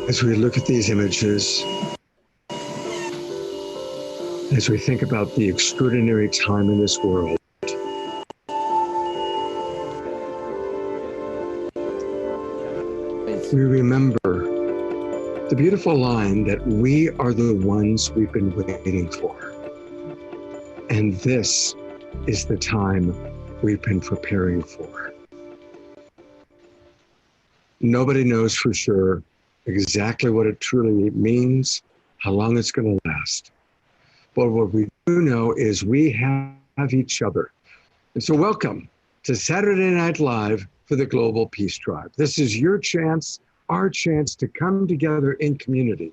As we look at these images, as we think about the extraordinary time in this world, we remember the beautiful line that we are the ones we've been waiting for. And this is the time we've been preparing for. Nobody knows for sure exactly what it truly means, how long it's going to last. But what we do know is we have each other. And so welcome to Saturday Night Live for the Global Peace Tribe. This is your chance, our chance to come together in community,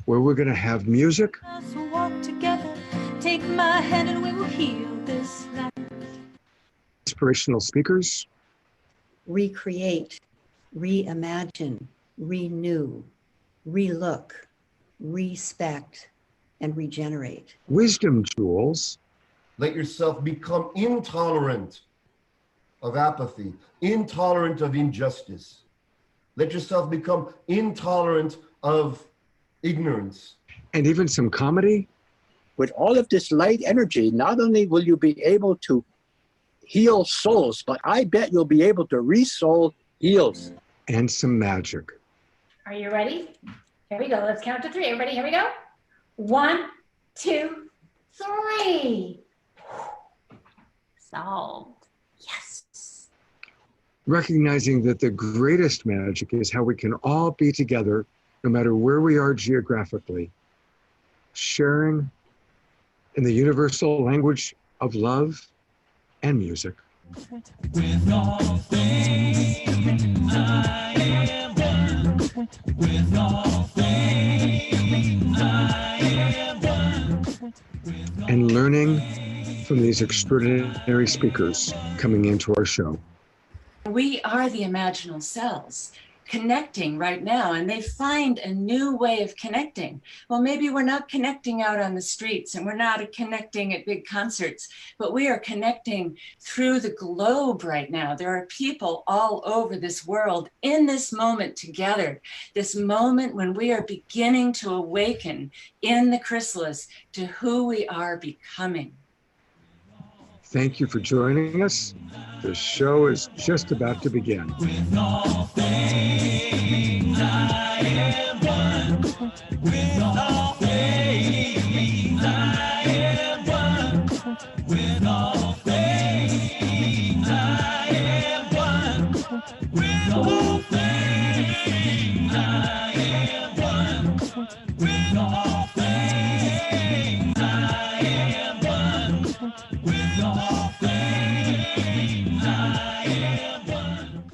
where we're going to have music. Let's walk together, take my hand and we will heal this life. Inspirational speakers. Recreate, reimagine, renew, relook, respect, and regenerate. Wisdom jewels. Let yourself become intolerant of apathy, intolerant of injustice. Let yourself become intolerant of ignorance. And even some comedy. With all of this light energy, not only will you be able to heal souls, but I bet you'll be able to re-soul heals. And some magic. Are you ready? Here we go. Let's count to 3. Everybody, here we go. 1, 2, 3. Solved. Yes. Recognizing that the greatest magic is how we can all be together, no matter where we are geographically, sharing in the universal language of love and music. With all things I am one. With all things I am one. And learning from these extraordinary speakers coming into our show. We are the imaginal cells connecting right now, and they find a new way of connecting. Well, maybe we're not connecting out on the streets and we're not connecting at big concerts, but we are connecting through the globe right now. There are people all over this world in this moment together, this moment when we are beginning to awaken in the chrysalis to who we are becoming. Thank you for joining us. The show is just about to begin. With all things I am one. With all things I am one. With all things I am one. With all things I am one. With all things I am one. With all things I am one.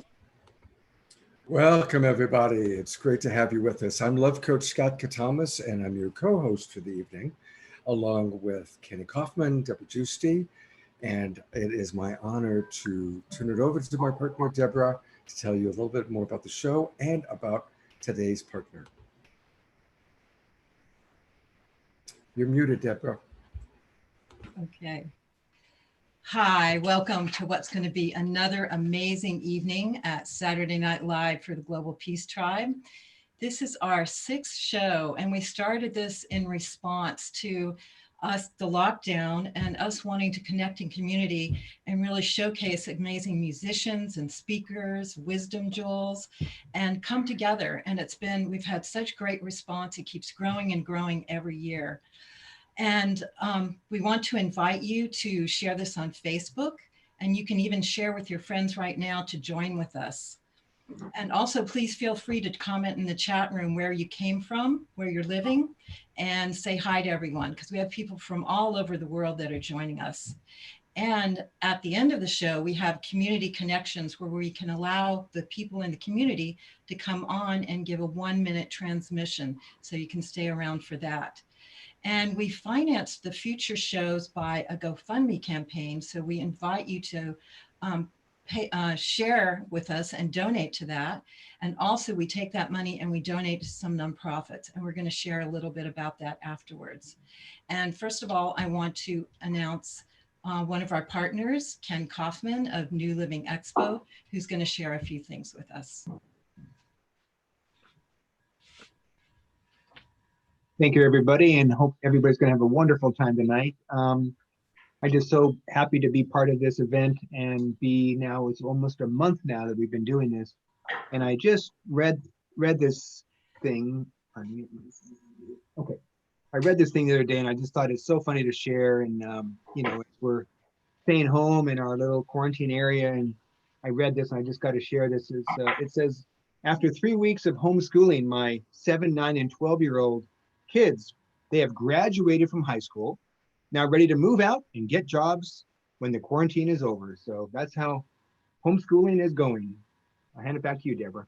Welcome, everybody. It's great to have you with us. I'm Love Coach Scott Catamas, and I'm your co-host for the evening, along with Kenny Kaufman, Debra Giusti, and it is my honor to turn it over to my partner, Debra, to tell you a little bit more about the show and about today's partner. You're muted, Debra. Okay. Hi, welcome to what's going to be another amazing evening at Saturday Night Live for the Global Peace Tribe. This is our 6th show, and we started this in response to the lockdown and us wanting to connect in community and really showcase amazing musicians and speakers, wisdom jewels, and come together. And we've had such great response. It keeps growing and growing every year. And we want to invite you to share this on Facebook, and you can even share with your friends right now to join with us. And also, please feel free to comment in the chat room where you came from, where you're living, and say hi to everyone, because we have people from all over the world that are joining us. And at the end of the show, we have community connections where we can allow the people in the community to come on and give a 1-minute transmission, so you can stay around for that. And we financed the future shows by a GoFundMe campaign. So we invite you to share with us and donate to that. And also we take that money and we donate to some nonprofits. And we're going to share a little bit about that afterwards. And first of all, I want to announce one of our partners, Ken Kaufman of New Living Expo, who's going to share a few things with us. Thank you, everybody, and hope everybody's going to have a wonderful time tonight. I'm just so happy to be part of this event and it's almost a month now that we've been doing this. And I just read this thing. Okay. I read this thing the other day and I just thought it's so funny to share. And, as we're staying home in our little quarantine area, and I read this and I just got to share this. It says, after 3 weeks of homeschooling, my 7, 9, and 12-year-old kids, they have graduated from high school, now ready to move out and get jobs when the quarantine is over. So that's how homeschooling is going. I'll hand it back to you, Deborah.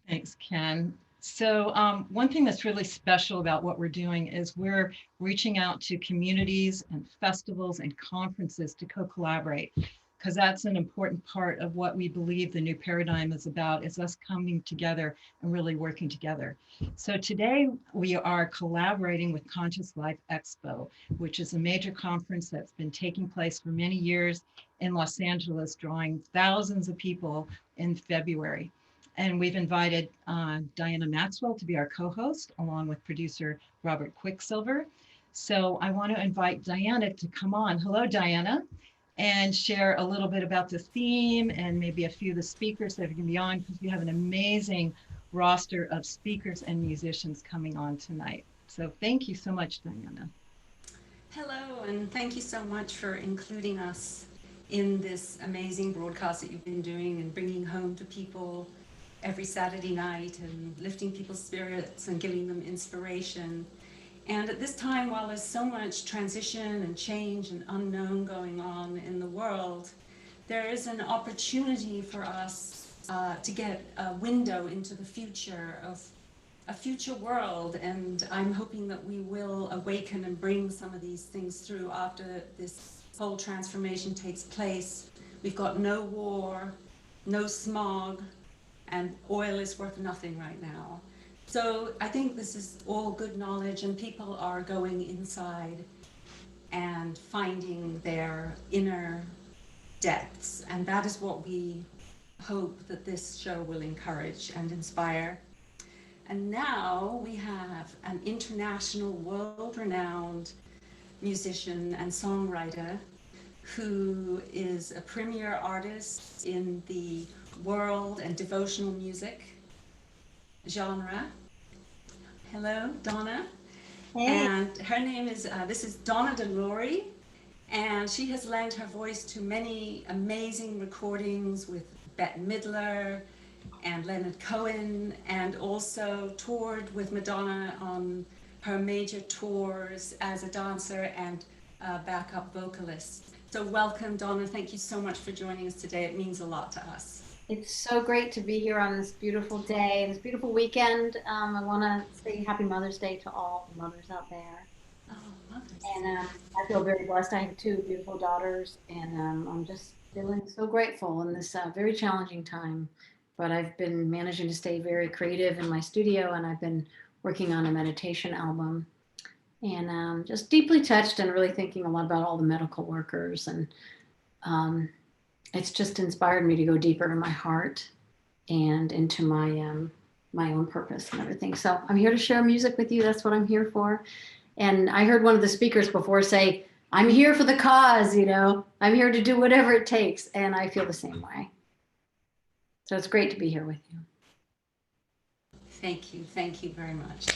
Thanks, Ken. So one thing that's really special about what we're doing is we're reaching out to communities and festivals and conferences to co-collaborate, because that's an important part of what we believe the new paradigm is about, is us coming together and really working together. So today we are collaborating with Conscious Life Expo, which is a major conference that's been taking place for many years in Los Angeles, drawing thousands of people in February. And we've invited Diana Maxwell to be our co-host, along with producer Robert Quicksilver. So I want to invite Diana to come on. Hello, Diana, and share a little bit about the theme and maybe a few of the speakers that are going to be on, because we have an amazing roster of speakers and musicians coming on tonight. So thank you so much, Diana. Hello, and thank you so much for including us in this amazing broadcast that you've been doing and bringing home to people every Saturday night and lifting people's spirits and giving them inspiration. And at this time, while there's so much transition and change and unknown going on in the world, there is an opportunity for us to get a window into the future of a future world. And I'm hoping that we will awaken and bring some of these things through after this whole transformation takes place. We've got no war, no smog, and oil is worth nothing right now. So I think this is all good knowledge, and people are going inside and finding their inner depths. And that is what we hope that this show will encourage and inspire. And now we have an international, world-renowned musician and songwriter who is a premier artist in the world and devotional music genre. Hello, Donna. Hey. And her name is, this is Donna De Lory, and she has lent her voice to many amazing recordings with Bette Midler and Leonard Cohen, and also toured with Madonna on her major tours as a dancer and backup vocalist. So welcome, Donna. Thank you so much for joining us today. It means a lot to us. It's so great to be here on this beautiful day, this beautiful weekend. I want to say Happy Mother's Day to all the mothers out there. Oh, Mother's Day. And I feel very blessed. I have 2 beautiful daughters, and I'm just feeling so grateful in this very challenging time. But I've been managing to stay very creative in my studio, and I've been working on a meditation album. And just deeply touched and really thinking a lot about all the medical workers. And it's just inspired me to go deeper in my heart and into my my own purpose and everything. So I'm here to share music with you. That's what I'm here for. And I heard one of the speakers before say, I'm here for the cause, I'm here to do whatever it takes. And I feel the same way. So it's great to be here with you. Thank you. Thank you very much.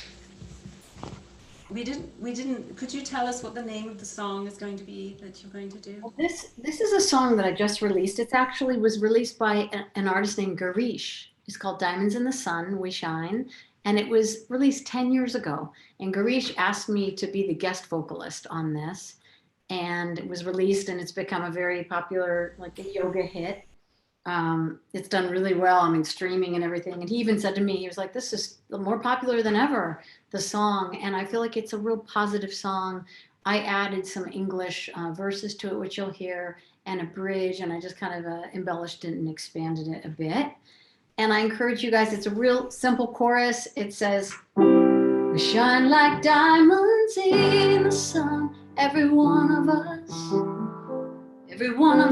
We didn't, could you tell us what the name of the song is going to be that you're going to do? Well, this is a song that I just released. It actually was released by an artist named Garish. It's called Diamonds in the Sun, We Shine. And it was released 10 years ago. And Garish asked me to be the guest vocalist on this. And it was released, and it's become a very popular, like a yoga hit. It's done really well. I mean, streaming and everything. And he even said to me, he was like, this is more popular than ever, the song. And I feel like it's a real positive song. I added some English verses to it, which you'll hear, and a bridge. And I just kind of embellished it and expanded it a bit. And I encourage you guys, it's a real simple chorus. It says, we shine like diamonds in the sun. Every one of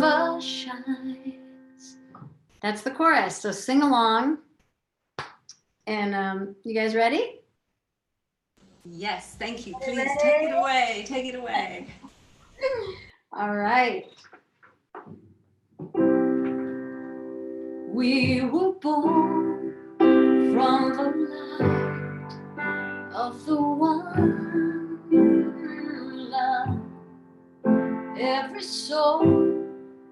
us shines. That's the chorus. So sing along. And you guys ready? Yes, thank you. Please take it away. Take it away. All right. We were born from the light of the one love. Every soul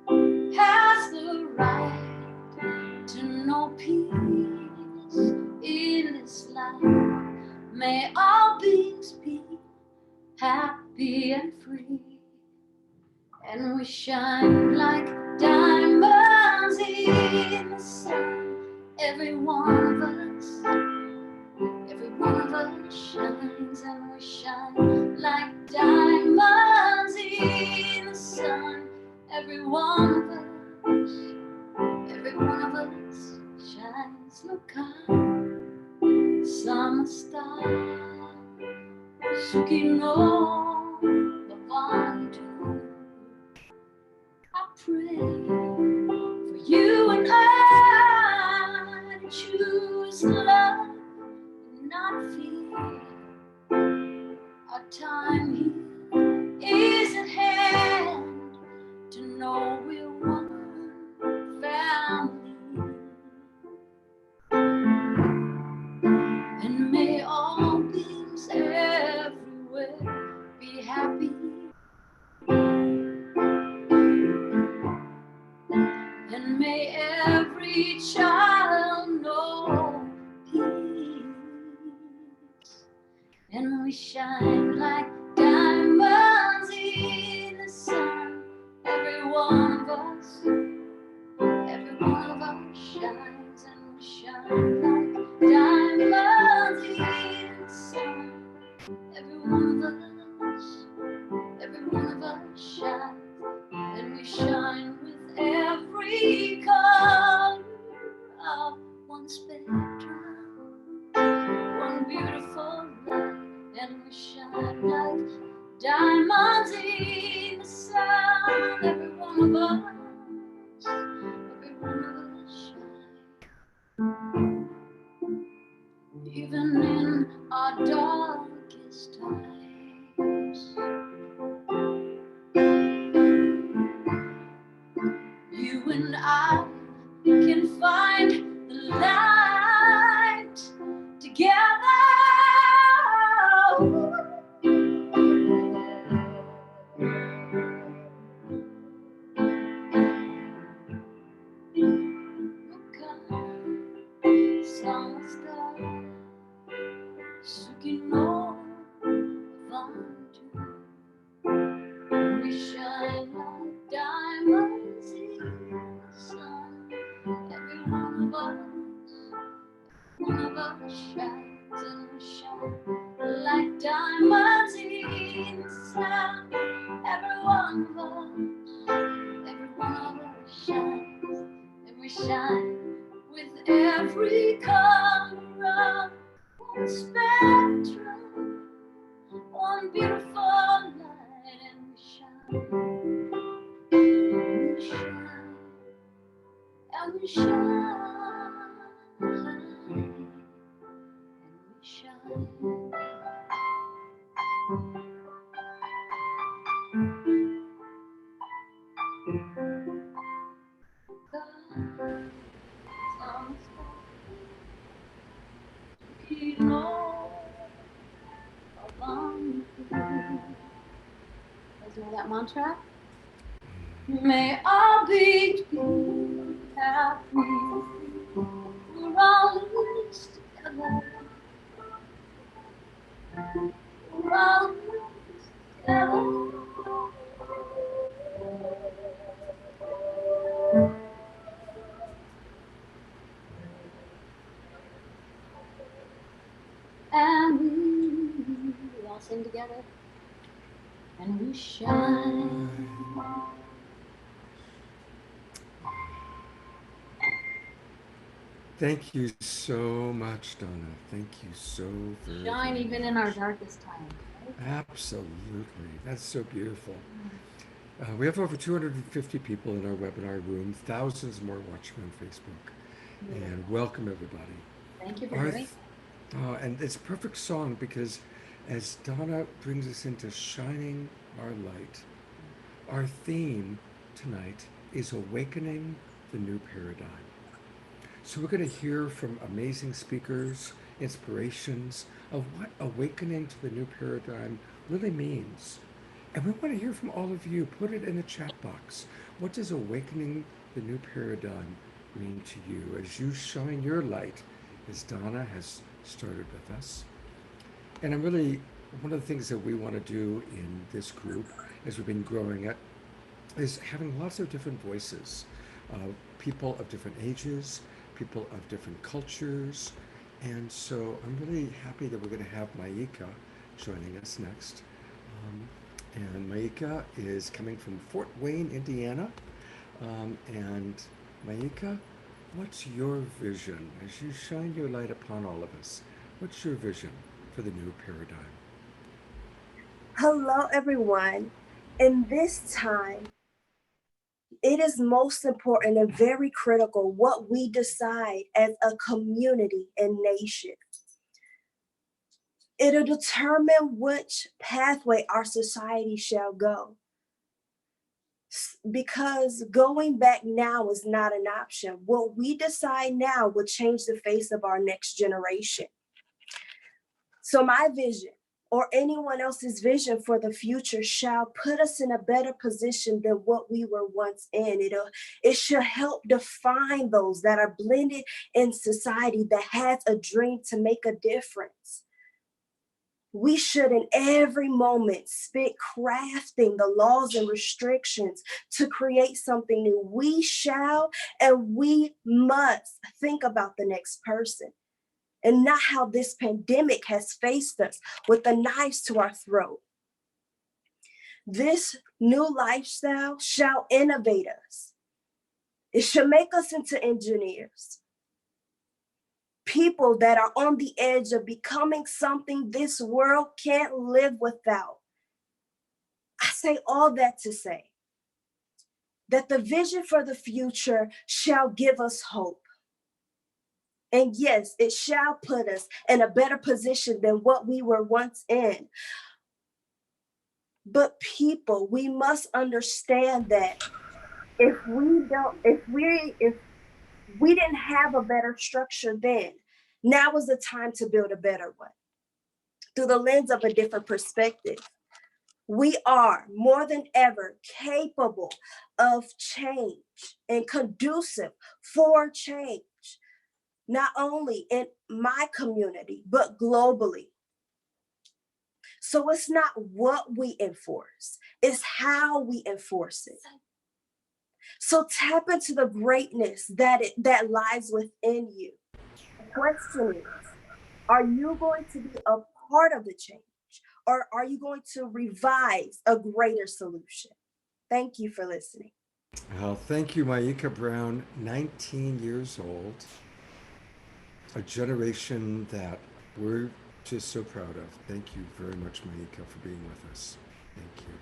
has the right to know peace in this life. May all beings be happy and free. And we shine like diamonds in the sun. Every one of us shines, and we shine like diamonds in the sun. Every one of us shines. Look up, summer star, Sukino, Lavandu. I pray for you and I to choose love and not fear. Our time here is at hand to know we're one family. And may all beings everywhere be happy. And may every child know peace. And we shine like diamonds in the sun. Every one of us shines, and we shine like diamonds in the sun. Every one of us shines, and we shine with every color of one spectrum, one beautiful light, and we shine like diamonds in the sun. Every one of us shine, even in our darkest times. You and I can find the light together. Look up, summer star, Sukino, Lavandu. We shine like diamonds in the sun. Every one of us shines, and we shine like diamonds in the sun. Every one of us shines, and we shine with every color of one spectrum, one beautiful light, and we shine, and we shine, and we shine. You know, you know that mantra? May all beings be happy. We're all in this together. We're all in this together. And we all sing together. And we shine. Thank you so much, Donna. Thank you so very much. Shine even in our darkest times. Right? Absolutely. That's so beautiful. We have over 250 people in our webinar room, thousands more watching on Facebook. Yeah. And welcome, everybody. Thank you for doing it. And it's a perfect song because as Donna brings us into shining our light. Our theme tonight is awakening the new paradigm. So we're going to hear from amazing speakers, inspirations of what awakening to the new paradigm really means. And we want to hear from all of you. Put it in the chat box. What does awakening the new paradigm mean to you as you shine your light, as Donna has started with us? And I'm really, one of the things that we want to do in this group, as we've been growing it, is having lots of different voices, people of different ages, people of different cultures. And so I'm really happy that we're going to have Myeka joining us next. And Myeka is coming from Fort Wayne, Indiana. And Myeka, what's your vision as you shine your light upon all of us? What's your vision for the new paradigm? Hello, everyone. In this time, it is most important and very critical what we decide as a community and nation. It'll determine which pathway our society shall go. Because going back now is not an option. What we decide now will change the face of our next generation. So my vision, or anyone else's vision for the future, shall put us in a better position than what we were once in. It should help define those that are blended in society that has a dream to make a difference. We should in every moment spit crafting the laws and restrictions to create something new. We shall and we must think about the next person, and not how this pandemic has faced us with the knives to our throat. This new lifestyle shall innovate us. It should make us into engineers, people that are on the edge of becoming something this world can't live without. I say all that to say that the vision for the future shall give us hope. And yes, it shall put us in a better position than what we were once in. But people, we must understand that if we didn't have a better structure then, now is the time to build a better one through the lens of a different perspective. We are more than ever capable of change and conducive for change, not only in my community, but globally. So it's not what we enforce, it's how we enforce it. So tap into the greatness that lies within you. The question is, are you going to be a part of the change, or are you going to revise a greater solution? Thank you for listening. Thank you, Myeka Brown, 19 years old, a generation that we're just so proud of. Thank you very much, Myeka, for being with us. Thank you.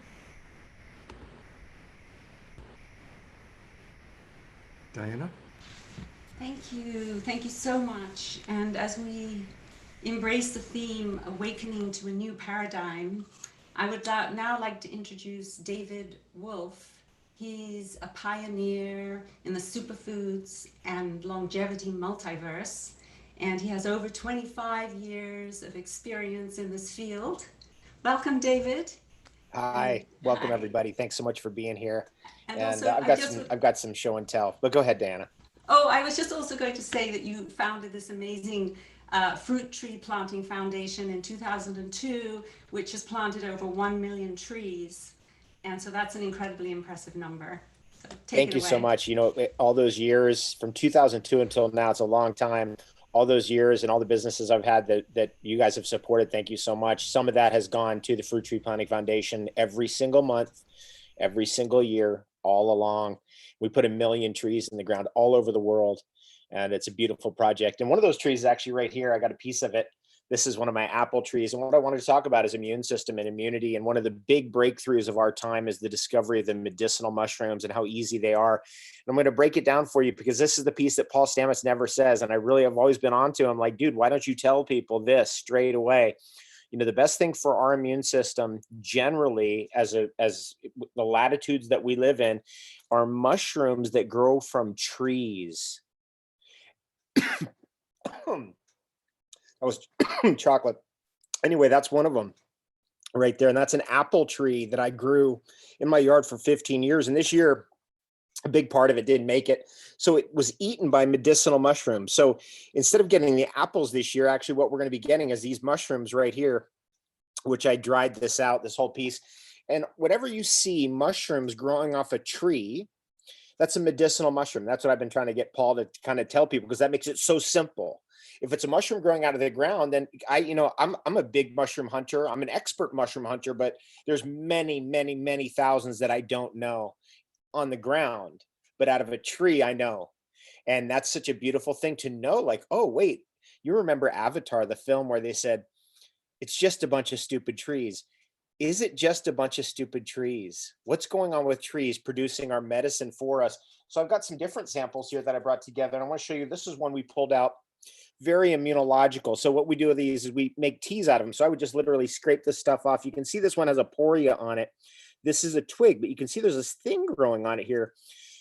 Diana? Thank you. Thank you so much. And as we embrace the theme, awakening to a new paradigm, I would now like to introduce David Wolfe. He's a pioneer in the superfoods and longevity multiverse, and he has over 25 years of experience in this field. Welcome, David. Hi, welcome everybody. Thanks so much for being here. And And also, I've got some show and tell. But go ahead, Diana. Oh, I was just also going to say that you founded this amazing fruit tree planting foundation in 2002, which has planted over 1 million trees. And so that's an incredibly impressive number. So Thank you so much. You know, all those years from 2002 until now, it's a long time. All those years and all the businesses I've had that you guys have supported, thank you so much. Some of that has gone to the Fruit Tree Planting Foundation every single month, every single year, all along. We put 1 million trees in the ground all over the world, and it's a beautiful project. And one of those trees is actually right here. I got a piece of it. This is one of my apple trees. And what I wanted to talk about is immune system and immunity. And one of the big breakthroughs of our time is the discovery of the medicinal mushrooms and how easy they are. And I'm going to break it down for you because this is the piece that Paul Stamets never says. And I really have always been on to him like, dude, why don't you tell people this straight away? You know, the best thing for our immune system generally, as the latitudes that we live in, are mushrooms that grow from trees. That was chocolate. Anyway, that's one of them right there. And that's an apple tree that I grew in my yard for 15 years. And this year, a big part of it didn't make it. So it was eaten by medicinal mushrooms. So instead of getting the apples this year, actually what we're going to be getting is these mushrooms right here, which I dried this out, this whole piece. And whatever you see mushrooms growing off a tree, that's a medicinal mushroom. That's what I've been trying to get Paul to kind of tell people, because that makes it so simple. If it's a mushroom growing out of the ground, then I'm a big mushroom hunter. I'm an expert mushroom hunter, but there's many, many, many thousands that I don't know on the ground, but out of a tree, I know. And that's such a beautiful thing to know, like, oh, wait, you remember Avatar, the film where they said, it's just a bunch of stupid trees. Is it just a bunch of stupid trees? What's going on with trees producing our medicine for us? So I've got some different samples here that I brought together. And I want to show you, this is one we pulled out, very immunological. So what we do with these is we make teas out of them. So I would just literally scrape this stuff off. You can see this one has a poria on it. This is a twig, but you can see there's this thing growing on it here.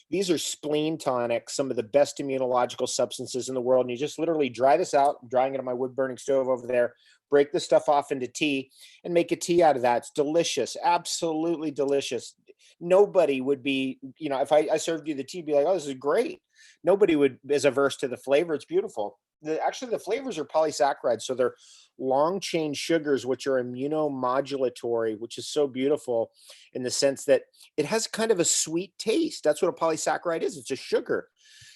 These are spleen tonics, some of the best immunological substances in the world. And you just literally dry this out. I'm drying it on my wood burning stove over there, break the stuff off into tea and make a tea out of that. It's delicious, absolutely delicious. Nobody would be, if I served you the tea, be like, oh, this is great. Nobody would is averse to the flavor. It's beautiful. Actually, the flavors are polysaccharides. So they're long chain sugars, which are immunomodulatory, which is so beautiful in the sense that it has kind of a sweet taste. That's what a polysaccharide is. It's a sugar.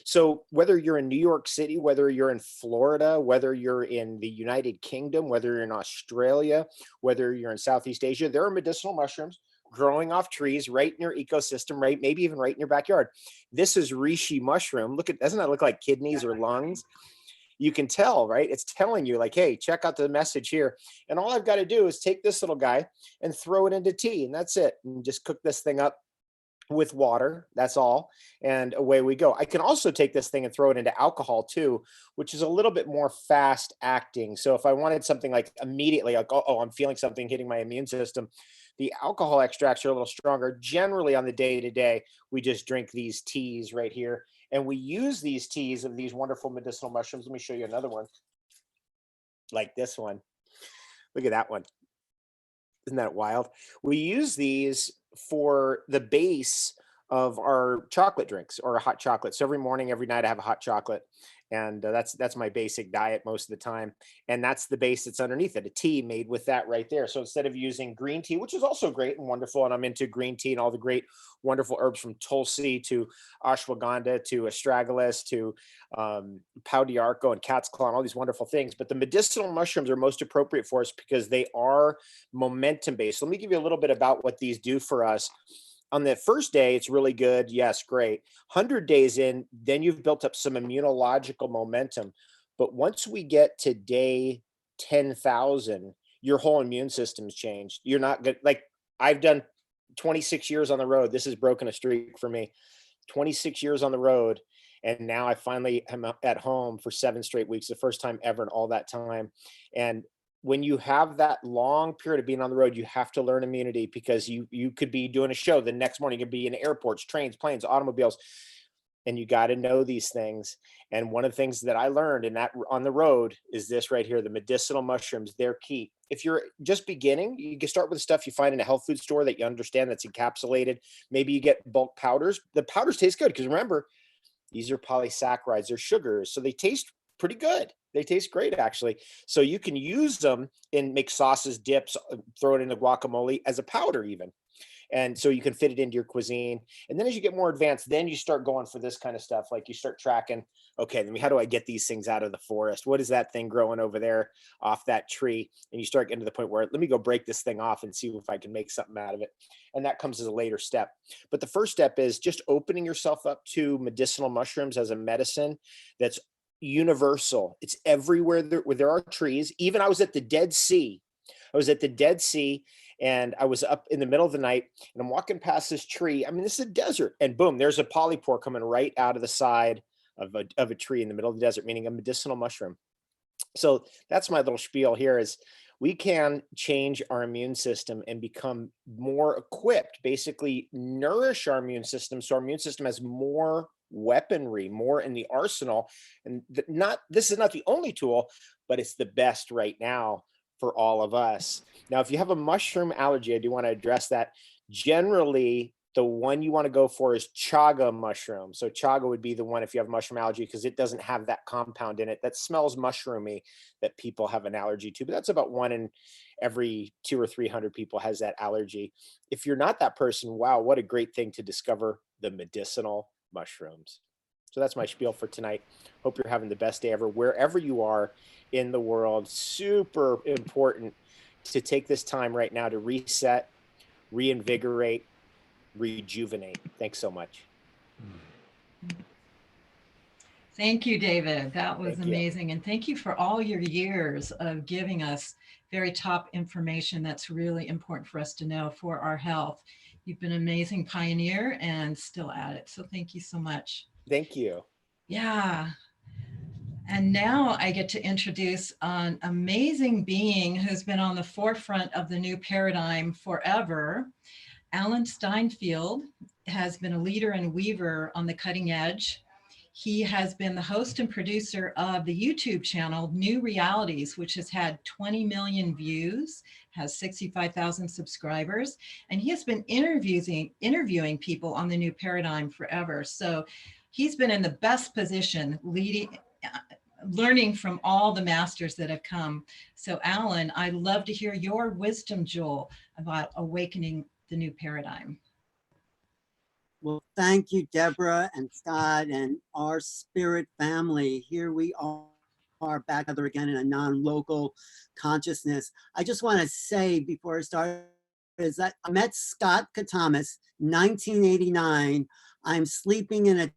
So whether you're in New York City, whether you're in Florida, whether you're in the United Kingdom, whether you're in Australia, whether you're in Southeast Asia, there are medicinal mushrooms growing off trees right in your ecosystem, right? Maybe even right in your backyard. This is reishi mushroom. Look at, doesn't that look like kidneys or lungs? You can tell, right? It's telling you like, hey, check out the message here. And all I've got to do is take this little guy and throw it into tea, and that's it. And just cook this thing up with water. That's all. And away we go. I can also take this thing and throw it into alcohol too, which is a little bit more fast acting. So if I wanted something like immediately, like, oh, I'm feeling something hitting my immune system, the alcohol extracts are a little stronger. Generally on the day-to-day, we just drink these teas right here. And we use these teas of these wonderful medicinal mushrooms. Let me show you another one, like this one. Look at that one. Isn't that wild? We use these for the base of our chocolate drinks or a hot chocolate. So every morning, every night, I have a hot chocolate. And that's my basic diet most of the time. And that's the base that's underneath it, a tea made with that right there. So instead of using green tea, which is also great and wonderful, and I'm into green tea and all the great, wonderful herbs from Tulsi to ashwagandha to astragalus to pau d'arco and cat's claw and all these wonderful things. But the medicinal mushrooms are most appropriate for us because they are momentum based. So let me give you a little bit about what these do for us. On the first day, it's really good. Yes, great. 100 days in, then you've built up some immunological momentum. But once we get to day 10,000, your whole immune system's changed. You're not good. Like I've done 26 years on the road. This has broken a streak for me. 26 years on the road. And now I finally am at home for 7 straight weeks, the first time ever in all that time. And when you have that long period of being on the road, you have to learn immunity because you could be doing a show the next morning. You could be in airports, trains, planes, automobiles, and you got to know these things. And one of the things that I learned in that on the road is this right here, the medicinal mushrooms. They're key. If you're just beginning, you can start with stuff you find in a health food store that you understand that's encapsulated. Maybe you get bulk powders. The powders taste good because remember, these are polysaccharides, they're sugars, so they taste pretty good. They taste great, actually. So you can use them and make sauces, dips, throw it in the guacamole as a powder even. And so you can fit it into your cuisine. And then as you get more advanced, then you start going for this kind of stuff. Like you start tracking, okay, then how do I get these things out of the forest? What is that thing growing over there off that tree? And you start getting to the point where, let me go break this thing off and see if I can make something out of it. And that comes as a later step. But the first step is just opening yourself up to medicinal mushrooms as a medicine that's universal. It's everywhere where there are trees. Even I was at the Dead Sea. And I was up in the middle of the night and I'm walking past this tree. I mean, this is a desert and boom, there's a polypore coming right out of the side of a tree in the middle of the desert, meaning a medicinal mushroom. So that's my little spiel here is we can change our immune system and become more equipped, basically nourish our immune system so our immune system has more weaponry, more in the arsenal. And this is not the only tool, but it's the best right now for all of us. Now, if you have a mushroom allergy, I do want to address that. Generally, the one you want to go for is chaga mushroom. So chaga would be the one if you have mushroom allergy, because it doesn't have that compound in it that smells mushroomy that people have an allergy to. But that's about 1 in every 200 or 300 people has that allergy. If you're not that person, wow, what a great thing to discover the medicinal mushrooms. So that's my spiel for tonight. Hope you're having the best day ever, wherever you are in the world. Super important to take this time right now to reset, reinvigorate, rejuvenate. Thanks so much. Thank you, David. That was amazing. And thank you for all your years of giving us very top information that's really important for us to know for our health. You've been an amazing pioneer and still at it. So thank you so much. Thank you. Yeah. And now I get to introduce an amazing being who's been on the forefront of the new paradigm forever. Alan Steinfield has been a leader and weaver on the cutting edge. He has been the host and producer of the YouTube channel New Realities, which has had 20 million views, has 65,000 subscribers, and he has been interviewing people on the new paradigm forever. So he's been in the best position learning from all the masters that have come. So Alan, I'd love to hear your wisdom, Joel, about awakening the new paradigm. Well, thank you, Debra and Scott and our spirit family. Here we are back together again in a non-local consciousness. I just want to say before I start is that I met Scott Catamas, 1989. I'm sleeping in a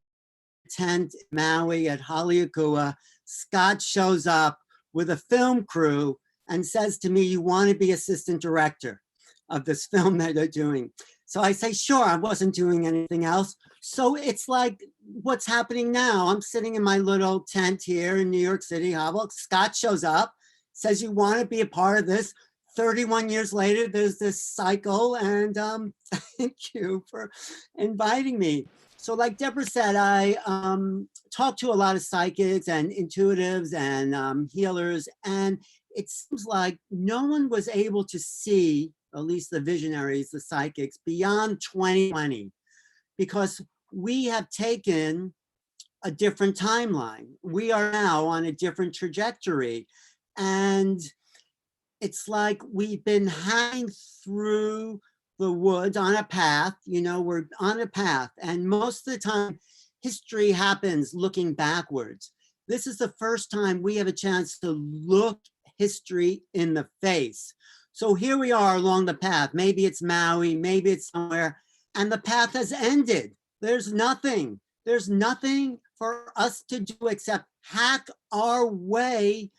tent in Maui at Haleakua. Scott shows up with a film crew and says to me, "You want to be assistant director of this film that they're doing?" So I say, sure, I wasn't doing anything else. So it's like what's happening now. I'm sitting in my little tent here in New York City. Scott shows up, says, "You want to be a part of this?" 31 years later, there's this cycle, and thank you for inviting me. So like Debra said, I talk to a lot of psychics and intuitives and healers, and it seems like no one was able to see, at least the visionaries, the psychics, beyond 2020, because we have taken a different timeline. We are now on a different trajectory. And it's like we've been hanging through the woods on a path, we're on a path. And most of the time, history happens looking backwards. This is the first time we have a chance to look history in the face. So here we are along the path. Maybe it's Maui, maybe it's somewhere, and the path has ended. There's nothing for us to do except hack our way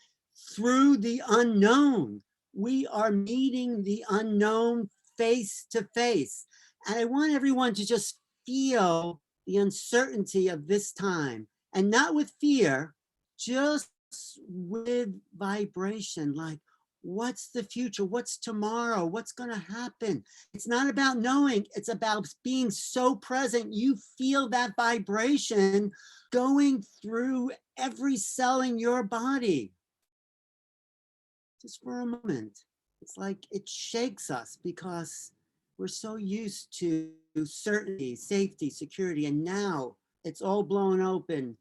through the unknown. We are meeting the unknown face to face. And I want everyone to just feel the uncertainty of this time, and not with fear, just with vibration, like, what's the future? What's tomorrow? What's going to happen? It's not about knowing. It's about being so present. You feel that vibration going through every cell in your body. Just for a moment. It's like it shakes us because we're so used to certainty, safety, security. And now it's all blown open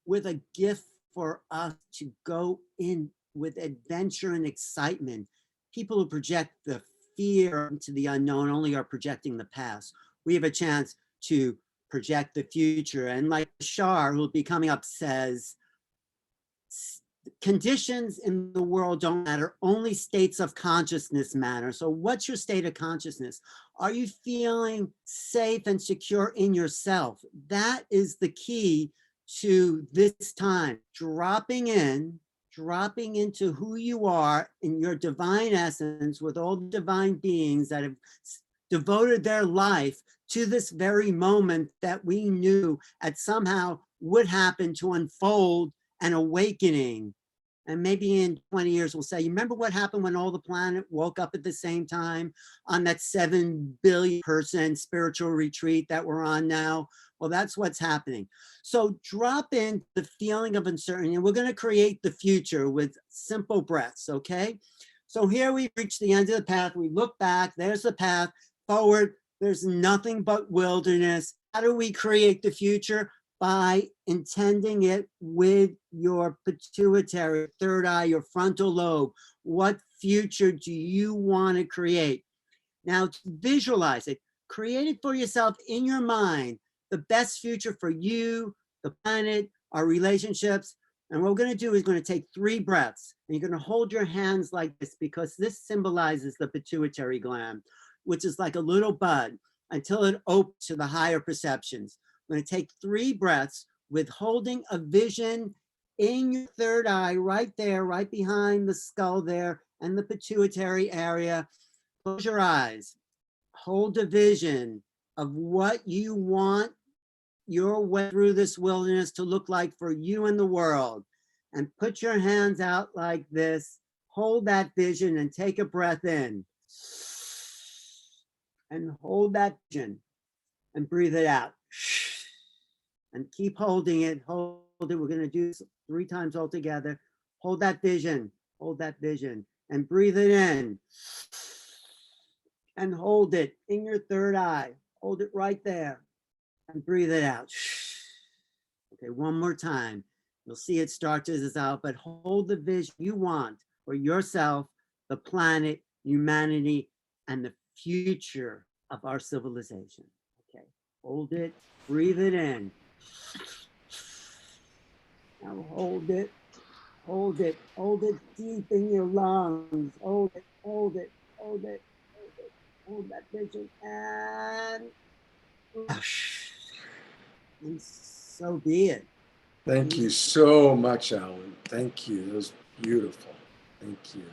with a gift for us to go in with adventure and excitement. People who project the fear into the unknown only are projecting the past. We have a chance to project the future. And like Bashar, who will be coming up, says, conditions in the world don't matter, only states of consciousness matter. So what's your state of consciousness? Are you feeling safe and secure in yourself? That is the key to this time, dropping into who you are in your divine essence with all the divine beings that have devoted their life to this very moment that we knew at somehow would happen to unfold an awakening. And maybe in 20 years, we'll say, you remember what happened when all the planet woke up at the same time on that 7 billion person spiritual retreat that we're on now? Well, that's what's happening. So drop in the feeling of uncertainty, and we're going to create the future with simple breaths, okay? So here we reach the end of the path. We look back, there's the path. Forward, there's nothing but wilderness. How do we create the future? By intending it with your pituitary, third eye, your frontal lobe. What future do you want to create? Now, to visualize it, create it for yourself in your mind, the best future for you, the planet, our relationships. And what we're going to do is going to take 3 breaths. And you're going to hold your hands like this, because this symbolizes the pituitary gland, which is like a little bud, until it opens to the higher perceptions. I'm going to take 3 breaths with holding a vision in your third eye, right there, right behind the skull there, and the pituitary area. Close your eyes. Hold a vision of what you want your way through this wilderness to look like for you and the world. And put your hands out like this. Hold that vision and take a breath in. And hold that vision and breathe it out. And keep holding it, hold it. We're going to do this 3 times all together. Hold that vision, and breathe it in. And hold it in your third eye. Hold it right there and breathe it out. Okay, one more time. You'll see it start to dissolve, but hold the vision you want for yourself, the planet, humanity, and the future of our civilization. Okay, hold it, breathe it in. Now hold it deep in your lungs. Hold it. Hold that vision, and so be it. Thank you so much, Alan. Thank you. That was beautiful. Thank you.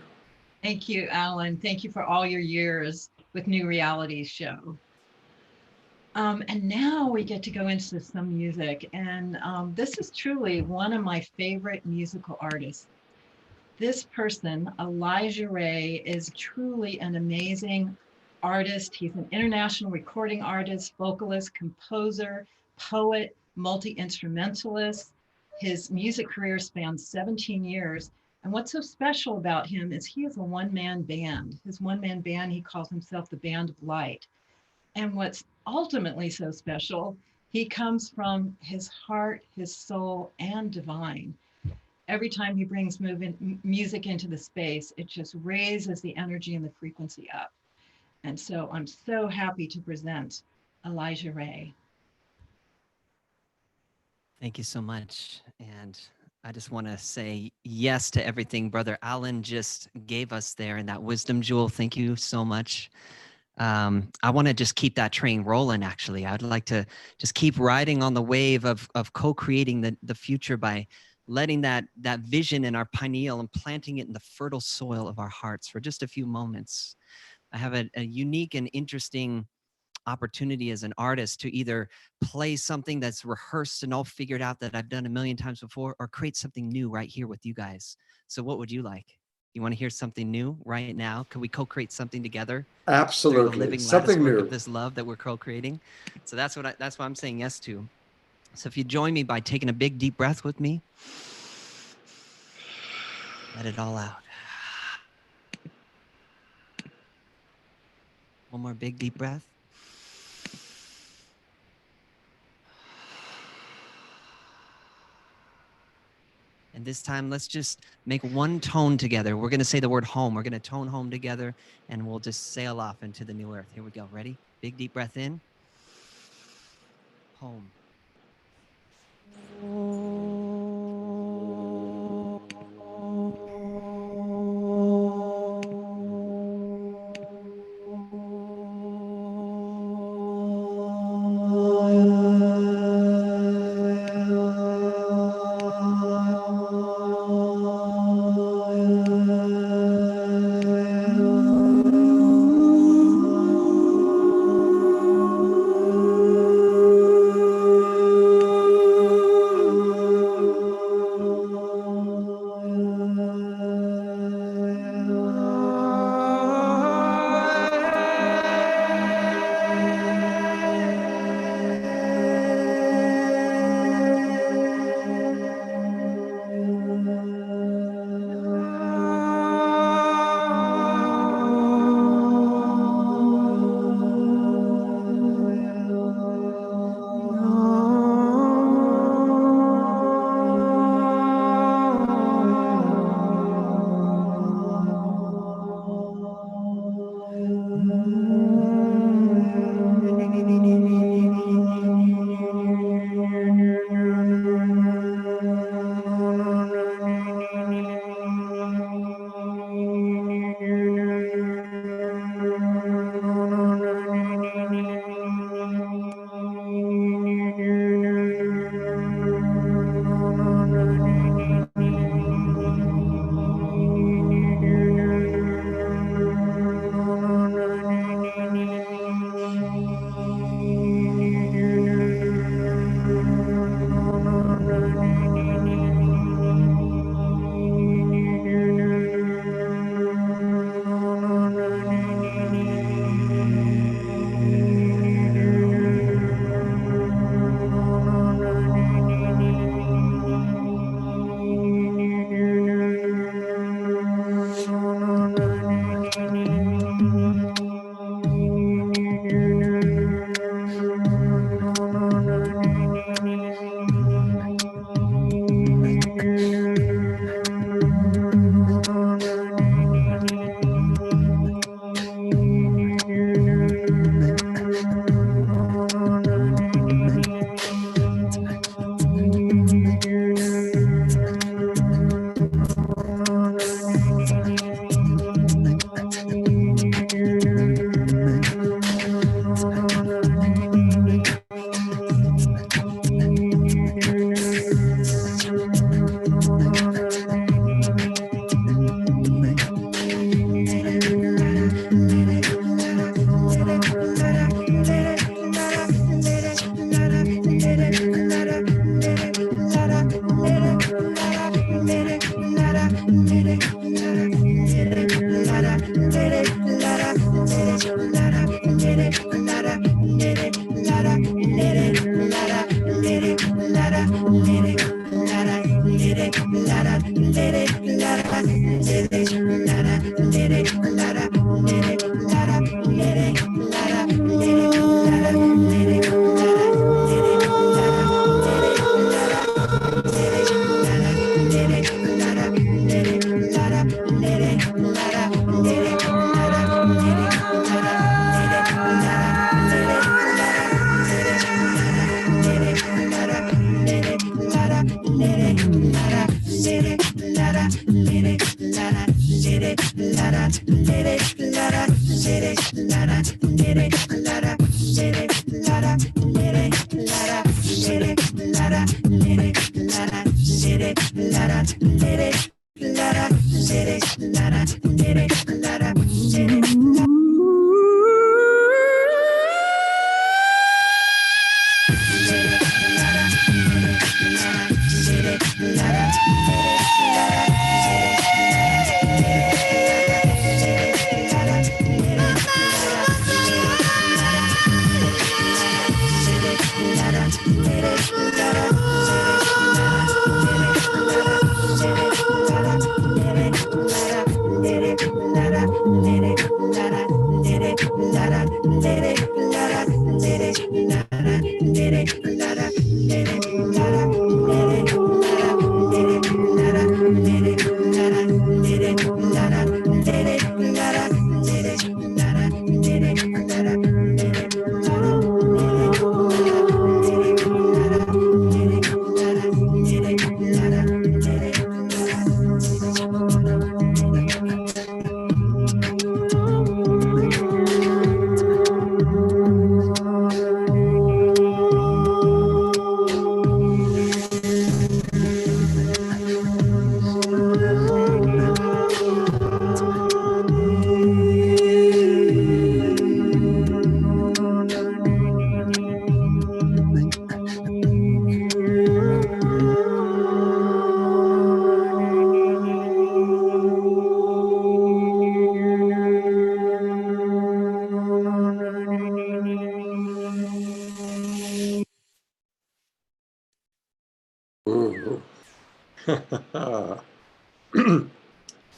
Thank you, Alan. Thank you for all your years with New Realities show. And now we get to go into some music. And this is truly one of my favorite musical artists. This person, Elijah Ray, is truly an amazing artist. He's an international recording artist, vocalist, composer, poet, multi-instrumentalist. His music career spans 17 years. And what's so special about him is he is a one-man band. His one-man band, he calls himself the Band of Light. And what's ultimately so special, he comes from his heart, his soul, and divine. Every time he brings music into the space, it just raises the energy and the frequency up. And so I'm so happy to present Elijah Ray. Thank you so much. And I just want to say yes to everything Brother Alan just gave us there in that wisdom jewel. Thank you so much. I want to just keep that train rolling, actually. I'd like to just keep riding on the wave of co-creating the future by letting that vision in our pineal and planting it in the fertile soil of our hearts for just a few moments. I have a unique and interesting opportunity as an artist to either play something that's rehearsed and all figured out that I've done a million times before, or create something new right here with you guys. So what would you like? You want to hear something new right now? Can we co-create something together? Absolutely. The living Something new of this love that we're co-creating. So that's what I'm saying yes to. So if you join me by taking a big deep breath with me, let it all out. One more big deep breath. And this time, let's just make one tone together. We're going to say the word home. We're going to tone home together, and we'll just sail off into the new earth. Here we go. Ready? Big, deep breath in. Home.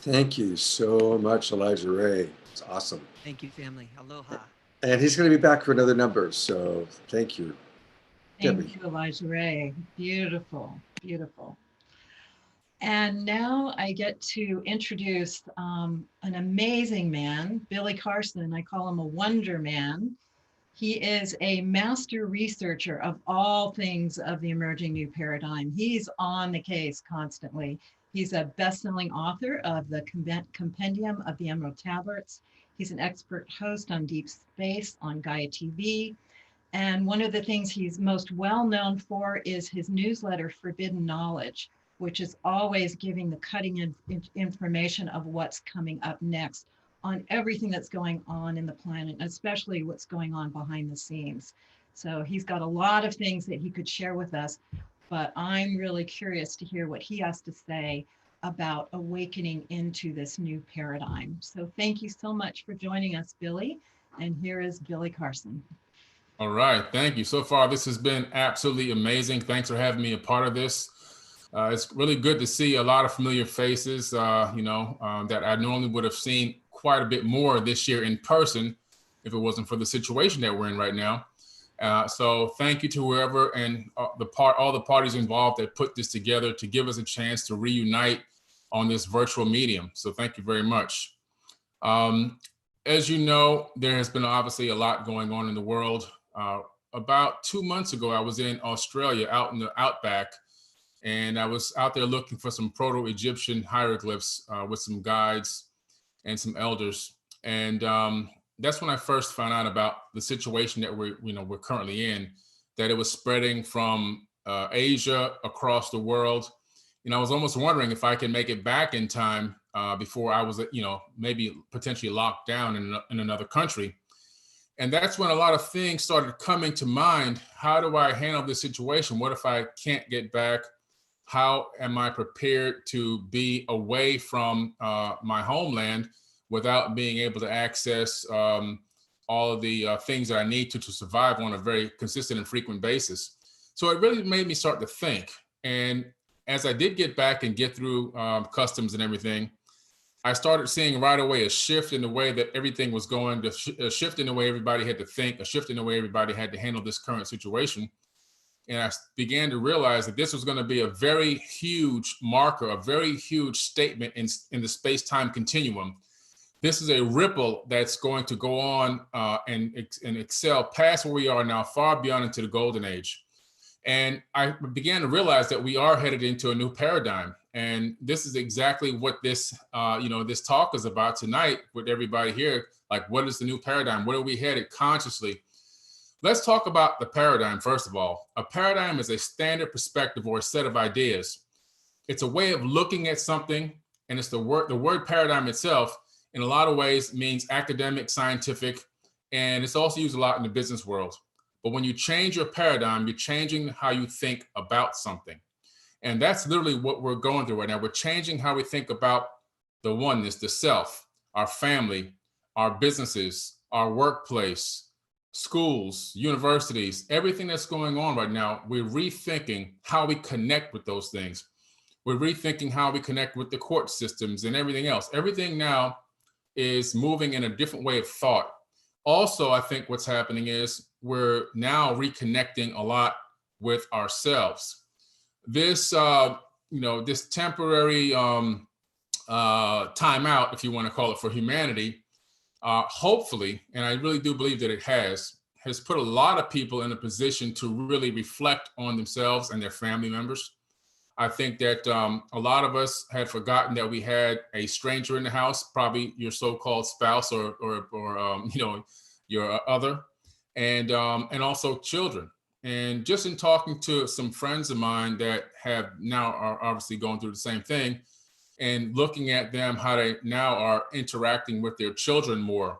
Thank you so much, Elijah Ray. It's awesome. Thank you, family. Aloha. And he's going to be back for another number. So thank you. Thank Debbie. you, Elijah Ray. Beautiful, beautiful. And now I get to introduce an amazing man, Billy Carson. I call him a wonder man. He is a master researcher of all things of the emerging new paradigm. He's on the case constantly. He's a best-selling author of the Compendium of the Emerald Tablets. He's an expert host on Deep Space on Gaia TV. And one of the things he's most well known for is his newsletter, Forbidden Knowledge, which is always giving the cutting information of what's coming up next on everything that's going on in the planet, especially what's going on behind the scenes. So he's got a lot of things that he could share with us, but I'm really curious to hear what he has to say about awakening into this new paradigm. So thank you so much for joining us, Billy. And here is Billy Carson. All right, thank you. So far, this has been absolutely amazing. Thanks for having me a part of this. It's really good to see a lot of familiar faces, that I normally would have seen quite a bit more this year in person if it wasn't for the situation that we're in right now. So thank you to whoever and all the parties involved that put this together to give us a chance to reunite on this virtual medium. So thank you very much. As you know, there has been obviously a lot going on in the world. About 2 months ago, I was in Australia, out in the outback, and I was out there looking for some Proto-Egyptian hieroglyphs with some guides and some elders. And that's when I first found out about the situation that we're currently in, that it was spreading from Asia across the world. I was almost wondering if I could make it back in time before I was, maybe potentially locked down in another country. And that's when a lot of things started coming to mind. How do I handle this situation? What if I can't get back? How am I prepared to be away from my homeland without being able to access all of the things that I need to survive on a very consistent and frequent basis? So it really made me start to think. And as I did get back and get through customs and everything, I started seeing right away a shift in the way that everything was going, a shift in the way everybody had to think, a shift in the way everybody had to handle this current situation. And I began to realize that this was going to be a very huge marker, a very huge statement in the space-time continuum. This is a ripple that's going to go on and excel past where we are now, far beyond into the golden age. And I began to realize that we are headed into a new paradigm. And this is exactly what this, this talk is about tonight with everybody here. Like, what is the new paradigm? Where are we headed consciously? Let's talk about the paradigm, first of all. A paradigm is a standard perspective or a set of ideas. It's a way of looking at something, and it's the word paradigm itself, in a lot of ways, means academic, scientific, and it's also used a lot in the business world. But when you change your paradigm, you're changing how you think about something. And that's literally what we're going through right now. We're changing how we think about the oneness, the self, our family, our businesses, our workplace, schools, universities, everything that's going on right now. We're rethinking how we connect with those things. We're rethinking how we connect with the court systems and everything else. Everything now is moving in a different way of thought. Also, I think what's happening is we're now reconnecting a lot with ourselves. This, this temporary timeout, if you want to call it, for humanity, hopefully, and I really do believe that it has put a lot of people in a position to really reflect on themselves and their family members. I think that a lot of us had forgotten that we had a stranger in the house, probably your so-called spouse or your other, and also children. And just in talking to some friends of mine that have now are obviously going through the same thing, and looking at them, how they now are interacting with their children more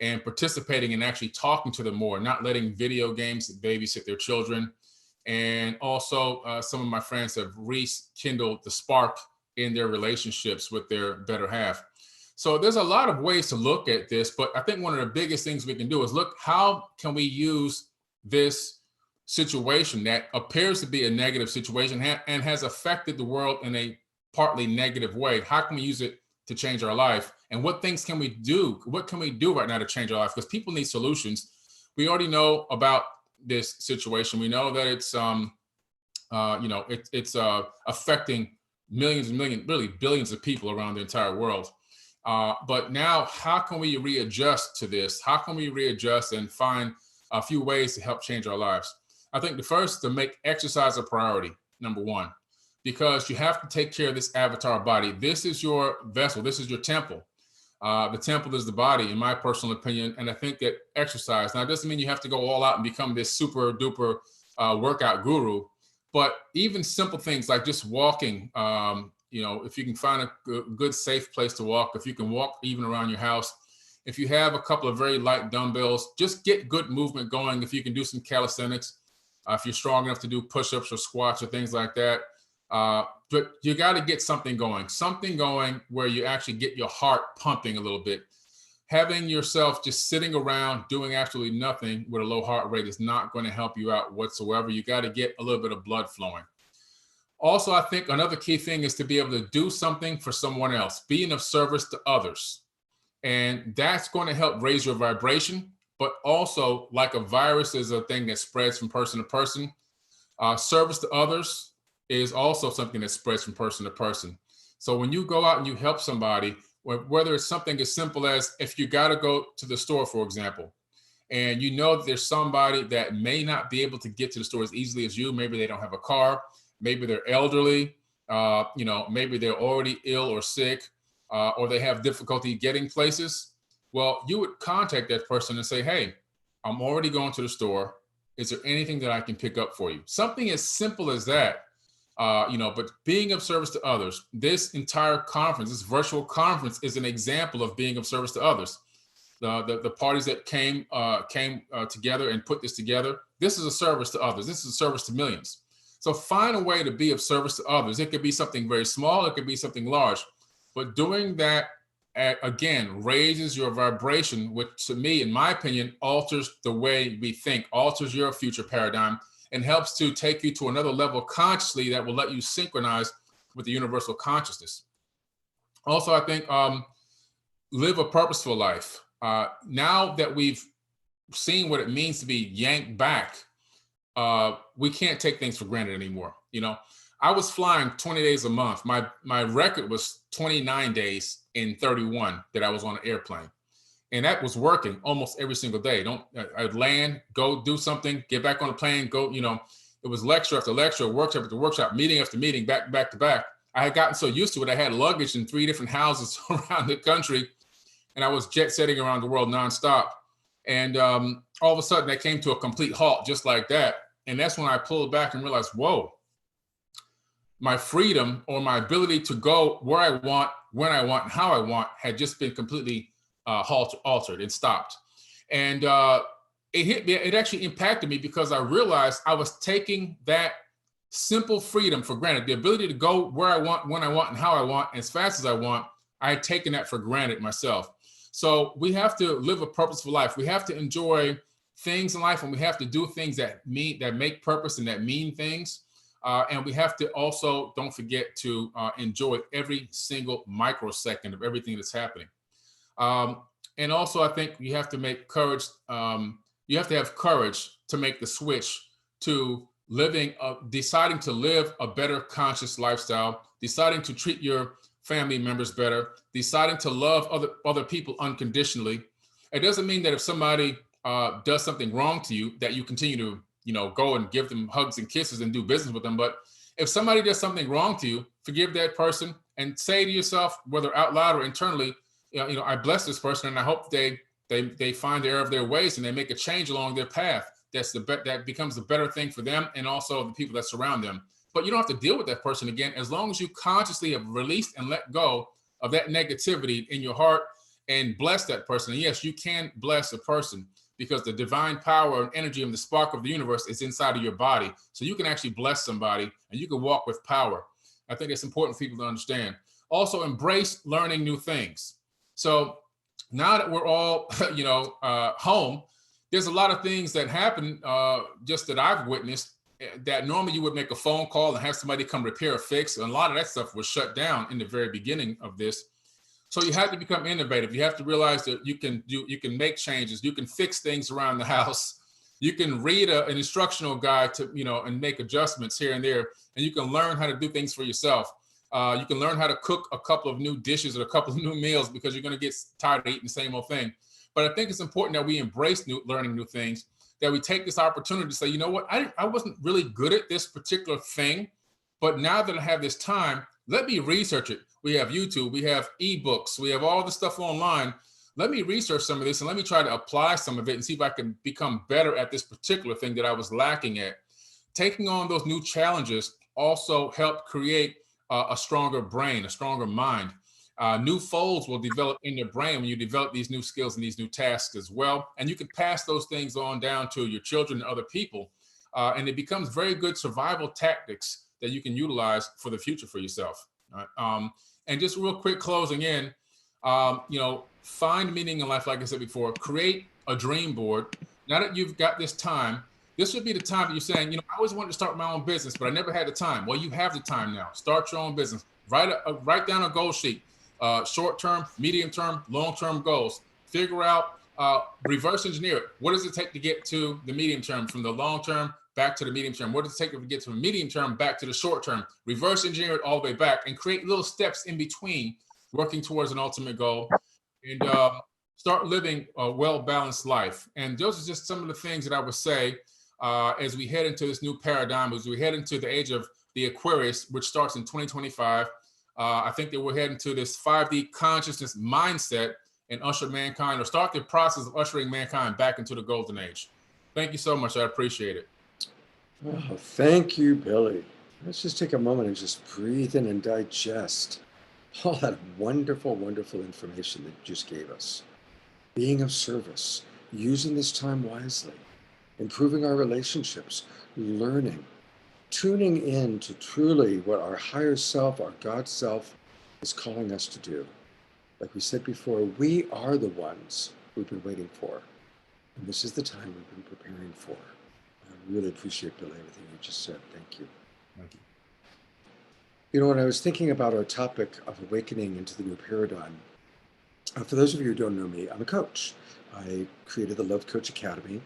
and participating and actually talking to them more, not letting video games babysit their children. And also some of my friends have rekindled the spark in their relationships with their better half. So there's a lot of ways to look at this, but I think one of the biggest things we can do is look, how can we use this situation that appears to be a negative situation and has affected the world in a partly negative way? How can we use it to change our life? And what things can we do? What can we do right now to change our life? Because people need solutions. We already know about this situation. We know that it's affecting millions and millions, really billions of people around the entire world. But now, how can we readjust to this? How can we readjust and find a few ways to help change our lives? I think the first, to make exercise a priority, number one, because you have to take care of this avatar body. This is your vessel. This is your temple. The temple is the body, in my personal opinion. And I think that exercise, now it doesn't mean you have to go all out and become this super duper workout guru, but even simple things like just walking, if you can find a good, safe place to walk, if you can walk even around your house, if you have a couple of very light dumbbells, just get good movement going. If you can do some calisthenics, if you're strong enough to do push-ups or squats or things like that. But you got to get something going where you actually get your heart pumping a little bit. Having yourself just sitting around doing absolutely nothing with a low heart rate is not going to help you out whatsoever. You got to get a little bit of blood flowing. Also, I think another key thing is to be able to do something for someone else, being of service to others. And that's going to help raise your vibration, but also, like a virus is a thing that spreads from person to person. Service to others is also something that spreads from person to person. So when you go out and you help somebody, whether it's something as simple as if you got to go to the store, for example, and you know that there's somebody that may not be able to get to the store as easily as you, maybe they don't have a car, maybe they're elderly, maybe they're already ill or sick, or they have difficulty getting places. Well, you would contact that person and say, hey, I'm already going to the store. Is there anything that I can pick up for you? Something as simple as that, but being of service to others. This entire conference, this virtual conference, is an example of being of service to others. The parties that came together and put this together, this is a service to others. This is a service to millions. So find a way to be of service to others. It could be something very small. It could be something large. But doing that, again, raises your vibration, which to me, in my opinion, alters the way we think, alters your future paradigm, and helps to take you to another level consciously that will let you synchronize with the universal consciousness. Also, I think live a purposeful life. Now that we've seen what it means to be yanked back, we can't take things for granted anymore. You know, I was flying 20 days a month. My record was 29 days in 31 that I was on an airplane. And that was working almost every single day. I'd land, go do something, get back on the plane, go, you know, it was lecture after lecture, workshop after workshop, meeting after meeting, back to back. I had gotten so used to it. I had luggage in 3 different houses around the country, and I was jet setting around the world nonstop. And all of a sudden that came to a complete halt just like that. And that's when I pulled back and realized, whoa, my freedom or my ability to go where I want, when I want, and how I want had just been completely altered and stopped. And it hit me, it actually impacted me because I realized I was taking that simple freedom for granted. The ability to go where I want, when I want, and how I want, as fast as I want. I had taken that for granted myself. So we have to live a purposeful life. We have to enjoy things in life, and we have to do things that make purpose and that mean things. And we have to also, don't forget to enjoy every single microsecond of everything that's happening. And also, I think you have to make courage. You have to have courage to make the switch to deciding to live a better conscious lifestyle, deciding to treat your family members better, deciding to love other people unconditionally. It doesn't mean that if somebody does something wrong to you, that you continue to, you know, go and give them hugs and kisses and do business with them. But if somebody does something wrong to you, forgive that person and say to yourself, whether out loud or internally, you know, I bless this person and I hope they find the error of their ways and they make a change along their path. That becomes a better thing for them and also the people that surround them. But you don't have to deal with that person again as long as you consciously have released and let go of that negativity in your heart and bless that person. And yes, you can bless a person because the divine power and energy and the spark of the universe is inside of your body. So you can actually bless somebody and you can walk with power. I think it's important for people to understand. Also, embrace learning new things. So now that we're all, you know, home, there's a lot of things that happen just that I've witnessed that normally you would make a phone call and have somebody come repair or fix. And a lot of that stuff was shut down in the very beginning of this. So you have to become innovative. You have to realize that you can make changes. You can fix things around the house. You can read an instructional guide to, you know, and make adjustments here and there. And you can learn how to do things for yourself. You can learn how to cook a couple of new dishes or a couple of new meals because you're going to get tired of eating the same old thing. But I think it's important that we embrace learning new things, that we take this opportunity to say, you know what, I wasn't really good at this particular thing, but now that I have this time, let me research it. We have YouTube, we have eBooks, we have all the stuff online. Let me research some of this and let me try to apply some of it and see if I can become better at this particular thing that I was lacking at. Taking on those new challenges also help create a stronger brain, a stronger mind. New folds will develop in your brain when you develop these new skills and these new tasks as well. And you can pass those things on down to your children and other people. And it becomes very good survival tactics that you can utilize for the future for yourself. And just real quick closing in, you know, find meaning in life, like I said before, create a dream board. Now that you've got this time, this would be the time that you're saying, you know, I always wanted to start my own business, but I never had the time. Well, you have the time now. Start your own business. Write down a goal sheet. Short-term, medium-term, long-term goals. Figure out, reverse engineer it. What does it take to get to the medium-term, from the long-term back to the medium-term? What does it take to get from the medium-term back to the short-term? Reverse engineer it all the way back and create little steps in between working towards an ultimate goal and start living a well-balanced life. And those are just some of the things that I would say as we head into this new paradigm, as we head into the age of the Aquarius, which starts in 2025. I think that we're heading to this 5D consciousness mindset and usher mankind, or start the process of ushering mankind back into the golden age. Thank you so much. I appreciate it. Oh, thank you, Billy. Let's just take a moment and just breathe in and digest all that wonderful, wonderful information that you just gave us. Being of service, using this time wisely, improving our relationships, learning, tuning in to truly what our higher self, our God self, is calling us to do. Like we said before, we are the ones we've been waiting for. And this is the time we've been preparing for. really appreciate, Billy, everything you just said. Thank you. Thank you. You know, when I was thinking about our topic of awakening into the new paradigm, for those of you who don't know me, I'm a coach. I created the Love Coach Academy,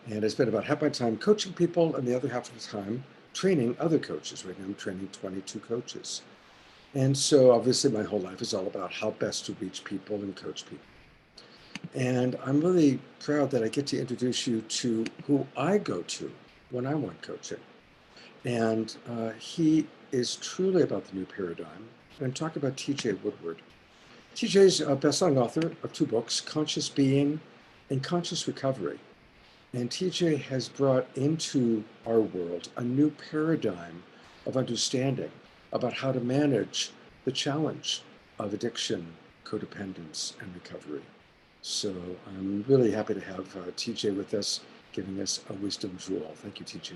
and I spend about half my time coaching people and the other half of the time training other coaches. Right now I'm training 22 coaches. And so obviously my whole life is all about how best to reach people and coach people. And I'm really proud that I get to introduce you to who I go to when I want coaching. And he is truly about the new paradigm. And I'm talking about T.J. Woodward. T.J. is a best-selling author of 2 books, Conscious Being and Conscious Recovery. And T.J. has brought into our world a new paradigm of understanding about how to manage the challenge of addiction, codependence, and recovery. So I'm really happy to have TJ with us, giving us a wisdom jewel. Thank you, TJ.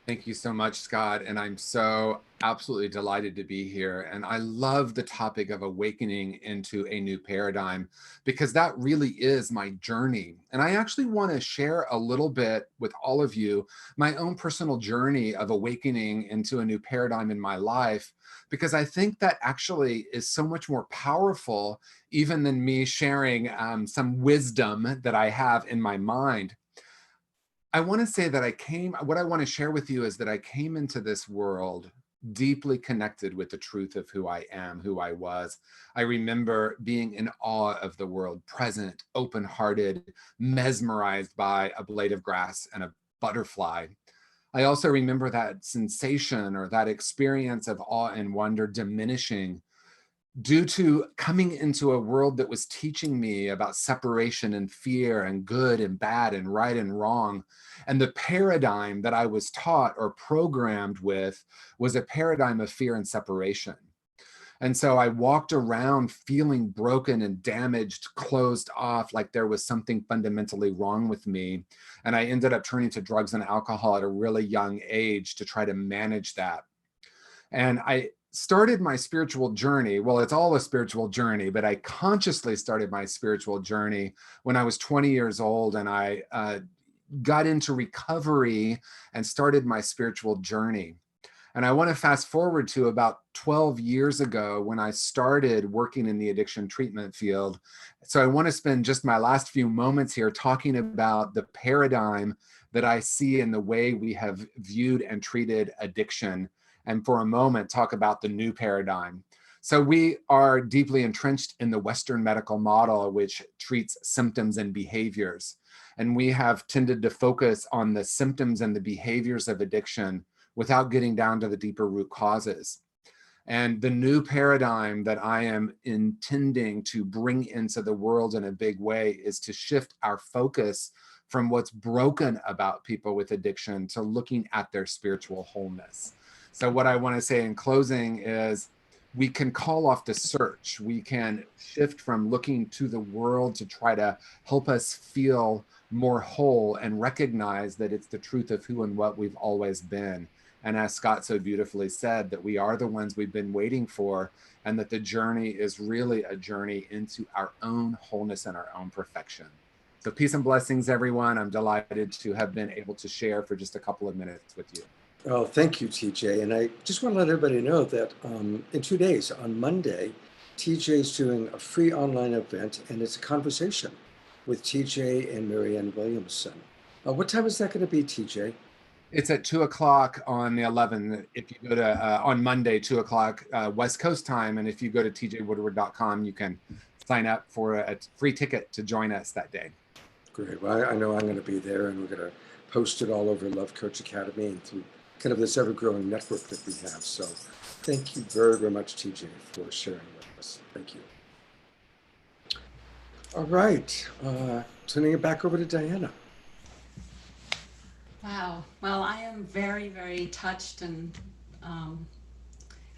Thank you so much, Scott. And I'm so absolutely delighted to be here. And I love the topic of awakening into a new paradigm, because that really is my journey. And I actually want to share a little bit with all of you my own personal journey of awakening into a new paradigm in my life, because I think that actually is so much more powerful even than me sharing some wisdom that I have in my mind. I want to say that what I want to share with you is that I came into this world deeply connected with the truth of who I am, who I was. I remember being in awe of the world, present, open-hearted, mesmerized by a blade of grass and a butterfly. I also remember that sensation or that experience of awe and wonder diminishing due to coming into a world that was teaching me about separation and fear and good and bad and right and wrong. And the paradigm that I was taught or programmed with was a paradigm of fear and separation. And so I walked around feeling broken and damaged, closed off, like there was something fundamentally wrong with me. And I ended up turning to drugs and alcohol at a really young age to try to manage that. And I started my spiritual journey. Well, it's all a spiritual journey, but I consciously started my spiritual journey when I was 20 years old, and I got into recovery and started my spiritual journey. And I want to fast forward to about 12 years ago when I started working in the addiction treatment field. So I want to spend just my last few moments here talking about the paradigm that I see in the way we have viewed and treated addiction, and for a moment talk about the new paradigm. So we are deeply entrenched in the Western medical model, which treats symptoms and behaviors. And we have tended to focus on the symptoms and the behaviors of addiction without getting down to the deeper root causes. And the new paradigm that I am intending to bring into the world in a big way is to shift our focus from what's broken about people with addiction to looking at their spiritual wholeness. So what I want to say in closing is we can call off the search. We can shift from looking to the world to try to help us feel more whole and recognize that it's the truth of who and what we've always been. And as Scott so beautifully said, that we are the ones we've been waiting for, and that the journey is really a journey into our own wholeness and our own perfection. So peace and blessings, everyone. I'm delighted to have been able to share for just a couple of minutes with you. Oh, thank you, TJ. And I just want to let everybody know that in 2 days, on Monday, TJ is doing a free online event, and it's a conversation with TJ and Marianne Williamson. What time is that going to be, TJ? It's at 2 o'clock on the 11th. If you go to on Monday, 2 o'clock West Coast time, and if you go to tjwoodward.com, you can sign up for a free ticket to join us that day. Great. Well, I know I'm going to be there, and we're going to post it all over Love Coach Academy and through kind of this ever-growing network that we have. So thank you very, very much, TJ, for sharing with us. Thank you. All right. Turning it back over to Diana. Wow. Well, I am very, very touched and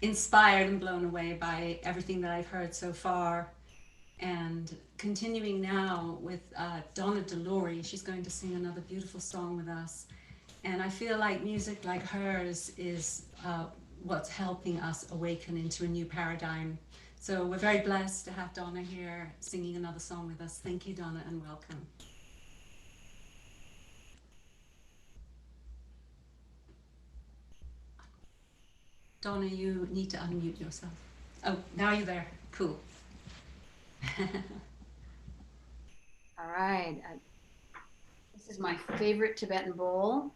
inspired and blown away by everything that I've heard so far. And continuing now with Donna De Lory, she's going to sing another beautiful song with us. And I feel like music like hers is what's helping us awaken into a new paradigm. So we're very blessed to have Donna here singing another song with us. Thank you, Donna, and welcome. Donna, you need to unmute yourself. Oh, now you're there. Cool. All right. This is my favorite Tibetan bowl.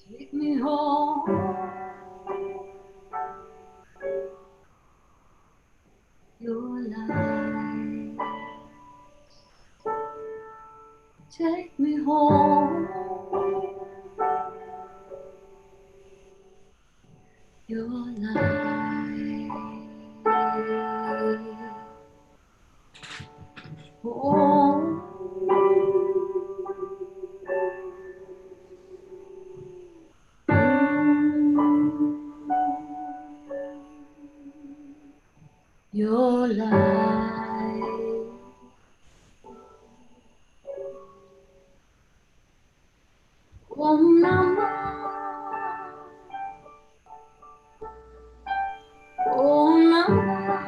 Take me home. Your light. Take me home. Your light. Oh. Your light. Om Namah. Om Namah.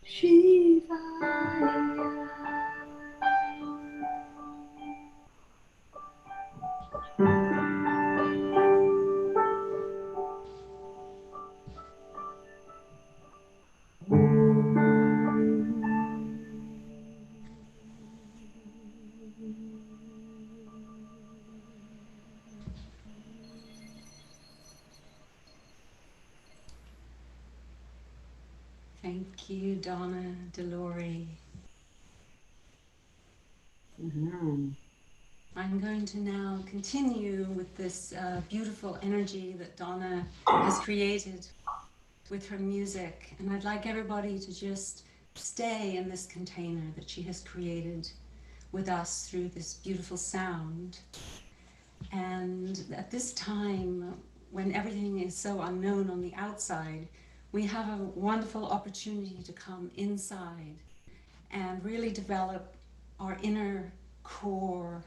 Shivaya. Thank you, Donna De Lory. I'm going to now continue with this beautiful energy that Donna has created with her music. And I'd like everybody to just stay in this container that she has created with us through this beautiful sound. And at this time, when everything is so unknown on the outside, we have a wonderful opportunity to come inside and really develop our inner core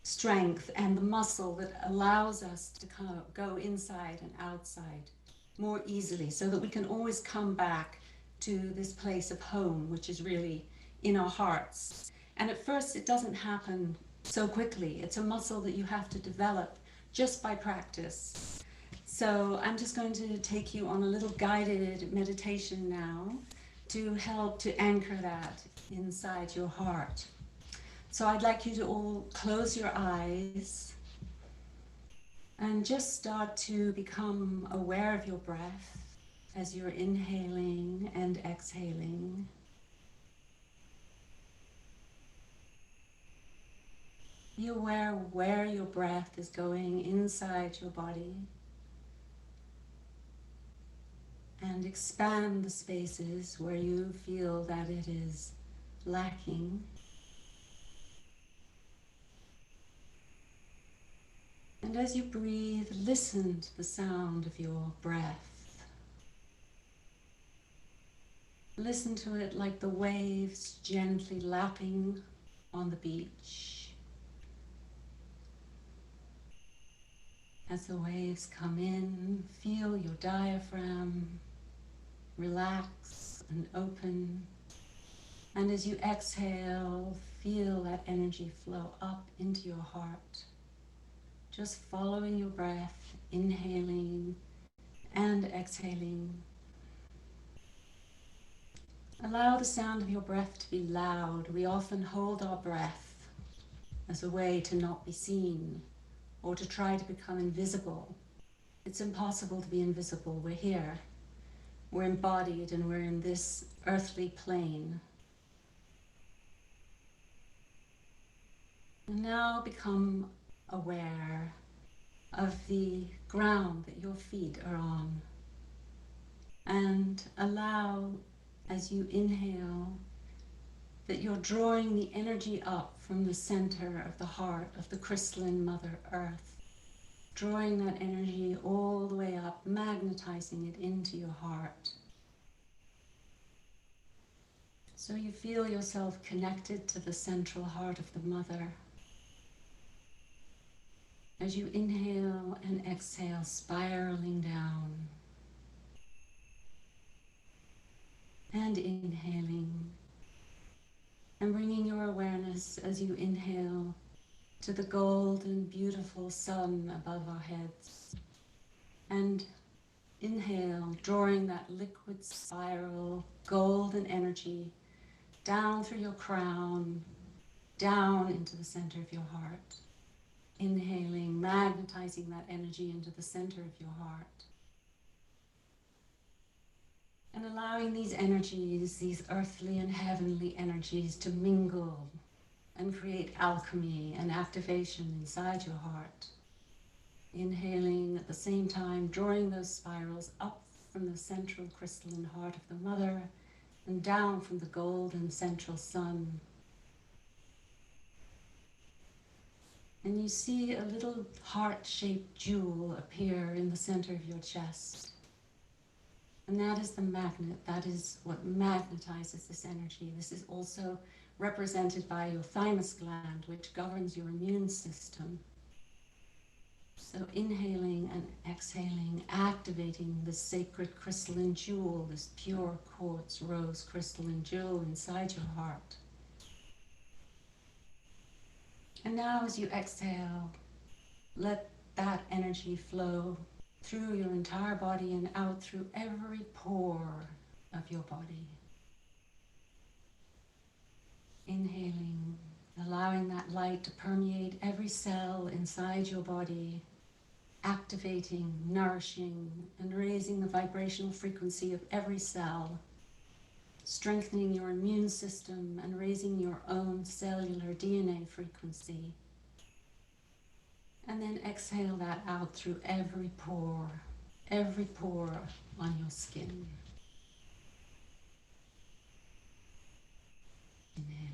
strength and the muscle that allows us to go inside and outside more easily, so that we can always come back to this place of home, which is really in our hearts. And at first it doesn't happen so quickly. It's a muscle that you have to develop just by practice. So I'm just going to take you on a little guided meditation now to help to anchor that inside your heart. So I'd like you to all close your eyes and just start to become aware of your breath as you're inhaling and exhaling. Be aware where your breath is going inside your body, and expand the spaces where you feel that it is lacking. And as you breathe, listen to the sound of your breath. Listen to it like the waves gently lapping on the beach. As the waves come in, feel your diaphragm relax and open. And as you exhale, feel that energy flow up into your heart. Just following your breath, inhaling and exhaling. Allow the sound of your breath to be loud. We often hold our breath as a way to not be seen or to try to become invisible. It's impossible to be invisible. We're here. We're embodied and we're in this earthly plane. And now become aware of the ground that your feet are on, and allow, as you inhale, that you're drawing the energy up from the center of the heart of the crystalline Mother Earth, drawing that energy all the way up, magnetizing it into your heart. So you feel yourself connected to the central heart of the Mother. As you inhale and exhale, spiraling down, and inhaling, and bringing your awareness as you inhale to the golden, beautiful sun above our heads, and inhale, drawing that liquid spiral, golden energy down through your crown, down into the center of your heart. Inhaling, magnetizing that energy into the center of your heart. And allowing these energies, these earthly and heavenly energies, to mingle and create alchemy and activation inside your heart. Inhaling at the same time, drawing those spirals up from the central crystalline heart of the Mother and down from the golden central sun. And you see a little heart-shaped jewel appear in the center of your chest. And that is the magnet. That is what magnetizes this energy. This is also represented by your thymus gland, which governs your immune system. So inhaling and exhaling, activating this sacred crystalline jewel, this pure quartz rose crystalline jewel inside your heart. And now as you exhale, let that energy flow through your entire body and out through every pore of your body. Inhaling, allowing that light to permeate every cell inside your body, activating, nourishing, and raising the vibrational frequency of every cell. strengthening your immune system and raising your own cellular DNA frequency. And then exhale that out through every pore on your skin. Inhaling.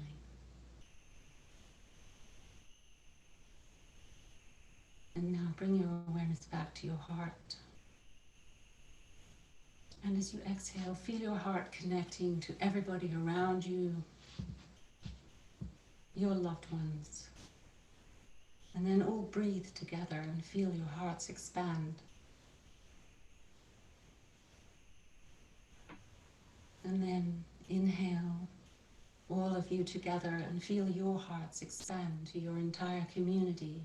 And now bring your awareness back to your heart. And as you exhale, feel your heart connecting to everybody around you, your loved ones. And then all breathe together and feel your hearts expand. And then inhale, all of you together, and feel your hearts expand to your entire community.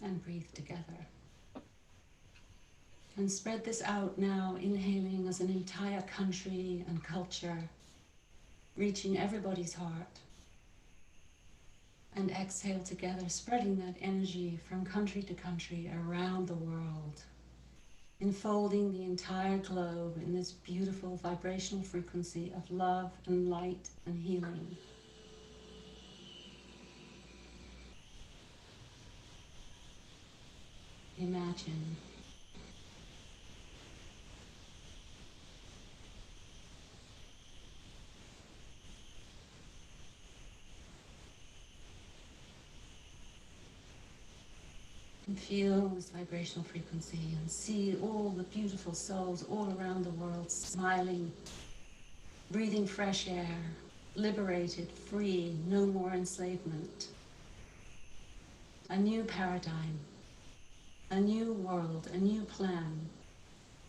And breathe together. And spread this out now, inhaling as an entire country and culture, reaching everybody's heart. And exhale together, spreading that energy from country to country around the world, enfolding the entire globe in this beautiful vibrational frequency of love and light and healing. Imagine. And feel this vibrational frequency and see all the beautiful souls all around the world smiling, breathing fresh air, liberated, free, no more enslavement. A new paradigm, a new world, a new plan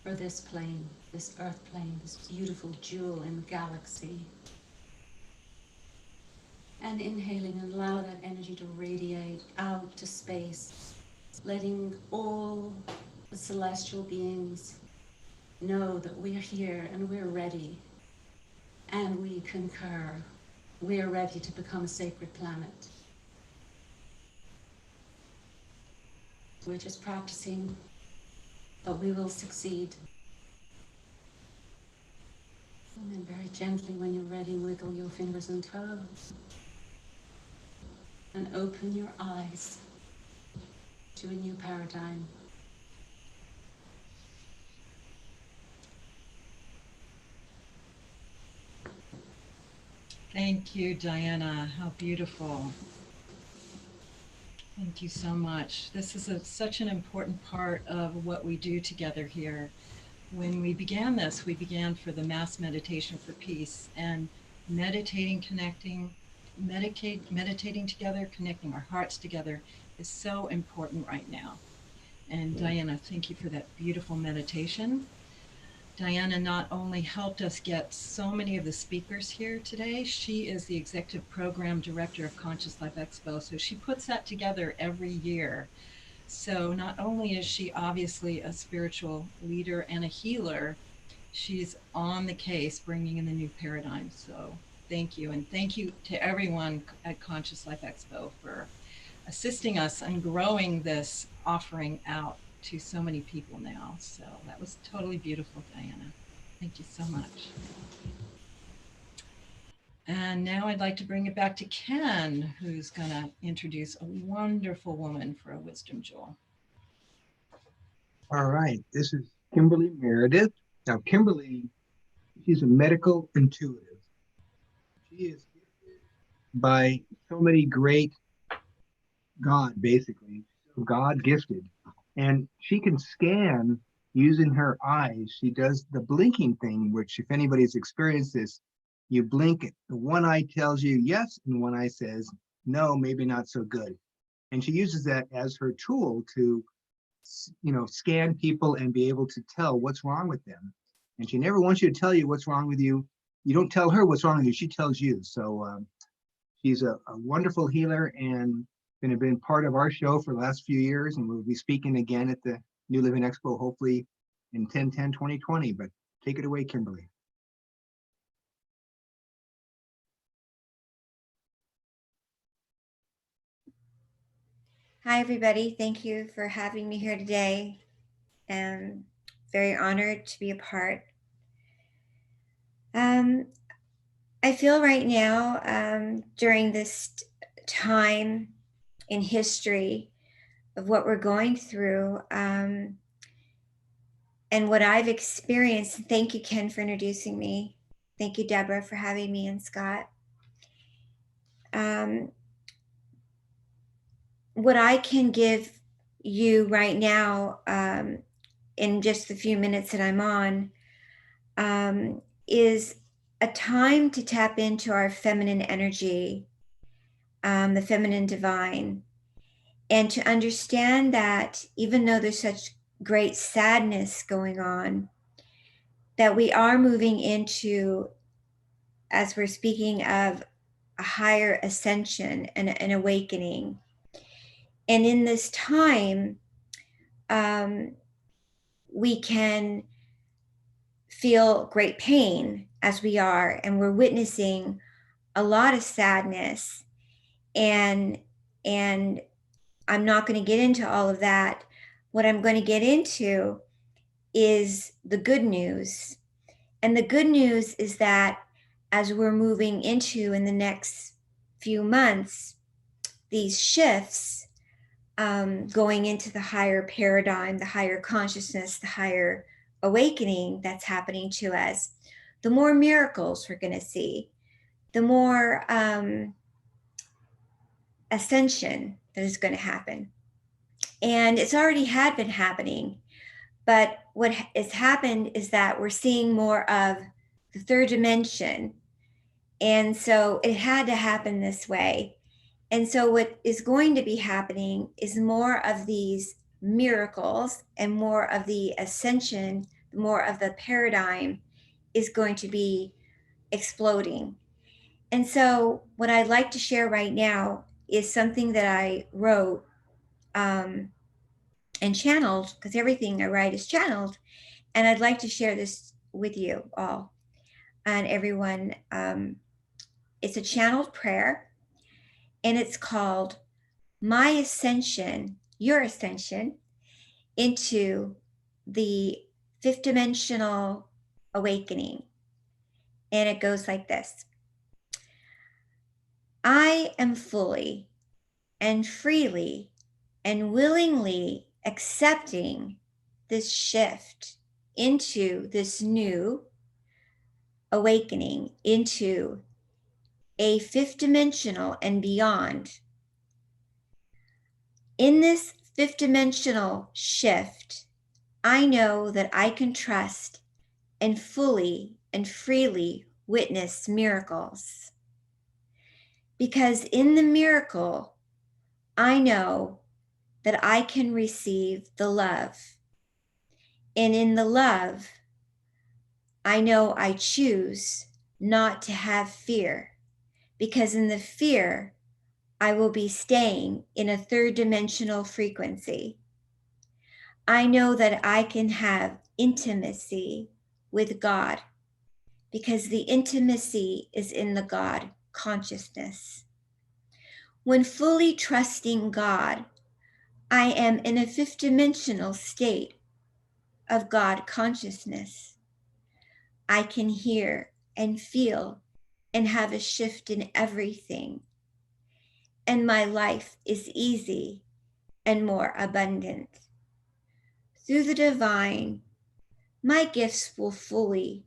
for this plane, this earth plane, this beautiful jewel in the galaxy. And inhaling, and allow that energy to radiate out to space, letting all the celestial beings know that we're here and we're ready and we concur. We're ready to become a sacred planet. We're just practicing, but we will succeed. And then very gently, when you're ready, wiggle your fingers and toes and open your eyes to a new paradigm. Thank you, Diana. How beautiful. Thank you so much. This is such an important part of what we do together here. When we began this, we began for the mass meditation for peace, and meditating, meditating together, connecting our hearts together is so important right now. And Diana, thank you for that beautiful meditation. Diana not only helped us get so many of the speakers here today, she is the Executive Program Director of Conscious Life Expo, so she puts that together every year. So not only is she obviously a spiritual leader and a healer, she's on the case bringing in the new paradigm. So thank you, and thank you to everyone at Conscious Life Expo for assisting us in growing this offering out to so many people now. So that was totally beautiful, Diana. Thank you so much. And now I'd like to bring it back to Ken, who's gonna introduce a wonderful woman for a wisdom jewel. All right, this is Kimberly Meredith. Now, Kimberly, she's a medical intuitive. She is gifted by so many great God, basically, God gifted. And she can scan using her eyes. She does the blinking thing, which if anybody's experienced this, you blink it. The one eye tells you yes, and one eye says no, maybe not so good. And she uses that as her tool to, scan people and be able to tell what's wrong with them. And she never wants you to tell you what's wrong with you. You don't tell her what's wrong with you, she tells you. So she's a wonderful healer and been part of our show for the last few years, and we'll be speaking again at the New Living Expo, hopefully in 10/10/2020. But take it away, Kimberly. Hi, everybody. Thank you for having me here today. And very honored to be a part. I feel right now, during this time in history of what we're going through, and what I've experienced. Thank you, Ken, for introducing me. Thank you, Debra, for having me, and Scott. What I can give you right now, in just the few minutes that I'm on, is a time to tap into our feminine energy, the feminine divine, and to understand that even though there's such great sadness going on, that we are moving into, as we're speaking of, a higher ascension and an awakening. And in this time, we can feel great pain as we are, and we're witnessing a lot of sadness. And I'm not going to get into all of that. What I'm going to get into is the good news. And the good news is that as we're moving into, in the next few months, these shifts, going into the higher paradigm, the higher consciousness, the higher awakening that's happening to us, the more miracles we're going to see, the more ascension that is going to happen. And it's already had been happening, but what has happened is that we're seeing more of the third dimension. And so it had to happen this way. And so what is going to be happening is more of these miracles, and more of the ascension, more of the paradigm is going to be exploding. And so what I'd like to share right now is something that I wrote and channeled, because everything I write is channeled. And I'd like to share this with you all and everyone. It's a channeled prayer, and it's called My Ascension, Your Ascension into the Fifth Dimensional Awakening. And it goes like this. I am fully and freely and willingly accepting this shift into this new awakening, into a fifth dimensional and beyond. In this fifth dimensional shift, I know that I can trust and fully and freely witness miracles. Because in the miracle, I know that I can receive the love. And in the love, I know I choose not to have fear. Because in the fear, I will be staying in a third dimensional frequency. I know that I can have intimacy with God, because the intimacy is in the God consciousness. When fully trusting God, I am in a fifth dimensional state of God consciousness. I can hear and feel and have a shift in everything. And my life is easy and more abundant. Through the divine, my gifts will fully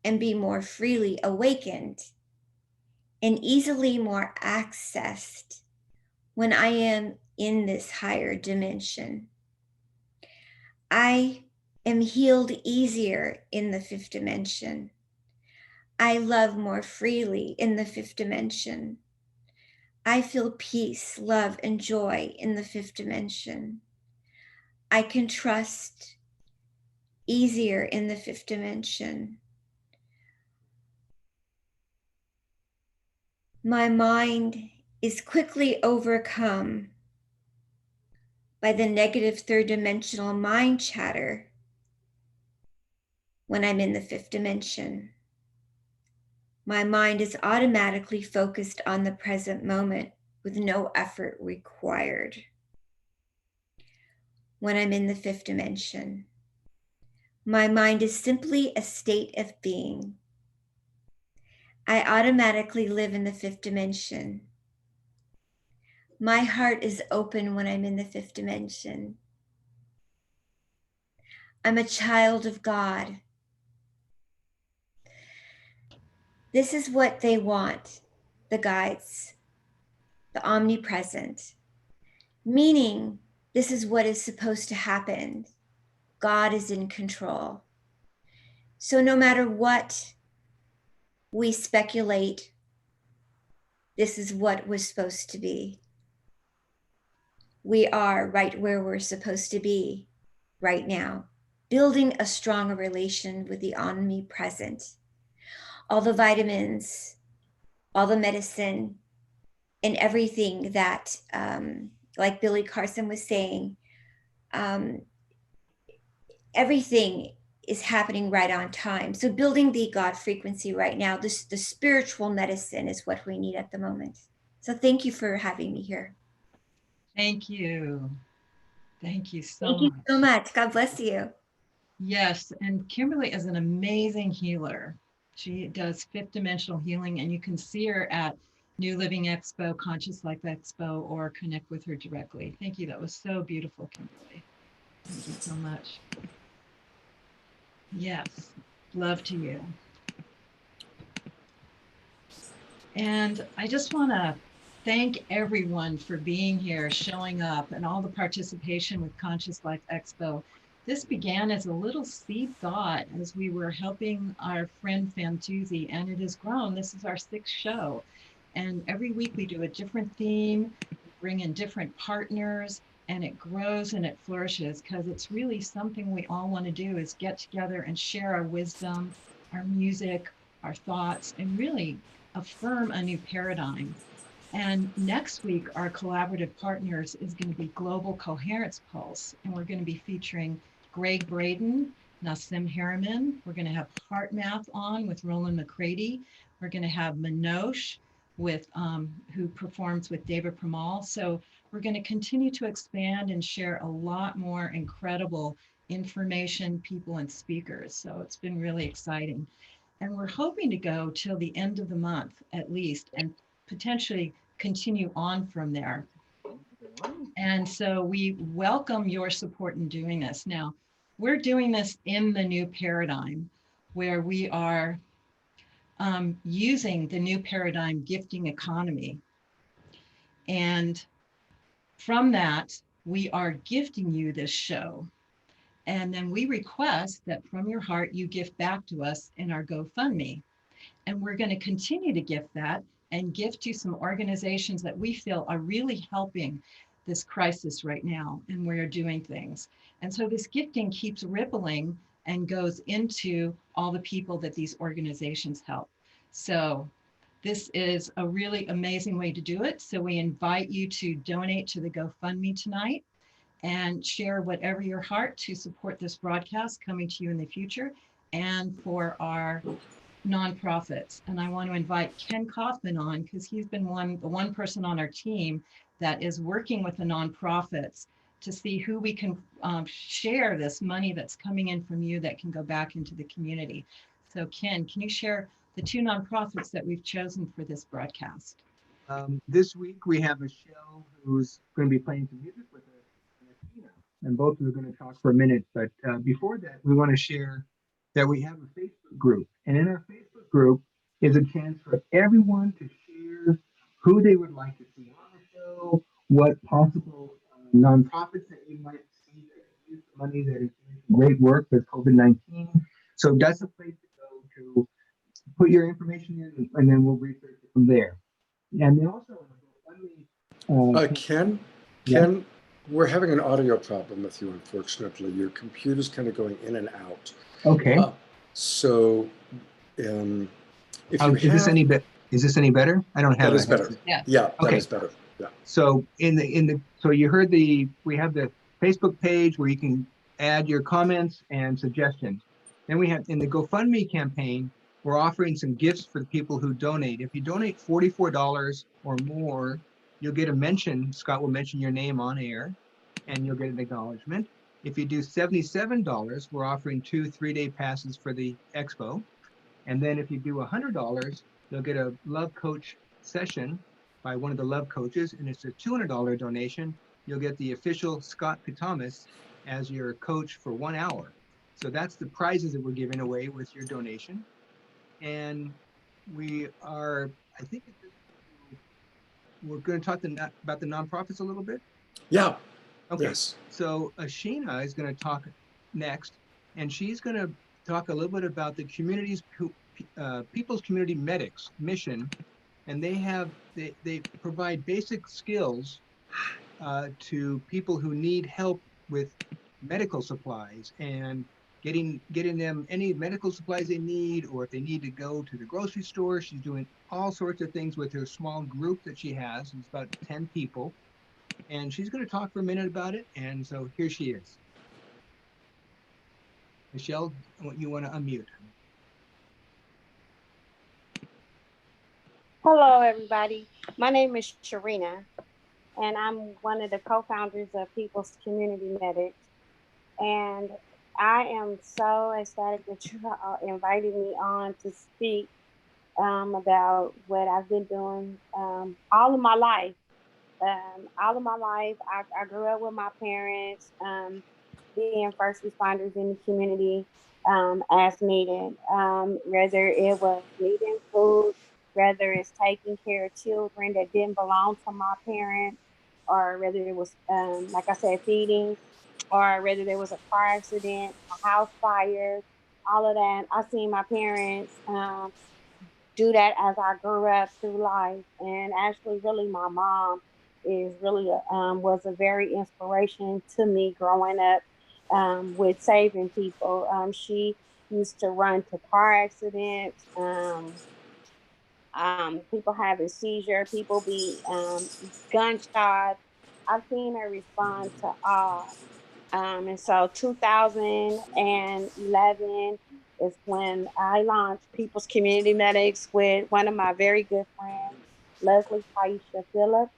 and be more freely awakened and easily more accessed when I am in this higher dimension. I am healed easier in the fifth dimension. I love more freely in the fifth dimension. I feel peace, love, and joy in the fifth dimension. I can trust easier in the fifth dimension. My mind is quickly overcome by the negative third dimensional mind chatter when I'm in the fifth dimension. My mind is automatically focused on the present moment with no effort required when I'm in the fifth dimension. My mind is simply a state of being. I automatically live in the fifth dimension. My heart is open when I'm in the fifth dimension. I'm a child of God. This is what they want, the guides, the omnipresent, meaning this is what is supposed to happen. God is in control. So no matter what we speculate, this is what was supposed to be. We are right where we're supposed to be right now, building a stronger relation with the omnipresent. All the vitamins, all the medicine, and everything that, like Billy Carson was saying, everything is happening right on time. So building the God frequency right now, the spiritual medicine is what we need at the moment. So thank you for having me here. Thank you. Thank you so Thank much. you so much. God bless you. Yes, and Kimberly is an amazing healer. She does fifth dimensional healing, and you can see her at New Living Expo, Conscious Life Expo, or connect with her directly. Thank you. That was so beautiful, Kimberly. Thank you so much. Yes, love to you. And I just want to thank everyone for being here, showing up, and all the participation with Conscious Life Expo. This began as a little seed thought as we were helping our friend Fantuzzi, and it has grown. This is our 6th show. And every week we do a different theme, bring in different partners, and it grows and it flourishes because it's really something we all want to do is get together and share our wisdom, our music, our thoughts, and really affirm a new paradigm. And next week, our collaborative partners is going to be Global Coherence Pulse, and we're going to be featuring Greg Braden, Nassim Harriman. We're going to have Heart Math on with Roland McCready. We're going to have Minosh with who performs with David Pramal. So we're going to continue to expand and share a lot more incredible information, people, and speakers. So it's been really exciting. And we're hoping to go till the end of the month at least, and potentially continue on from there. And so we welcome your support in doing this. Now, we're doing this in the new paradigm where we are using the new paradigm gifting economy. And from that, we are gifting you this show. And then we request that from your heart, you gift back to us in our GoFundMe. And we're going to continue to gift that and gift to some organizations that we feel are really helping this crisis right now, and we're doing things. And so this gifting keeps rippling and goes into all the people that these organizations help. So this is a really amazing way to do it. So we invite you to donate to the GoFundMe tonight and share whatever your heart to support this broadcast coming to you in the future and for our nonprofits. And I want to invite Ken Kaufman on because he's been the one person on our team that is working with the nonprofits to see who we can share this money that's coming in from you that can go back into the community. So Ken, can you share the 2 nonprofits that we've chosen for this broadcast? This week we have AshEL who's going to be playing some music with us, and both of them are going to talk for a minute. But before that, we want to share that we have a Facebook group, and in our Facebook group is a chance for everyone to share who they would like to see on the show, what possible nonprofits that you might see that use the money that is doing great work with COVID-19. So that's a place to go to put your information in, and then we'll research it from there. And then also, Ken, we're having an audio problem with you, unfortunately. Your computer's kind of going in and out. Okay. So, if is this any better? I don't have that. Is better. Yeah. Okay. That is better. Yeah. So so you heard we have the Facebook page where you can add your comments and suggestions. Then we have in the GoFundMe campaign, we're offering some gifts for the people who donate. If you donate $44 or more, you'll get a mention. Scott will mention your name on air, and you'll get an acknowledgement. If you do $77, we're offering 2 3-day passes for the expo. And then if you do $100, you'll get a love coach session by one of the love coaches, and it's a $200 donation. You'll get the official Scott Catamas as your coach for 1 hour. So that's the prizes that we're giving away with your donation. And we are, I think we're going to talk about the nonprofits a little bit. Yeah. Okay. Yes. So Ashina is going to talk next, and she's going to talk a little bit about the community's People's Community Medics mission, and they provide basic skills to people who need help with medical supplies and getting them any medical supplies they need, or if they need to go to the grocery store. She's doing all sorts of things with her small group that she has. It's about 10 people, and she's going to talk for a minute about it. And so here she is. Michelle, you want to unmute? Hello, everybody. My name is Sharina, and I'm one of the co-founders of People's Community Medics. And I am so ecstatic that you invited me on to speak about what I've been doing all of my life. All of my life, I grew up with my parents, being first responders in the community as needed, whether it was needing food, whether it's taking care of children that didn't belong to my parents, or whether it was, like I said, feeding, or whether there was a car accident, a house fire, all of that. I seen my parents do that as I grew up through life. And actually, really, my mom is really was a very inspiration to me growing up with saving people. She used to run to car accidents, people having seizure, people be gunshots. I've seen her respond to all. And so 2011 is when I launched People's Community Medics with one of my very good friends, Leslie Taisha Phillips.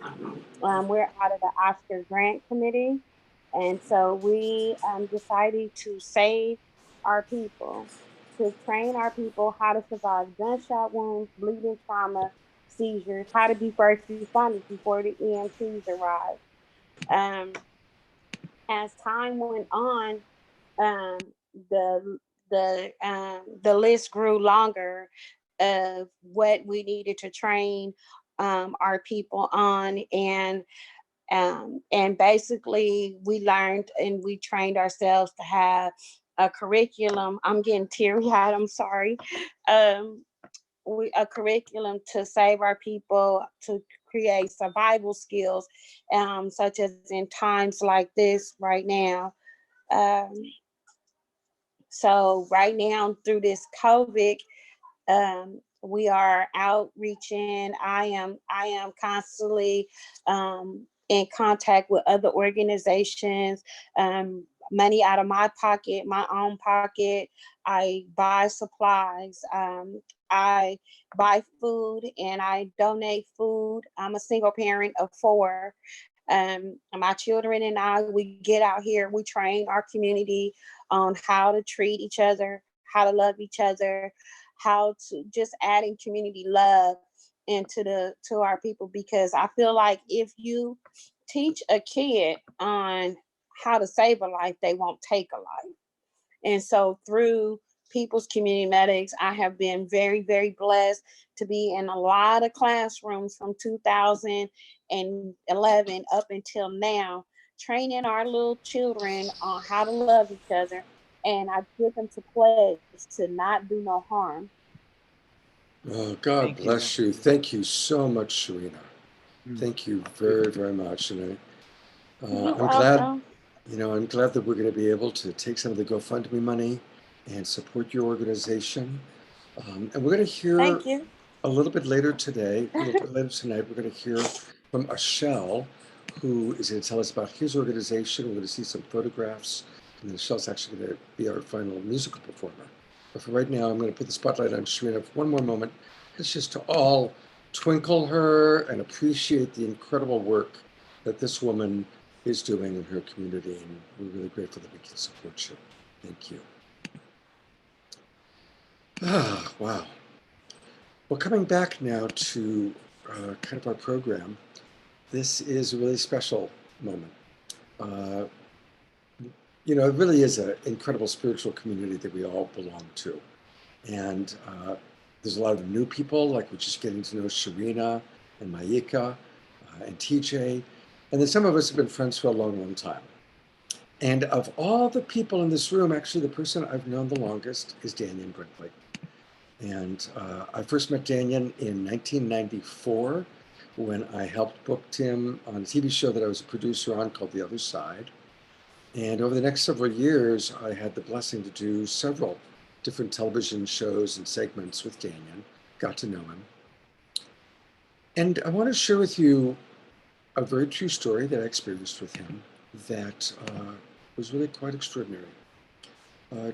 We're out of the Oscar Grant Committee. And so we decided to save our people, to train our people how to survive gunshot wounds, bleeding trauma, seizures, how to be first responders before the EMTs arrive. As time went on, the list grew longer of what we needed to train our people on, and basically we learned and we trained ourselves to have a curriculum. I'm getting teary-eyed, I'm sorry. A curriculum to save our people, to create survival skills, such as in times like this right now. So right now through this COVID, we are outreaching. I am constantly in contact with other organizations, money out of my pocket, my own pocket. I buy supplies. I buy food and I donate food. I'm a single parent of 4. My children and I, we get out here, we train our community on how to treat each other, how to love each other, how to just adding community love into to our people, because I feel like if you teach a kid on how to save a life, they won't take a life. And so through People's Community Medics, I have been very, very blessed to be in a lot of classrooms from 2011 up until now, training our little children on how to love each other. And I give them to pledge to not do no harm. Oh, God bless you. Thank you so much, Sharina. Thank you very, very much. And I'm glad, I'm glad that we're going to be able to take some of the GoFundMe money and support your organization. And we're going to hear a little bit later today, a little bit later tonight, we're going to hear from AshEL, who is going to tell us about his organization. We're going to see some photographs, and then AshEL's actually going to be our final musical performer. But for right now, I'm going to put the spotlight on Sharina for one more moment. It's just to all twinkle her and appreciate the incredible work that this woman is doing in her community, and we're really grateful that we can support you. Thank you. Ah, wow. Well, coming back now to kind of our program, this is a really special moment. You know, it really is an incredible spiritual community that we all belong to. And there's a lot of new people, like we're just getting to know Sharina and Myeka and TJ. And then some of us have been friends for a long, long time. And of all the people in this room, actually, the person I've known the longest is Dannion Brinkley. And I first met Dannion in 1994 when I helped book him on a TV show that I was a producer on called The Other Side. And over the next several years, I had the blessing to do several different television shows and segments with Dannion, got to know him. And I want to share with you a very true story that I experienced with him that was really quite extraordinary.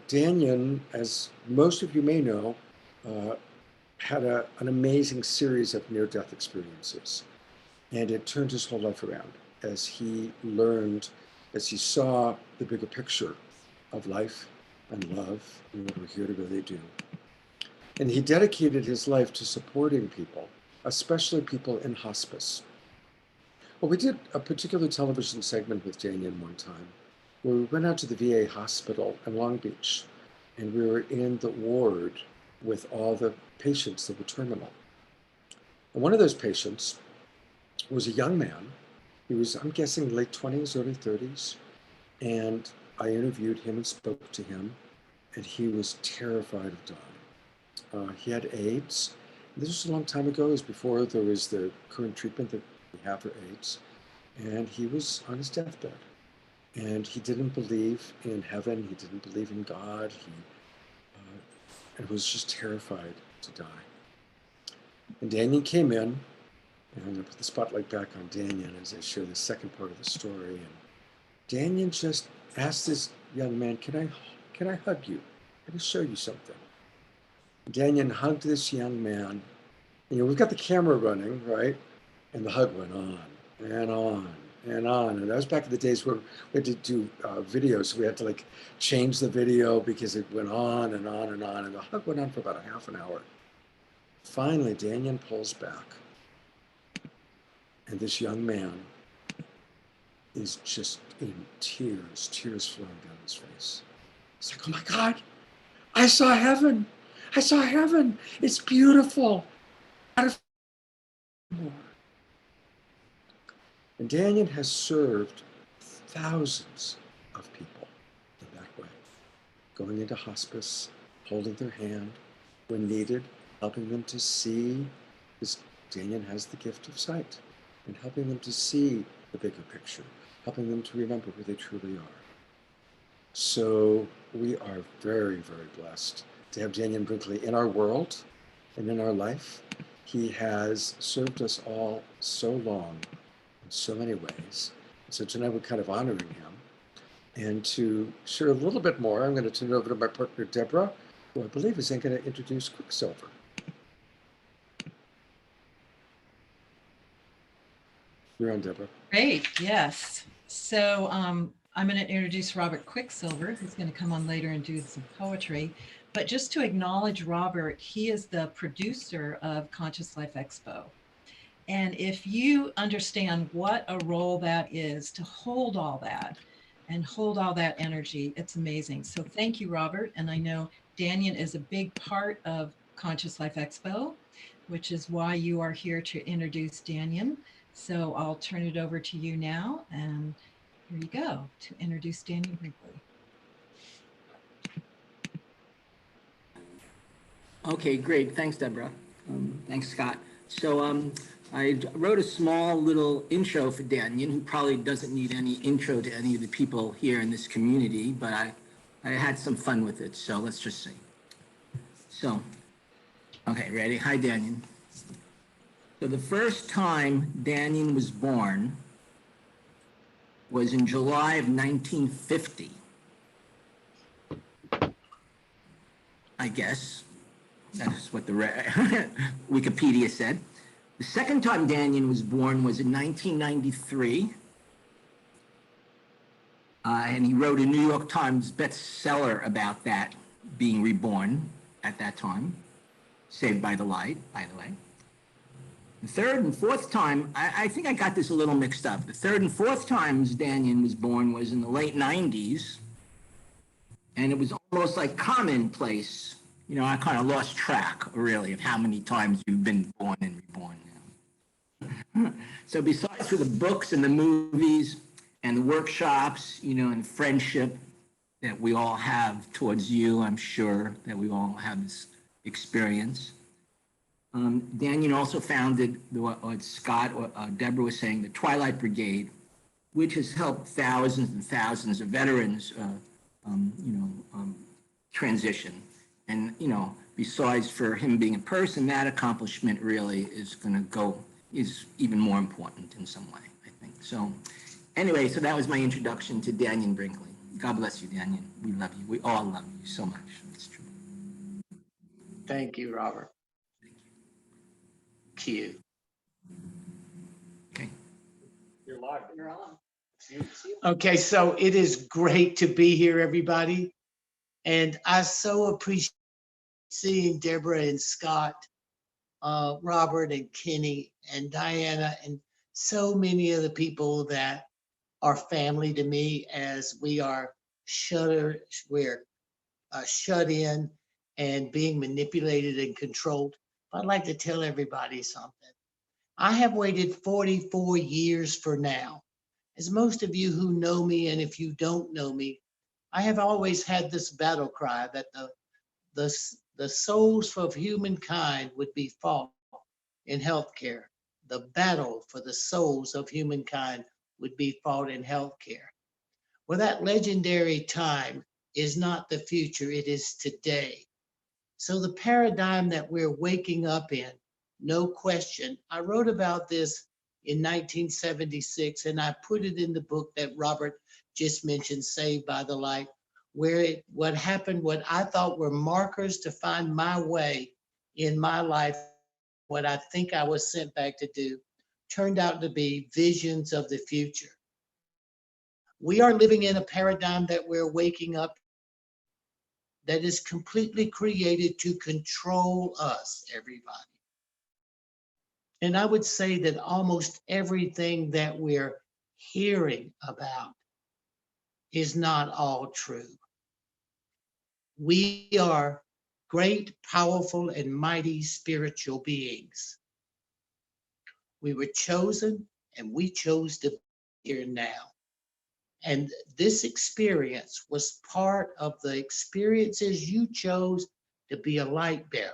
Dannion, as most of you may know, had an amazing series of near-death experiences. And it turned his whole life around as he learned, as he saw the bigger picture of life and love and what we're here to really do. And he dedicated his life to supporting people, especially people in hospice. Well, we did a particular television segment with Dannion one time where we went out to the VA hospital in Long Beach, and we were in the ward with all the patients that were terminal. And one of those patients was a young man. He was, I'm guessing, late 20s, early 30s. And I interviewed him and spoke to him, and he was terrified of dying. He had AIDS. This was a long time ago. It was before there was the current treatment that we have for AIDS. And he was on his deathbed. And he didn't believe in heaven. He didn't believe in God. And was just terrified to die. And Dannion came in, and I'm going to put the spotlight back on Dannion as I share the second part of the story. And Dannion just asked this young man, can I hug you? Let me show you something. And Dannion hugged this young man. You know, we've got the camera running, right? And the hug went on and on and on. And that was back in the days where we had to do videos. So we had to like change the video because it went on and on and on. And the hug went on for about a half an hour. Finally, Dannion pulls back. And this young man is just in tears flowing down his face. He's like, oh my God, I saw heaven. I saw heaven. It's beautiful. And Dannion has served thousands of people in that way, going into hospice, holding their hand when needed, helping them to see, because Dannion has the gift of sight, and helping them to see the bigger picture, helping them to remember who they truly are. So we are very, very blessed to have Dannion Brinkley in our world and in our life. He has served us all so long in so many ways. So tonight we're kind of honoring him. And to share a little bit more, I'm going to turn it over to my partner, Debra, who I believe is then going to introduce Quicksilver. You're on, Debra. Great, yes. So I'm going to introduce Robert Quicksilver, who's going to come on later and do some poetry. But just to acknowledge Robert, he is the producer of Conscious Life Expo. And if you understand what a role that is to hold all that and hold all that energy, it's amazing. So thank you, Robert. And I know Dannion is a big part of Conscious Life Expo, which is why you are here to introduce Dannion. So I'll turn it over to you now. And here you go to introduce Dannion Brinkley. Okay, great. Thanks, Debra. Thanks, Scott. So I wrote a small little intro for Dannion, who probably doesn't need any intro to any of the people here in this community, but I had some fun with it. So let's just see. So, okay, ready? Hi, Dannion. So the first time Dannion was born was in July of 1950, I guess. That's what the Wikipedia said. The second time Dannion was born was in 1993. And he wrote a New York Times bestseller about that being reborn at that time, Saved by the Light, by the way. The third and fourth time, I think I got this a little mixed up. The third and fourth times Dannion was born was in the late 90s, and it was almost like commonplace. You know, I kind of lost track, really, of how many times you've been born and reborn now. So besides for the books and the movies and the workshops, you know, and friendship that we all have towards you, I'm sure that we all have this experience. Dannion also founded what Scott or Debra was saying, the Twilight Brigade, which has helped thousands and thousands of veterans, transition. And, you know, besides for him being a person, that accomplishment really is is even more important in some way, I think. So anyway, so that was my introduction to Dannion Brinkley. God bless you, Dannion. We love you. We all love you so much. It's true. Thank you, Robert. Cute. Okay. You're live. You're on. Okay, so it is great to be here, everybody. And I so appreciate seeing Debra and Scott, Robert and Kenny and Diana, and so many of the people that are family to me as we are shut in and being manipulated and controlled. I'd like to tell everybody something. I have waited 44 years for now. As most of you who know me, and if you don't know me, I have always had this battle cry that the souls of humankind would be fought in healthcare. The battle for the souls of humankind would be fought in healthcare. Well, that legendary time is not the future, it is today. So the paradigm that we're waking up in, no question. I wrote about this in 1976, and I put it in the book that Robert just mentioned, Saved by the Light, where what happened, what I thought were markers to find my way in my life, what I think I was sent back to do, turned out to be visions of the future. We are living in a paradigm that we're waking up that is completely created to control us, everybody. And I would say that almost everything that we're hearing about is not all true. We are great, powerful, and mighty spiritual beings. We were chosen, and we chose to be here now. And this experience was part of the experiences you chose to be a light bearer,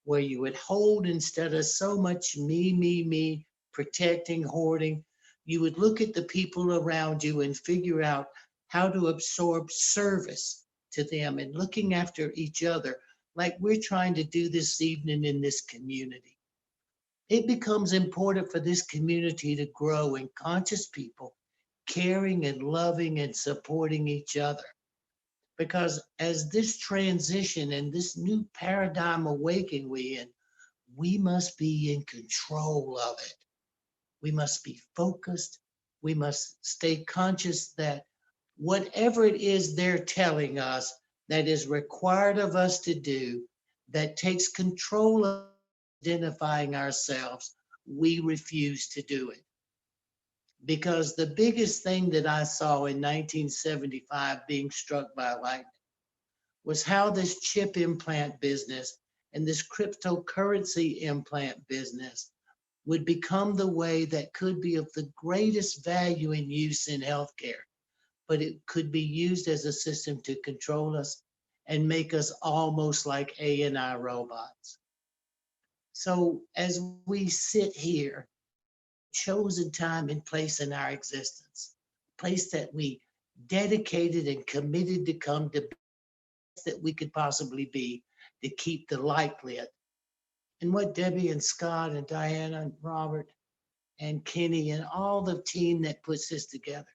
where you would hold instead of so much me, protecting, hoarding. You would look at the people around you and figure out how to absorb service to them and looking after each other like we're trying to do this evening in this community. It becomes important for this community to grow in conscious people, caring and loving and supporting each other. Because as this transition and this new paradigm awakening we're in, we must be in control of it. We must be focused. We must stay conscious that whatever it is they're telling us that is required of us to do, that takes control of identifying ourselves, we refuse to do it. Because the biggest thing that I saw in 1975 being struck by lightning was how this chip implant business and this cryptocurrency implant business would become the way that could be of the greatest value and use in healthcare, but it could be used as a system to control us and make us almost like AI robots. So as we sit here, chosen time and place in our existence, place that we dedicated and committed to come to best that we could possibly be to keep the light lit. And what Debbie and Scott and Diana and Robert and Kenny and all the team that puts this together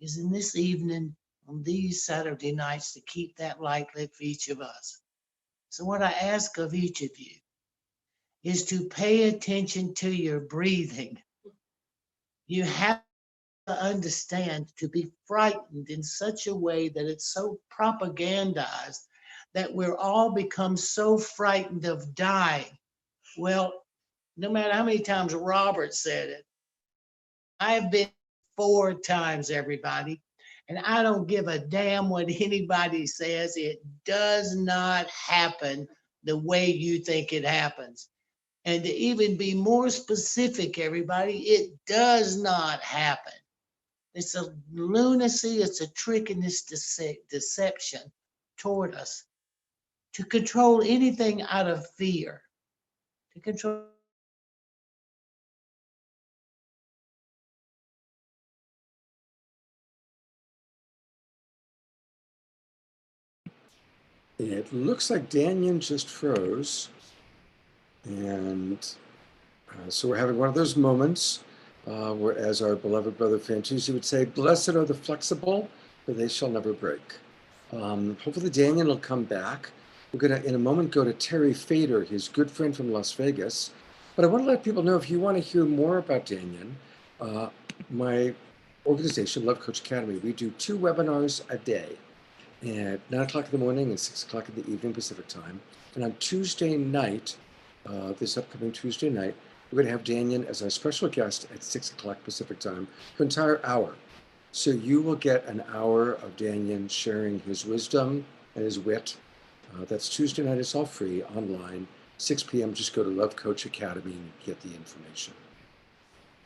is in this evening on these Saturday nights to keep that light lit for each of us. So what I ask of each of you is to pay attention to your breathing. You have understand, to be frightened in such a way that it's so propagandized that we're all become so frightened of dying. Well, no matter how many times Robert said it, I've been 4 times, everybody, and I don't give a damn what anybody says. It does not happen the way you think it happens. And to even be more specific, everybody, it does not happen. It's a lunacy, it's a trick, and it's deception toward us to control anything out of fear, to control. It looks like Dannion just froze. And so we're having one of those moments where, as our beloved brother Fantusi would say, blessed are the flexible, for they shall never break. Hopefully Dannion will come back. We're going to, in a moment, go to Terry Fator, his good friend from Las Vegas. But I want to let people know, if you want to hear more about Dannion, my organization, Love Coach Academy, we do 2 webinars a day at 9 o'clock in the morning and 6 o'clock in the evening Pacific time. And on Tuesday night, this upcoming Tuesday night, we're going to have Dannion as our special guest at 6 o'clock Pacific time for an entire hour. So you will get an hour of Dannion sharing his wisdom and his wit. That's Tuesday night. It's all free online, 6 p.m. Just go to Love Coach Academy and get the information.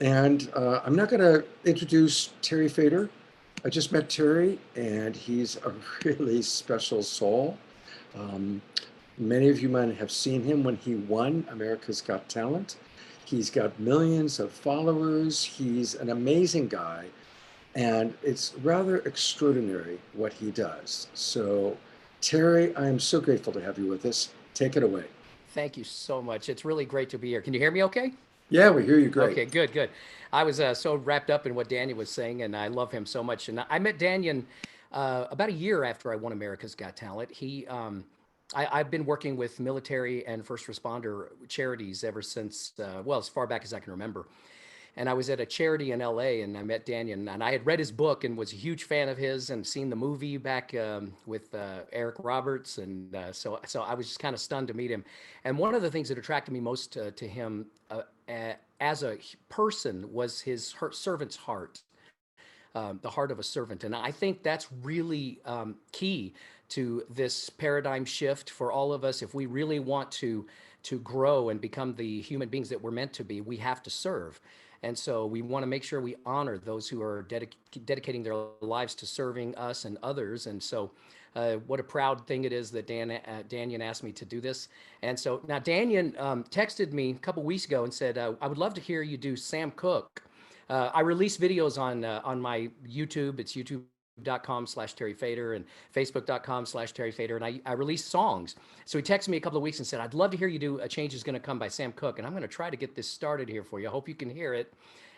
And I'm not going to introduce Terry Fator. I just met Terry, and he's a really special soul. Many of you might have seen him when he won America's Got Talent. He's got millions of followers. He's an amazing guy, and it's rather extraordinary what he does. So, Terry, I am so grateful to have you with us. Take it away. Thank you so much. It's really great to be here. Can you hear me okay? Yeah, we hear you great. Okay, good, good. I was so wrapped up in what Dannion was saying, and I love him so much. And I met Dannion about a year after I won America's Got Talent. I've been working with military and first responder charities ever since, well, as far back as I can remember. And I was at a charity in LA, and I met Dannion, and I had read his book and was a huge fan of his, and seen the movie back with Eric Roberts. And so I was just kind of stunned to meet him. And one of the things that attracted me most to him as a person was his servant's heart, the heart of a servant. And I think that's really key to this paradigm shift for all of us. If we really want to grow and become the human beings that we're meant to be, we have to serve. And so we want to make sure we honor those who are dedicating their lives to serving us and others. And so what a proud thing it is that Dannion asked me to do this. And so now Dannion texted me a couple weeks ago and said, I would love to hear you do Sam Cooke. I release videos on my YouTube. It's youtube.com/Terry Fator and facebook.com/Terry Fator. And I release songs. So he texted me a couple of weeks and said, I'd love to hear you do A Change Is Gonna Come by Sam Cooke. And I'm going to try to get this started here for you. I hope you can hear it.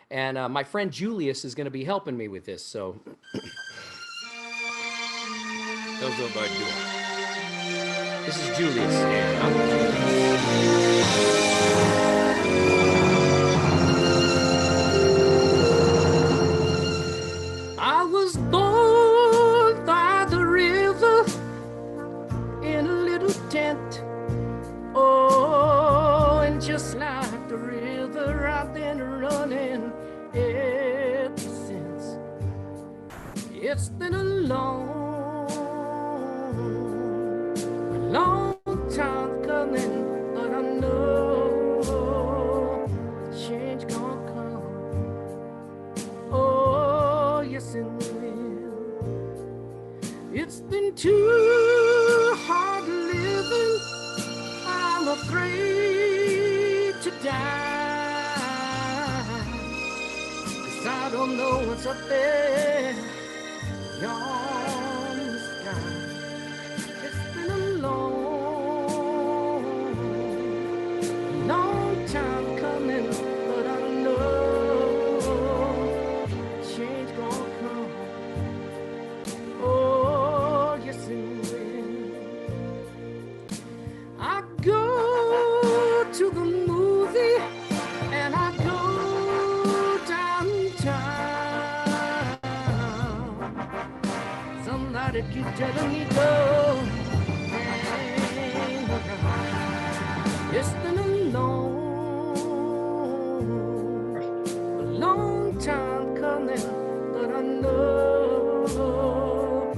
And my friend Julius is going to be helping me with this. So those are my doing. This is Julius. I was born by the river in a little tent. Oh, and just like the river, I've been running ever since. It's been a long time coming, but I know change gonna come. Oh, yes it will. It's been too hard living. I'm afraid to die, 'cause I don't know what's up there beyond the sky. It's been a long time coming, but I know change gonna come. Oh, yes it will. I go to the movie and I go downtown, that keeps telling me go. Hang around. It's been a long time coming, but I know the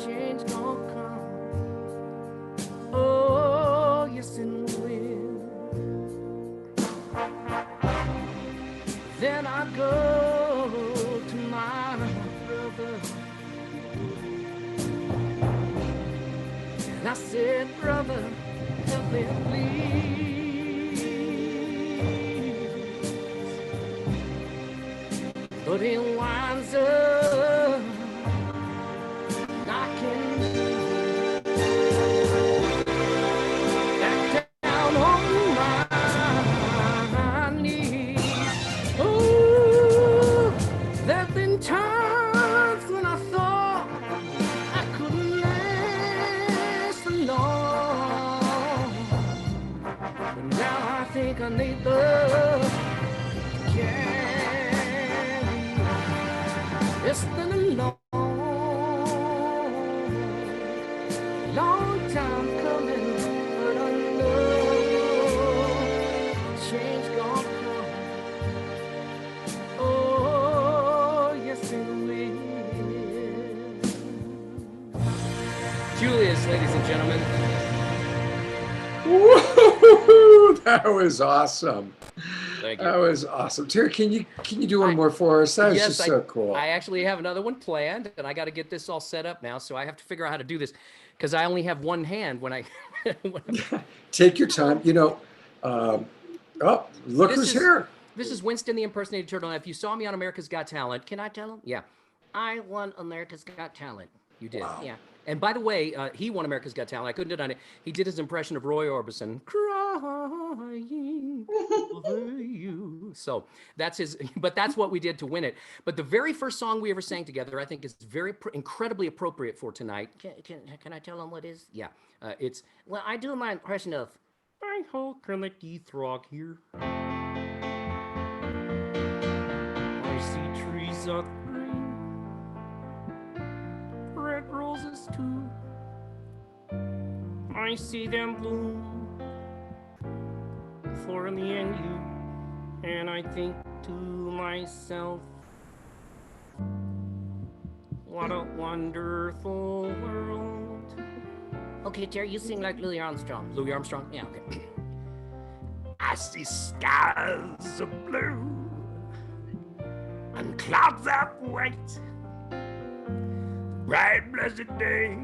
change gonna come. Oh, yes it will. Then I go to my brother, and I said, brother, help me please. But he winds up knocking back down on my knees. Oh, there've been times when I thought I couldn't last for long, but now I think I need the carry. It's been a long time coming, but I know change gonna come. Oh, yes it will. Julius, ladies and gentlemen. Woo! That was awesome. Thank you. That was awesome. Terry, can you do one more for us? That was Yes, just so cool. I actually have another one planned, and I got to get this all set up now. So I have to figure out how to do this because I only have one hand when I. Take your time. You know, oh, look who's here. This is Winston, the impersonated turtle. If you saw me on America's Got Talent, can I tell him? Yeah, I won America's Got Talent. You did, Wow. yeah. And by the way, he won America's Got Talent. I couldn't have done it. He did his impression of Roy Orbison. Crying over you. So that's his, but that's what we did to win it. But the very first song we ever sang together, I think is very incredibly appropriate for tonight. Can I tell him what it is? Yeah, it's, well, I do my impression of, I hold Kermit the Frog here. I see trees of green, red roses too. I see them bloom for me and you, and I think to myself, what a wonderful world. Okay, Terry, you sing like Louis Armstrong. Louis Armstrong? Yeah, okay. I see skies of blue and clouds of white, bright blessed days,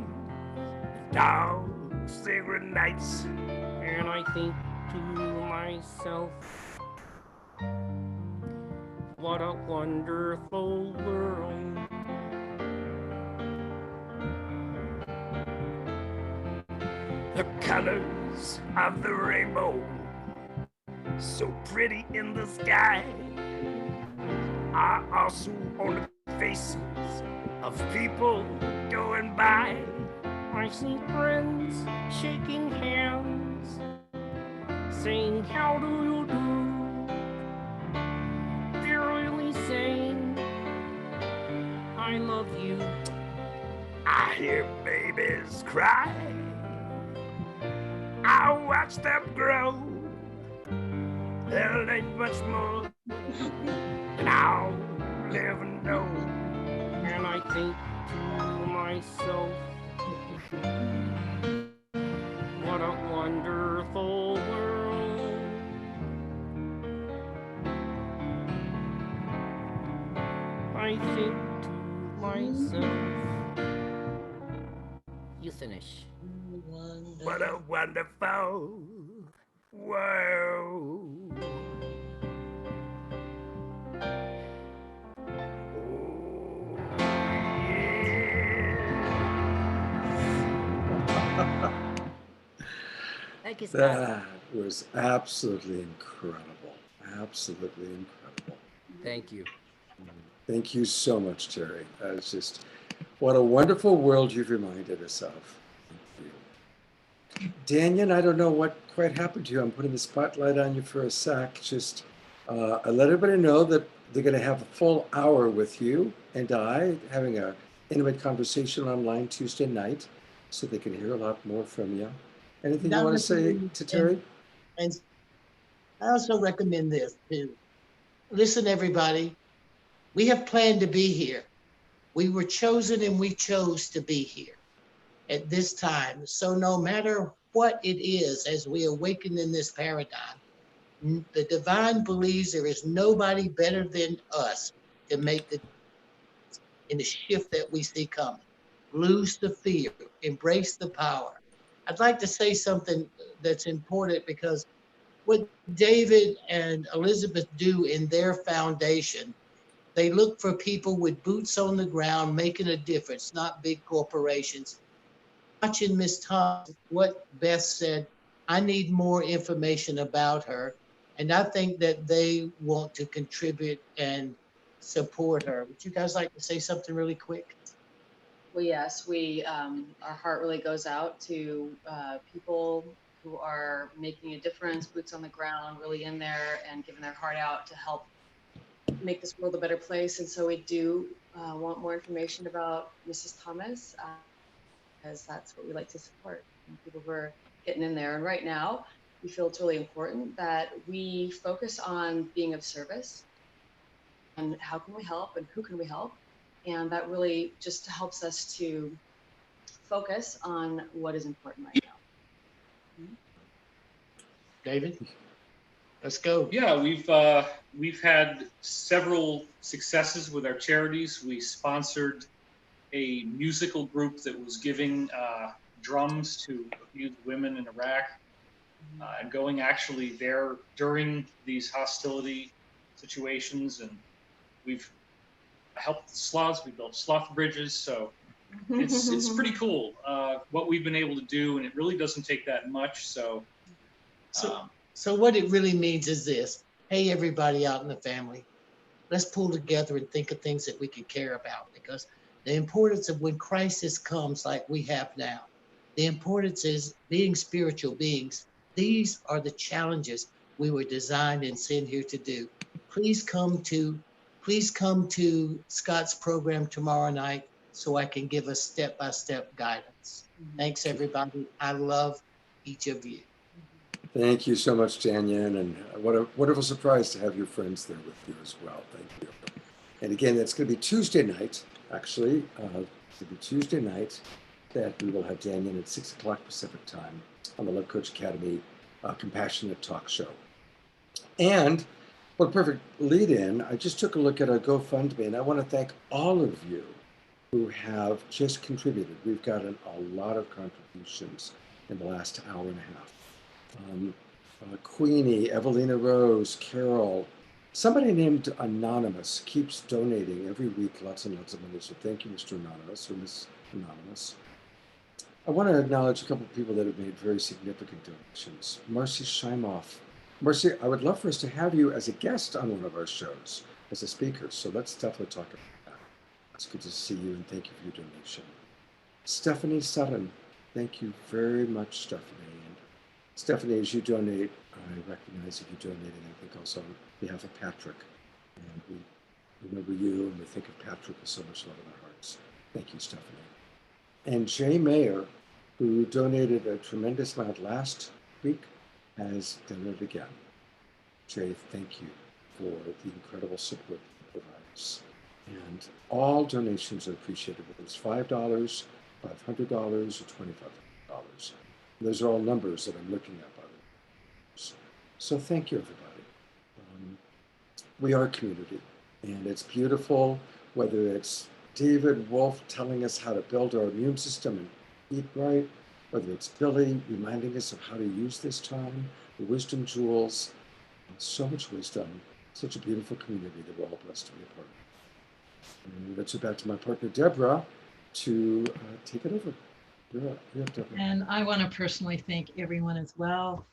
dark sacred nights, and I think to myself, what a wonderful world. The colors of the rainbow, so pretty in the sky, are also on the faces of people going by. I see friends shaking hands, saying, how do you do? They're really saying, I love you. I hear babies cry, I watch them grow. There ain't much more than I'll ever know. And I think to myself, what a wonderful world. I think to myself, you finish. What a wonderful world. Thank you, Scott. That was absolutely incredible. Absolutely incredible. Thank you. Thank you so much, Terry. That's just, what a wonderful world you've reminded us of. Thank you. Dannion, I don't know what quite happened to you. I'm putting the spotlight on you for a sec. Just I let everybody know that they're going to have a full hour with you and I, having a intimate conversation online Tuesday night so they can hear a lot more from you. Anything you Not want to say recommend- to Terry? And I also recommend this too. Listen, everybody, we have planned to be here. We were chosen and we chose to be here at this time. So no matter what it is, as we awaken in this paradigm, the divine believes there is nobody better than us to make the in the shift that we see coming. Lose the fear, embrace the power. I'd like to say something that's important because what David and Elizabeth do in their foundation, they look for people with boots on the ground making a difference, not big corporations. Watching Miss Thomas, what Beth said, I need more information about her. And I think that they want to contribute and support her. Would you guys like to say something really quick? Well, yes, our heart really goes out to people who are making a difference, boots on the ground, really in there and giving their heart out to help make this world a better place. And so we do want more information about Mrs. Thomas, because that's what we like to support, and people who are getting in there. And right now, we feel it's really important that we focus on being of service and how can we help and who can we help. And that really just helps us to focus on what is important right now. David, let's go. Yeah, we've had several successes with our charities. We sponsored a musical group that was giving drums to abused women in Iraq, and going actually there during these hostility situations. And we've helped the sloths. We built sloth bridges. So it's pretty cool what we've been able to do, and it really doesn't take that much. So what it really means is this. Hey, everybody out in the family, let's pull together and think of things that we can care about, because the importance of when crisis comes like we have now, the importance is being spiritual beings. These are the challenges we were designed and sent here to do. Please come to Scott's program tomorrow night so I can give us step-by-step guidance. Thanks, everybody. I love each of you. Thank you so much, Dannion, and what a wonderful surprise to have your friends there with you as well. Thank you. And again, that's going to be Tuesday night, actually. It's going to be Tuesday night that we will have Dannion at 6 o'clock Pacific time on the Love Coach Academy Compassionate Talk Show. And what a perfect lead in, I just took a look at our GoFundMe, and I want to thank all of you who have just contributed. We've gotten a lot of contributions in the last hour and a half. Queenie, Evelina Rose, Carol, somebody named Anonymous keeps donating every week lots and lots of money. So thank you, Mr. Anonymous or Miss Anonymous. I want to acknowledge a couple of people that have made very significant donations. Marcy Scheimoff. Marcy, I would love for us to have you as a guest on one of our shows as a speaker. So let's definitely talk about that. It's good to see you, and thank you for your donation. Stephanie Sutton, thank you very much, Stephanie. Stephanie, as you donate, I recognize that you donated, I think also on behalf of Patrick. And we remember you, and we think of Patrick with so much love in our hearts. Thank you, Stephanie. And Jay Mayer, who donated a tremendous amount last week, has done it again. Jay, thank you for the incredible support you provide us. And all donations are appreciated, whether it's $5, $500, or $2,500. Those are all numbers that I'm looking at, by the way. So thank you, everybody. We are a community, and it's beautiful, whether it's David Wolfe telling us how to build our immune system and eat right, whether it's Billy reminding us of how to use this time, the wisdom jewels, so much wisdom, such a beautiful community that we're all blessed to be a part of. And let's go back to my partner, Debra, to take it over. And I want to personally thank everyone as well.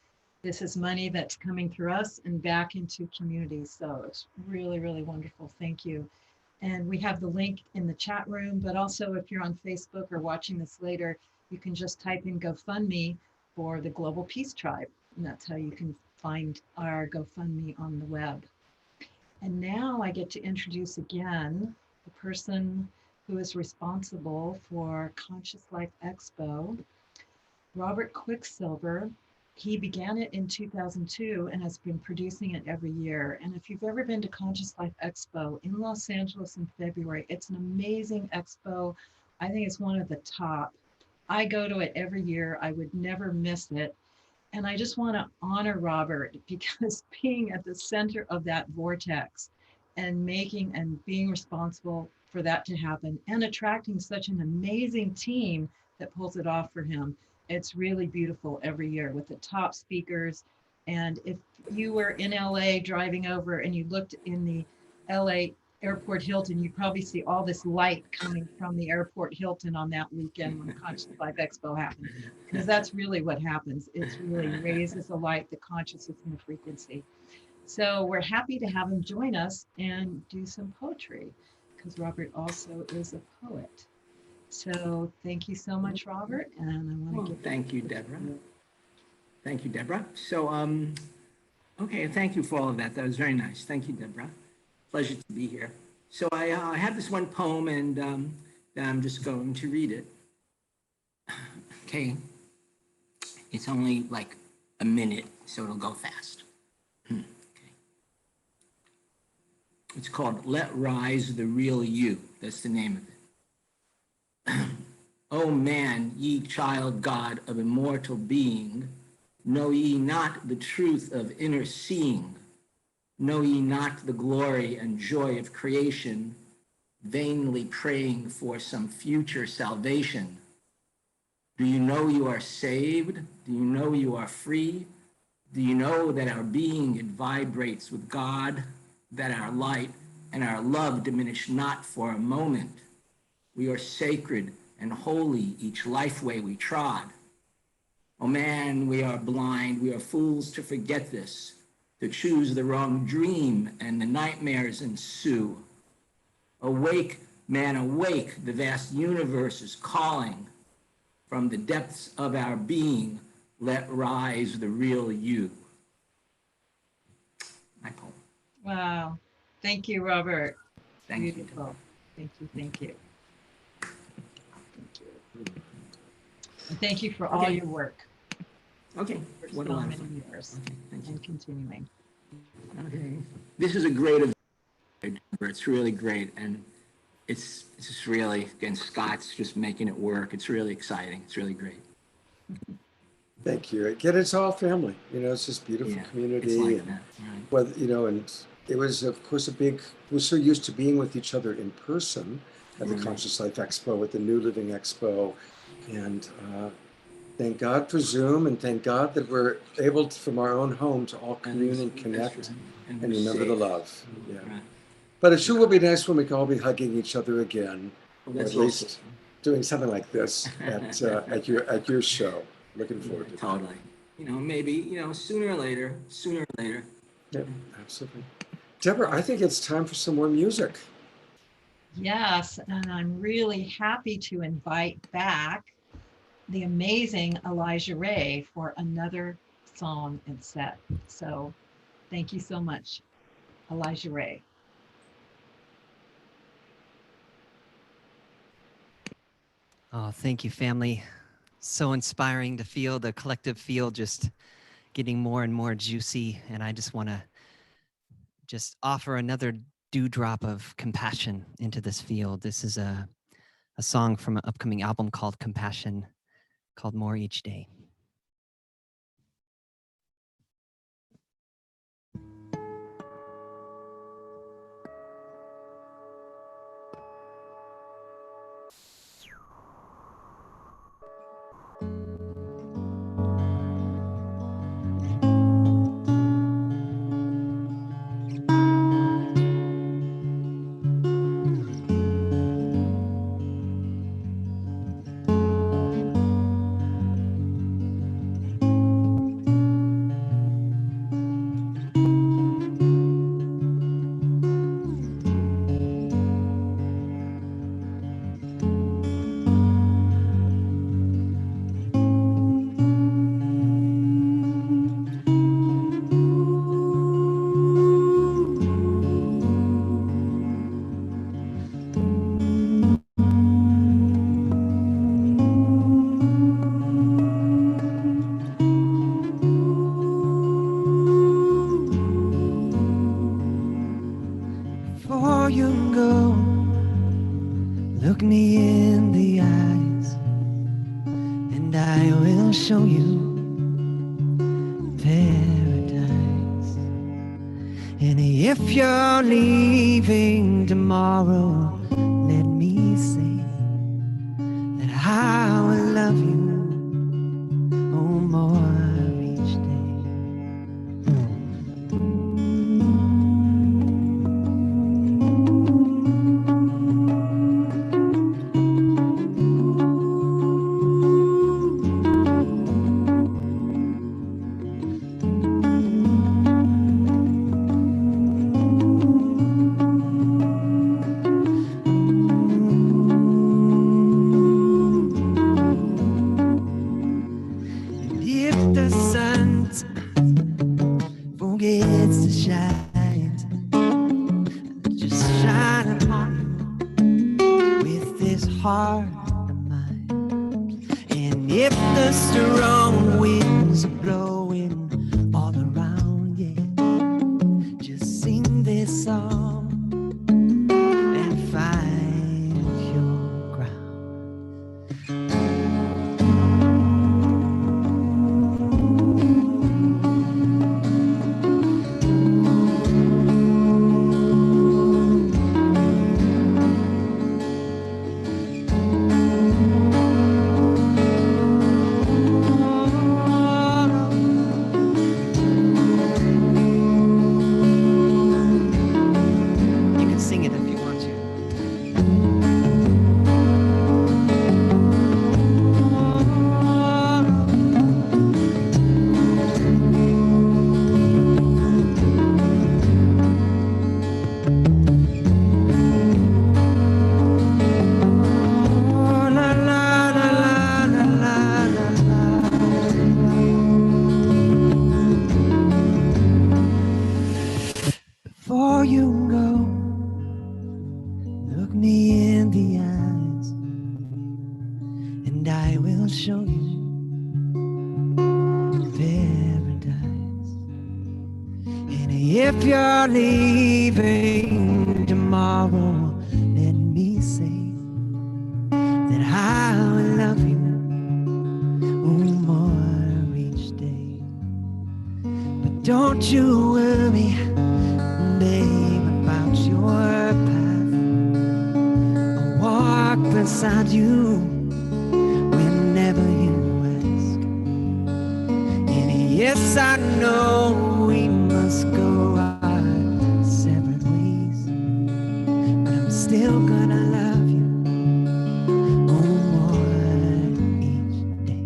This is money that's coming through us and back into communities. So it's really, really wonderful. Thank you. And we have the link in the chat room, but also if you're on Facebook or watching this later, you can just type in GoFundMe for the Global Peace Tribe. And that's how you can find our GoFundMe on the web. And now I get to introduce again the person who is responsible for Conscious Life Expo. Robert Quicksilver, he began it in 2002 and has been producing it every year. And if you've ever been to Conscious Life Expo in Los Angeles in February, it's an amazing expo. I think it's one of the top. I go to it every year. I would never miss it. And I just want to honor Robert because being at the center of that vortex and making and being responsible for that to happen and attracting such an amazing team that pulls it off for him. It's really beautiful every year with the top speakers. And if you were in LA driving over and you looked in the LA Airport Hilton, you probably see all this light coming from the Airport Hilton on that weekend when Conscious Life Expo happened, because that's really what happens. It really raises the light, the consciousness, and the frequency. So we're happy to have him join us and do some poetry, because Robert also is a poet. So thank you so much, Robert. And I want to give thank you, Debra. Thank you, Debra. So, okay, thank you for all of that. That was very nice. Thank you, Debra. Pleasure to be here. So I have this one poem, and I'm just going to read it. Okay. It's only like a minute, so it'll go fast. Okay. It's called Let Rise the Real You. That's the name of it. O man, ye child God of immortal being, know ye not the truth of inner seeing? Know ye not the glory and joy of creation, vainly praying for some future salvation? Do you know you are saved? Do you know you are free? Do you know that our being, it vibrates with God, that our light and our love diminish not for a moment? We are sacred and holy each life way we trod. Oh man, we are blind, we are fools to forget this, to choose the wrong dream and the nightmares ensue. Awake, man, awake, the vast universe is calling. From the depths of our being, let rise the real you. My poem. Wow. Thank you, Robert. Thank Beautiful. you. Thank you, thank you. Thank you. And thank you for all your work. Okay. For What so a lot of many fun. years Okay, thank you. and continuing. Okay. This is a great event. It's really great. And it's just really, again, Scott's just making it work. It's really exciting. It's really great. Thank you. Again, it's all family. You know, it's this beautiful community. It's like and that, right. whether, you know, and it was, of course, we're so used to being with each other in person at the Conscious Life Expo, at the new Living Expo. And thank God for Zoom, and thank God that we're able to, from our own home, to all commune and connect and remember the love. Yeah. Right. But it sure will be nice when we can all be hugging each other again, or That's at least doing something like this at your show. Looking forward to it. Totally. You know, maybe, you know, sooner or later. Yep, absolutely. Debra, I think it's time for some more music. Yes, and I'm really happy to invite back the amazing Elijah Ray for another song and set. So thank you so much, Elijah Ray. Oh, thank you, family. So inspiring to feel the collective field just getting more and more juicy. And I just want to just offer another dewdrop of compassion into this field. This is a song from an upcoming album called Compassion, called More Each Day. Look me in the eyes, and I will show you paradise. And if you're leaving tomorrow, let me say that I will love you, oh, more each day. If you're leaving tomorrow, let me say that I will love you, oh, more each day. But don't you worry, babe, about your path. I'll walk beside you whenever you ask. And yes, I know we must go separate ways, but I'm still gonna love you, oh, more each day.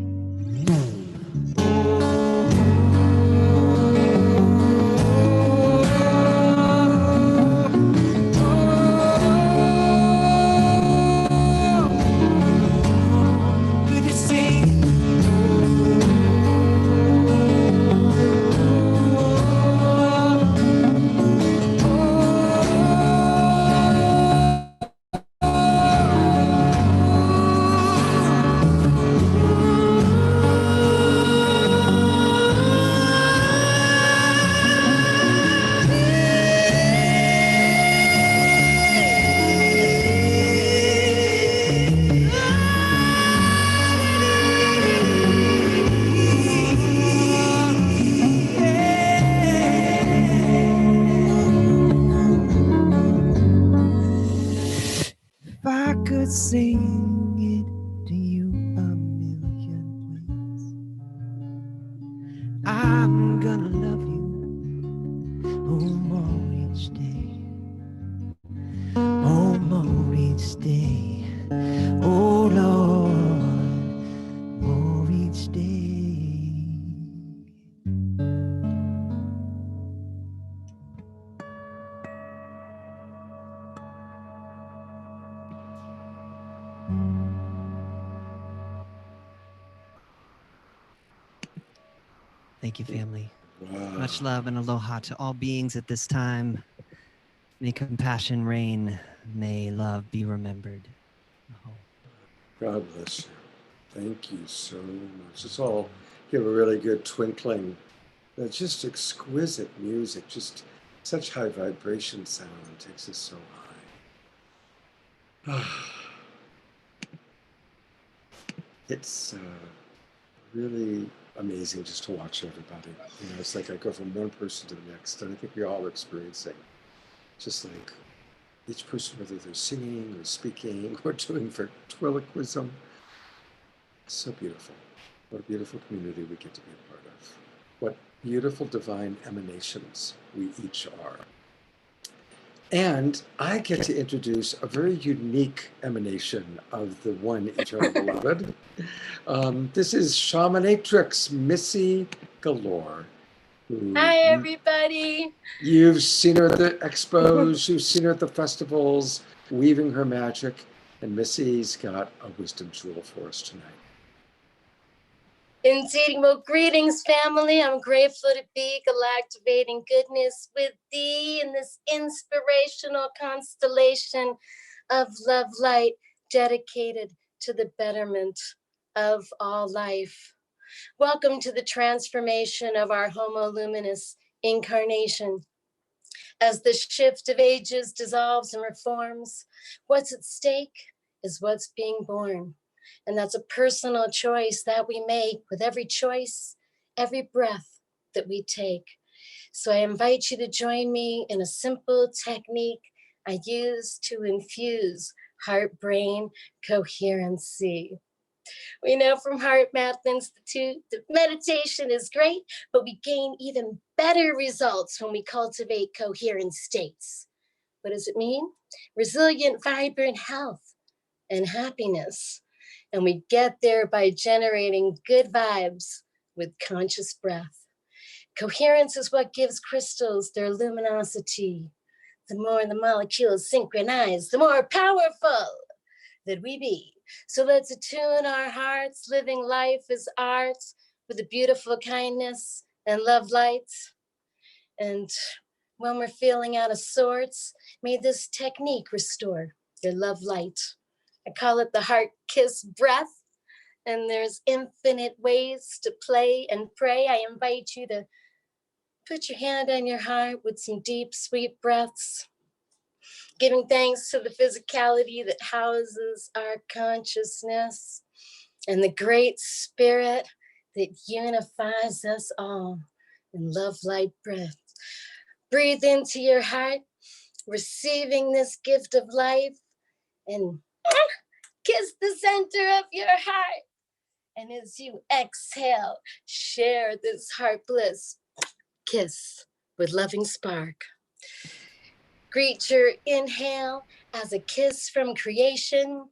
Could you sing? Sing it to you a million ways. I'm gonna love you, oh, more each day, oh, more each day, oh, Lord, more each day. Thank you, family. Wow. Much love and aloha to all beings at this time. May compassion reign. May love be remembered. God bless you. Thank you so much. It's all give a really good twinkling. It's just exquisite music, just such high vibration sound. Takes us so high. it's really amazing just to watch everybody. You know, it's like I go from one person to the next, and I think we all are experiencing just like each person, whether they're singing or speaking or doing ventriloquism. It's so beautiful. What a beautiful community we get to be a part of. What beautiful divine emanations we each are. And I get to introduce a very unique emanation of the one eternal beloved. This is Shamanatrix Missy Galore. Hi, everybody. You've seen her at the expos, you've seen her at the festivals, weaving her magic, and Missy's got a wisdom jewel for us tonight. Indeed. Well, greetings, family. I'm grateful to be galactivating goodness with thee in this inspirational constellation of love light dedicated to the betterment of all life. Welcome to the transformation of our Homo Luminous incarnation. As the shift of ages dissolves and reforms, what's at stake is what's being born. And that's a personal choice that we make with every choice, every breath that we take. So I invite you to join me in a simple technique I use to infuse heart-brain coherency. We know from Heart Math Institute that meditation is great, but we gain even better results when we cultivate coherent states. What does it mean? Resilient, vibrant health and happiness. And we get there by generating good vibes with conscious breath. Coherence is what gives crystals their luminosity. The more the molecules synchronize, the more powerful that we be. So let's attune our hearts, living life as art with a beautiful kindness and love light. And when we're feeling out of sorts, may this technique restore your love light. I call it the heart kiss breath, and there's infinite ways to play and pray. I invite you to put your hand on your heart with some deep, sweet breaths, giving thanks to the physicality that houses our consciousness and the great spirit that unifies us all in love light breath. Breathe into your heart, receiving this gift of life, and kiss the center of your heart. And as you exhale, share this heart bliss kiss with loving spark. Greet your inhale as a kiss from creation.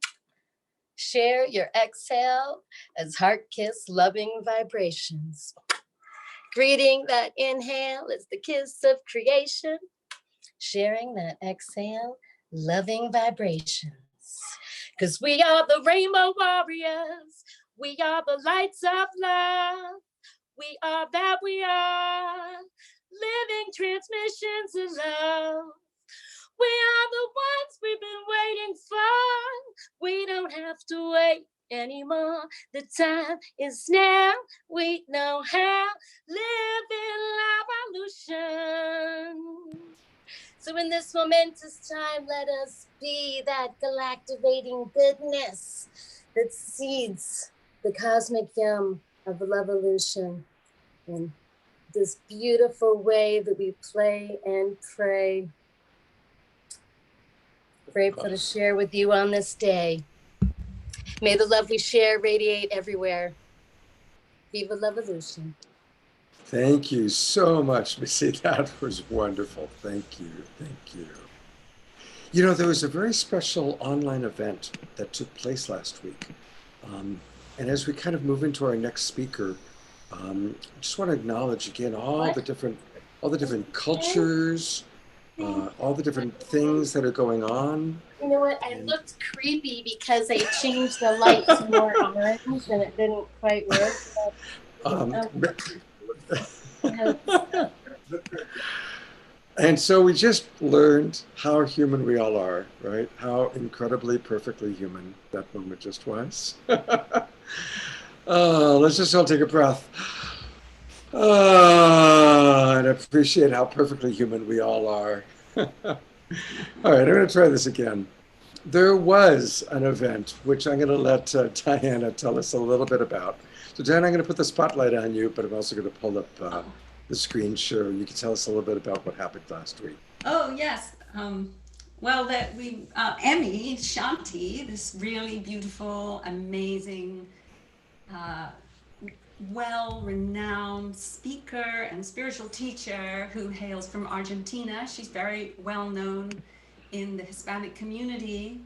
Share your exhale as heart kiss loving vibrations. Greeting that inhale as the kiss of creation. Sharing that exhale, loving vibrations. Because we are the rainbow warriors. We are the lights of love. We are that we are. Living transmissions of love. We are the ones we've been waiting for. We don't have to wait anymore. The time is now. We know how. Live in evolution. So in this momentous time, let us be that galactivating goodness that seeds the cosmic yum of revolution in this beautiful way that we play and pray. Grateful to share with you on this day. May the love we share radiate everywhere. Viva Levolution. Thank you so much, Missy. That was wonderful. Thank you. Thank you. You know, there was a very special online event that took place last week. And as we kind of move into our next speaker, I just want to acknowledge again all the different cultures, all the different things that are going on. You know what? I looked creepy because I changed the light to more orange and it didn't quite work. And so we just learned how human we all are, right? How incredibly perfectly human that moment just was. Let's just all take a breath. And appreciate how perfectly human we all are. All right, I'm going to try this again. There was an event, which I'm going to let Diana tell us a little bit about. So Diana, I'm going to put the spotlight on you, but I'm also going to pull up the screen share. You can tell us a little bit about what happened last week. Oh, yes. Well, Emy Shanti, this really beautiful, amazing, well-renowned speaker and spiritual teacher who hails from Argentina. She's very well known in the Hispanic community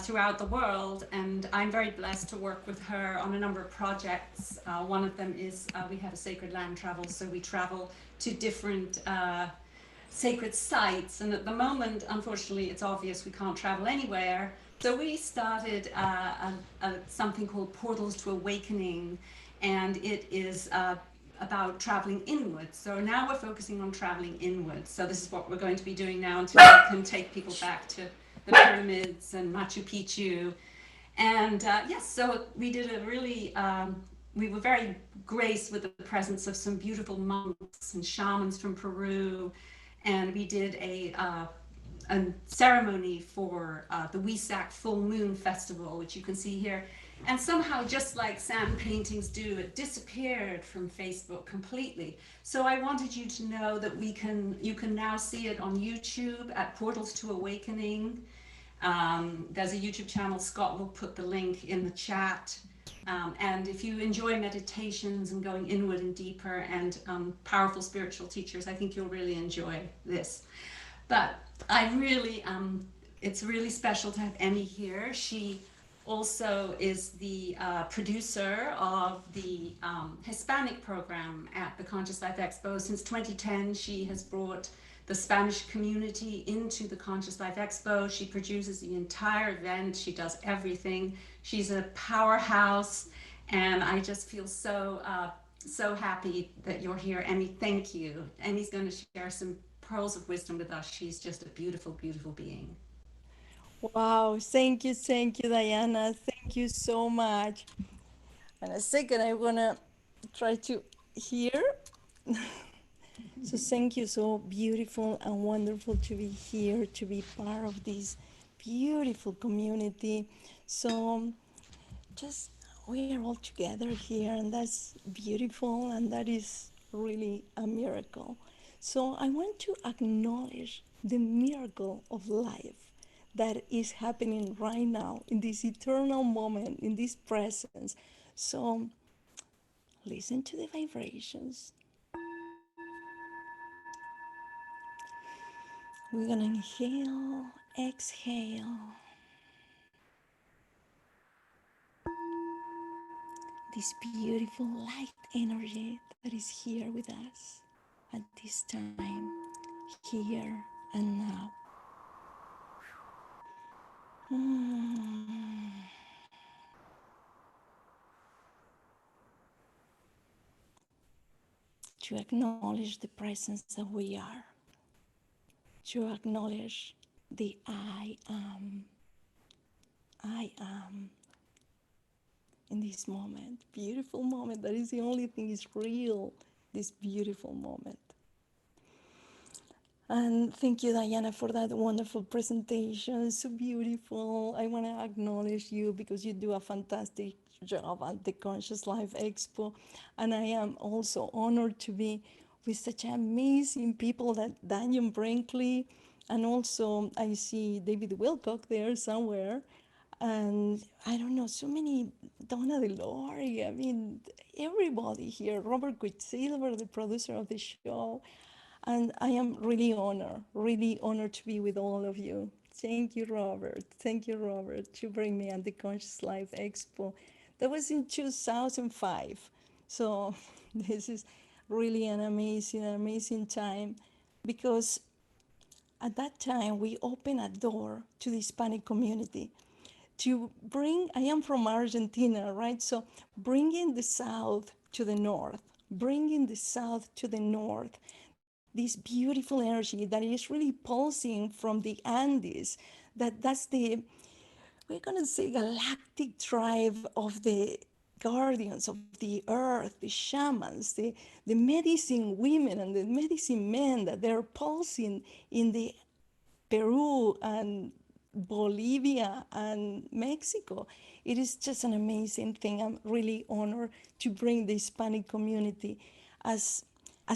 throughout the world, and I'm very blessed to work with her on a number of projects. One of them is we have a sacred land travel, so we travel to different sacred sites, and at the moment, unfortunately, it's obvious we can't travel anywhere. So we started something called Portals to Awakening, and it is about traveling inwards. So now we're focusing on traveling inwards. So this is what we're going to be doing now until we can take people back to the pyramids and Machu Picchu. And yes, so we did a really, we were very graced with the presence of some beautiful monks and shamans from Peru. And we did a ceremony for the Wesak Full Moon Festival, which you can see here. And somehow, just like sand paintings do, it disappeared from Facebook completely. So I wanted you to know that you can now see it on YouTube at Portals to Awakening. There's a YouTube channel. Scott will put the link in the chat. And if you enjoy meditations and going inward and deeper and powerful spiritual teachers, I think you'll really enjoy this. But I really, it's really special to have Emy here. She also is the producer of the Hispanic program at the Conscious Life Expo. Since 2010, she has brought the Spanish community into the Conscious Life Expo. She produces the entire event. She does everything. She's a powerhouse, and I just feel so happy that you're here. Emy, thank you. Emy's going to share some pearls of wisdom with us. She's just a beautiful, beautiful being. Wow, thank you, Diana. Thank you so much. In a second, I'm gonna try to hear. So thank you, so beautiful and wonderful to be here, to be part of this beautiful community. So just we are all together here, and that's beautiful, and that is really a miracle. So I want to acknowledge the miracle of life that is happening right now in this eternal moment, in this presence. So listen to the vibrations. We're gonna inhale, exhale. This beautiful light energy that is here with us at this time, here and now. To acknowledge the presence that we are, to acknowledge the I am in this moment, beautiful moment. That is the only thing is real, this beautiful moment. And thank you, Diana, for that wonderful presentation. So beautiful. I want to acknowledge you because you do a fantastic job at the Conscious Life Expo. And I am also honored to be with such amazing people that Dannion Brinkley, and also I see David Wilcock there somewhere. And I don't know, so many, Donna De Lory, I mean, everybody here, Robert Quicksilver, the producer of the show. And I am really honored to be with all of you. Thank you, Robert. Thank you, Robert, to bring me at the Conscious Life Expo. That was in 2005. So this is really an amazing time, because at that time we opened a door to the Hispanic community to bring, I am from Argentina, right? So bringing the South to the North, this beautiful energy that is really pulsing from the Andes, that's the, we're gonna say, galactic tribe of the guardians of the earth, the shamans, the medicine women and the medicine men that they're pulsing in the Peru and Bolivia and Mexico. It is just an amazing thing. I'm really honored to bring the Hispanic community as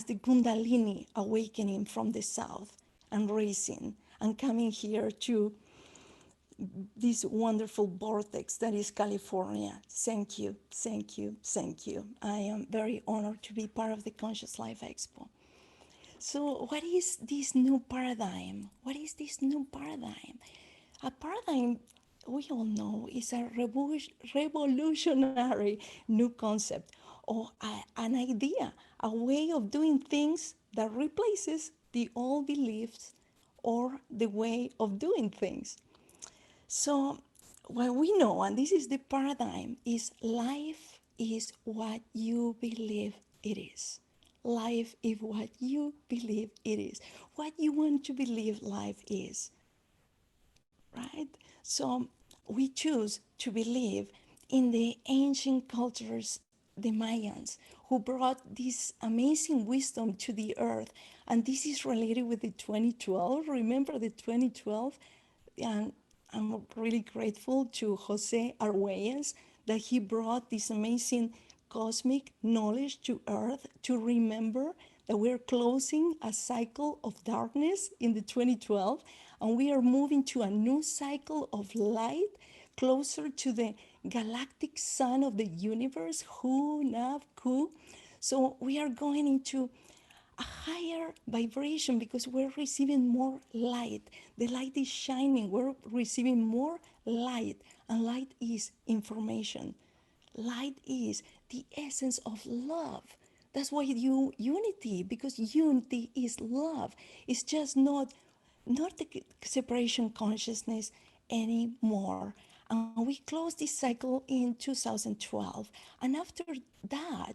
the Kundalini awakening from the South and raising and coming here to this wonderful vortex that is California. Thank you, thank you, thank you. I am very honored to be part of the Conscious Life Expo. So what is this new paradigm? What is this new paradigm? A paradigm, we all know, is a revolutionary new concept or an idea, a way of doing things that replaces the old beliefs or the way of doing things. So what we know, and this is the paradigm, is life is what you believe it is. Life is what you believe it is. What you want to believe life is, right? So we choose to believe in the ancient cultures, the Mayans, who brought this amazing wisdom to the earth. And this is related with the 2012. Remember the 2012? And I'm really grateful to Jose Arguelles that he brought this amazing cosmic knowledge to earth to remember that we're closing a cycle of darkness in the 2012 and we are moving to a new cycle of light closer to the galactic sun of the universe, Hu Nav Ku. So we are going into a higher vibration because we're receiving more light. The light is shining. We're receiving more light, and light is information. Light is the essence of love. That's why unity, because unity is love. It's just not the separation consciousness anymore. And we closed this cycle in 2012. And after that,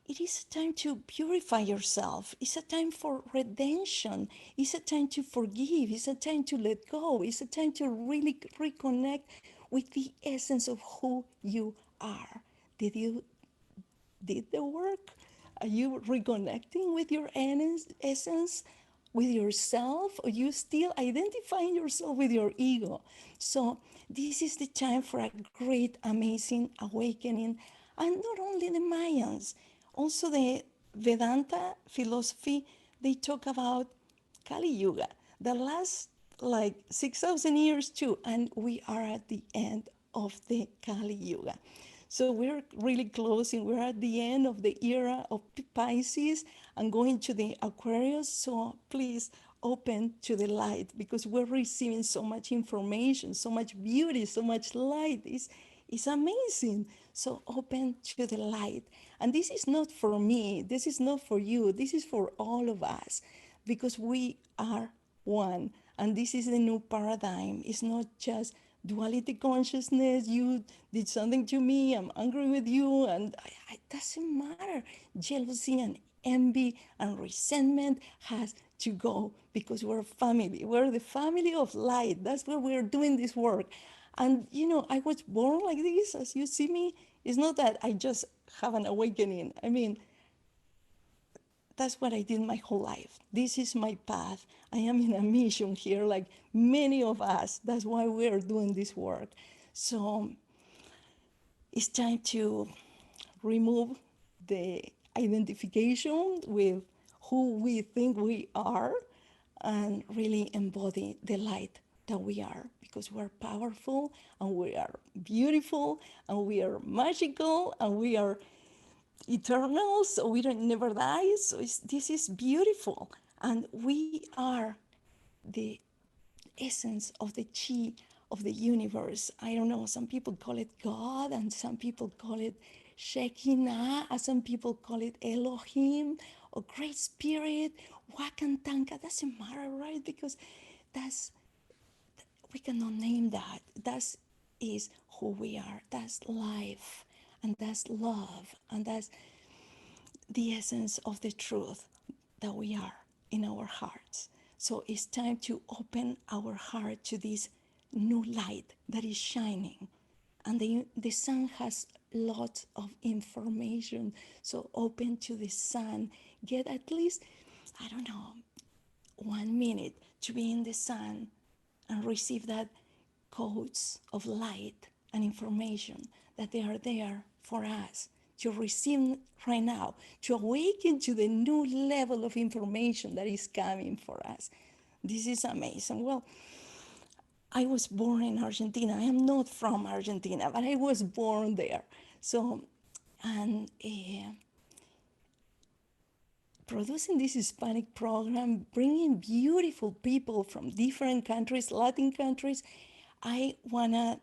it is a time to purify yourself. It's a time for redemption. It's a time to forgive. It's a time to let go. It's a time to really reconnect with the essence of who you are. Did you did the work? Are you reconnecting with your essence, with yourself? Or you still identifying yourself with your ego? So this is the time for a great, amazing awakening. And not only the Mayans, also the Vedanta philosophy, they talk about Kali Yuga, the last like 6,000 years too, and we are at the end of the Kali Yuga. So we're really closing. We're at the end of the era of Pisces and going to the Aquarius. So please open to the light because we're receiving so much information, so much beauty, so much light. It's amazing. So open to the light. And this is not for me. This is not for you. This is for all of us because we are one. And this is the new paradigm. It's not just duality consciousness. You did something to me. I'm angry with you. And it doesn't matter. Jealousy and envy and resentment has to go because we're a family. We're the family of light. That's why we're doing this work. And, I was born like this, as you see me. It's not that I just have an awakening. I mean, that's what I did my whole life. This is my path. I am in a mission here, like many of us. That's why we're doing this work. So it's time to remove the identification with who we think we are and really embody the light that we are because we're powerful and we are beautiful and we are magical and we are eternal, so we don't never die. So this is beautiful. And we are the essence of the chi of the universe. I don't know, some people call it God and some people call it Shekinah, and some people call it Elohim or Great Spirit, Wakantanka, doesn't matter, right? Because we cannot name that. That is who we are. That's life and that's love and that's the essence of the truth that we are in our hearts. So it's time to open our heart to this new light that is shining. And the sun has lots of information. So open to the sun. Get at least, 1 minute to be in the sun and receive that codes of light and information that they are there for us to receive right now, to awaken to the new level of information that is coming for us. This is amazing. Well, I was born in Argentina. I am not from Argentina, but I was born there. So, and producing this Hispanic program, bringing beautiful people from different countries, Latin countries, I wanna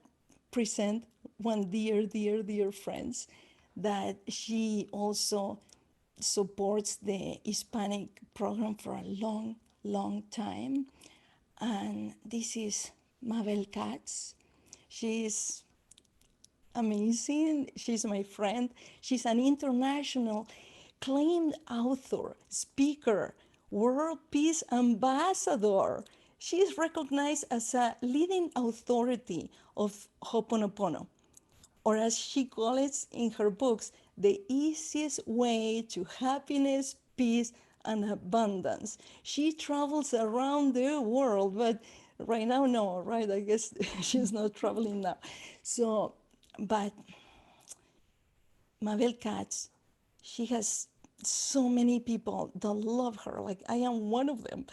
present one dear, dear, dear friend that she also supports the Hispanic program for a long, long time. And this is Mabel Katz. She's amazing. She's my friend. She's an international acclaimed author, speaker, world peace ambassador. She is recognized as a leading authority of Ho'oponopono, or as she calls it in her books, the easiest way to happiness, peace, and abundance. She travels around the world, but right now, no, right? I guess she's not traveling now. So, but Mabel Katz, she has so many people that love her. Like I am one of them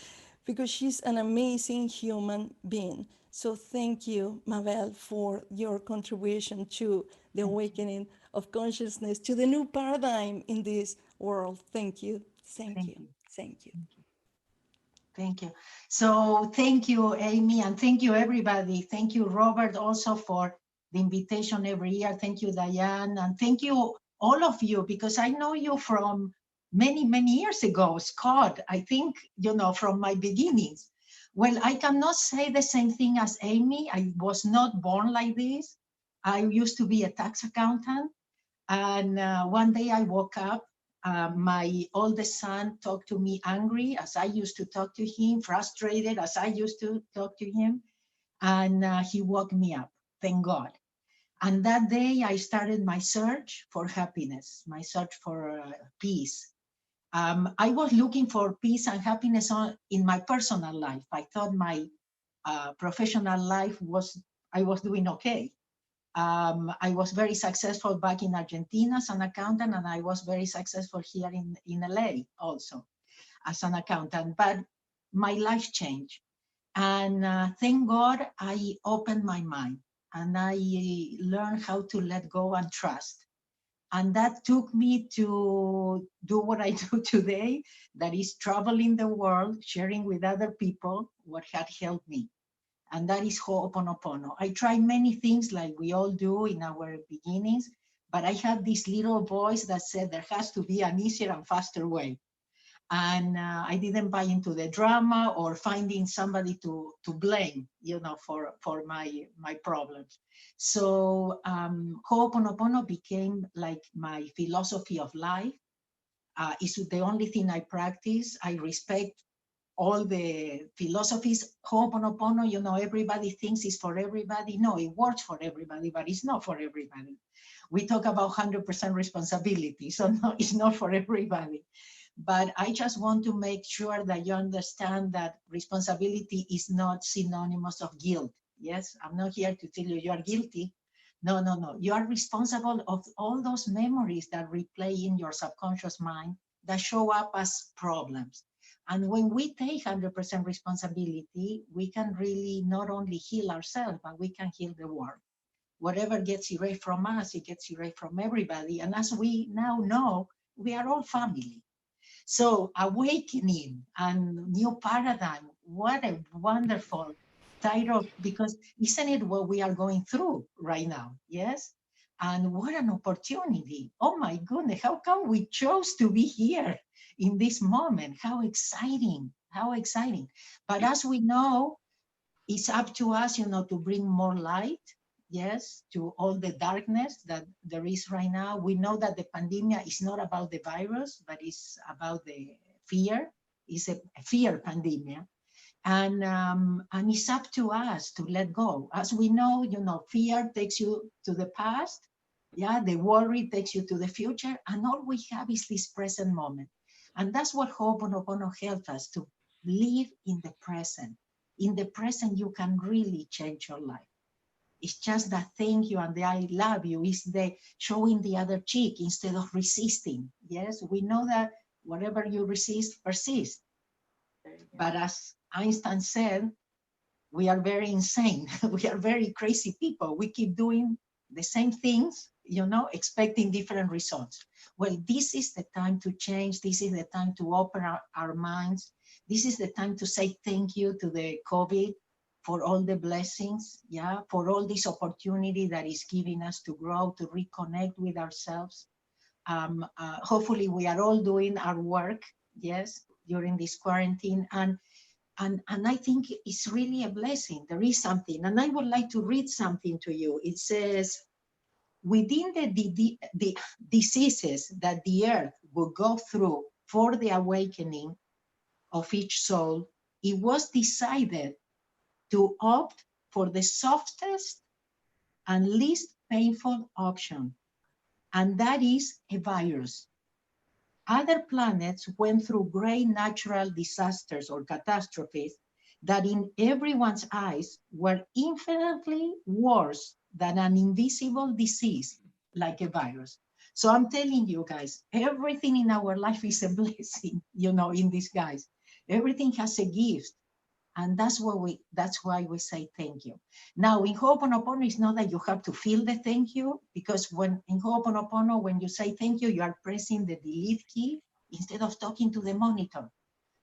because she's an amazing human being. So thank you, Mabel, for your contribution to the awakening of consciousness, to the new paradigm in this world. Thank you. Thank you. Thank you. Thank you. So thank you, Amy, and thank you, everybody. Thank you, Robert, also for the invitation every year. Thank you, Diane, and thank you, all of you, because I know you from many, many years ago, Scott, I think, from my beginnings. Well, I cannot say the same thing as Amy. I was not born like this. I used to be a tax accountant, and one day I woke up. My oldest son talked to me angry as I used to talk to him, frustrated as I used to talk to him. And he woke me up, thank God. And that day I started my search for happiness, my search for peace. I was looking for peace and happiness in my personal life. I thought my professional life I was doing okay. I was very successful back in Argentina as an accountant, and I was very successful here in LA also as an accountant, but my life changed. And thank God I opened my mind and I learned how to let go and trust. And that took me to do what I do today, that is traveling the world, sharing with other people what had helped me. And that is Ho'oponopono. I tried many things like we all do in our beginnings, but I had this little voice that said there has to be an easier and faster way. And I didn't buy into the drama or finding somebody to blame, for my problems. So Ho'oponopono became like my philosophy of life. It's the only thing I practice. I respect all the philosophies. Ho'oponopono, everybody thinks it's for everybody. No, it works for everybody, but it's not for everybody. We talk about 100% responsibility, so no, it's not for everybody. But I just want to make sure that you understand that responsibility is not synonymous of guilt. Yes, I'm not here to tell you are guilty. No, no, no. You are responsible of all those memories that replay in your subconscious mind that show up as problems. And when we take 100% responsibility, we can really not only heal ourselves, but we can heal the world. Whatever gets erased from us, it gets erased from everybody. And as we now know, we are all family. So awakening and new paradigm, what a wonderful title, because isn't it what we are going through right now? Yes. And what an opportunity. Oh my goodness, how come we chose to be here in this moment? How exciting, how exciting. But as we know, it's up to us, to bring more light, yes, to all the darkness that there is right now. We know that the pandemic is not about the virus, but it's about the fear. It's a fear pandemic. And it's up to us to let go. As we know, fear takes you to the past. Yeah, the worry takes you to the future. And all we have is this present moment. And that's what Ho'oponopono helps us to live in the present. In the present, you can really change your life. It's just that thank you and the I love you is the showing the other cheek instead of resisting. Yes, we know that whatever you resist persists. But as Einstein said, we are very insane. We are very crazy people. We keep doing the same things, you know, expecting different results. Well, this is the time to change. This is the time to open our minds. This is the time to say thank you to the COVID for all the blessings, yeah, for all this opportunity that is giving us to grow, to reconnect with ourselves. Hopefully we are all doing our work, yes, during this quarantine. And I think it's really a blessing. There is something, and I would like to read something to you. It says, within the diseases that the earth will go through for the awakening of each soul, it was decided to opt for the softest and least painful option, and that is a virus. Other planets went through great natural disasters or catastrophes that in everyone's eyes were infinitely worse than an invisible disease like a virus. So I'm telling you guys, everything in our life is a blessing, you know, in disguise. Everything has a gift. And that's why we say thank you. Now, in Ho'oponopono, it's not that you have to feel the thank you, because when in Ho'oponopono, when you say thank you, you are pressing the delete key instead of talking to the monitor.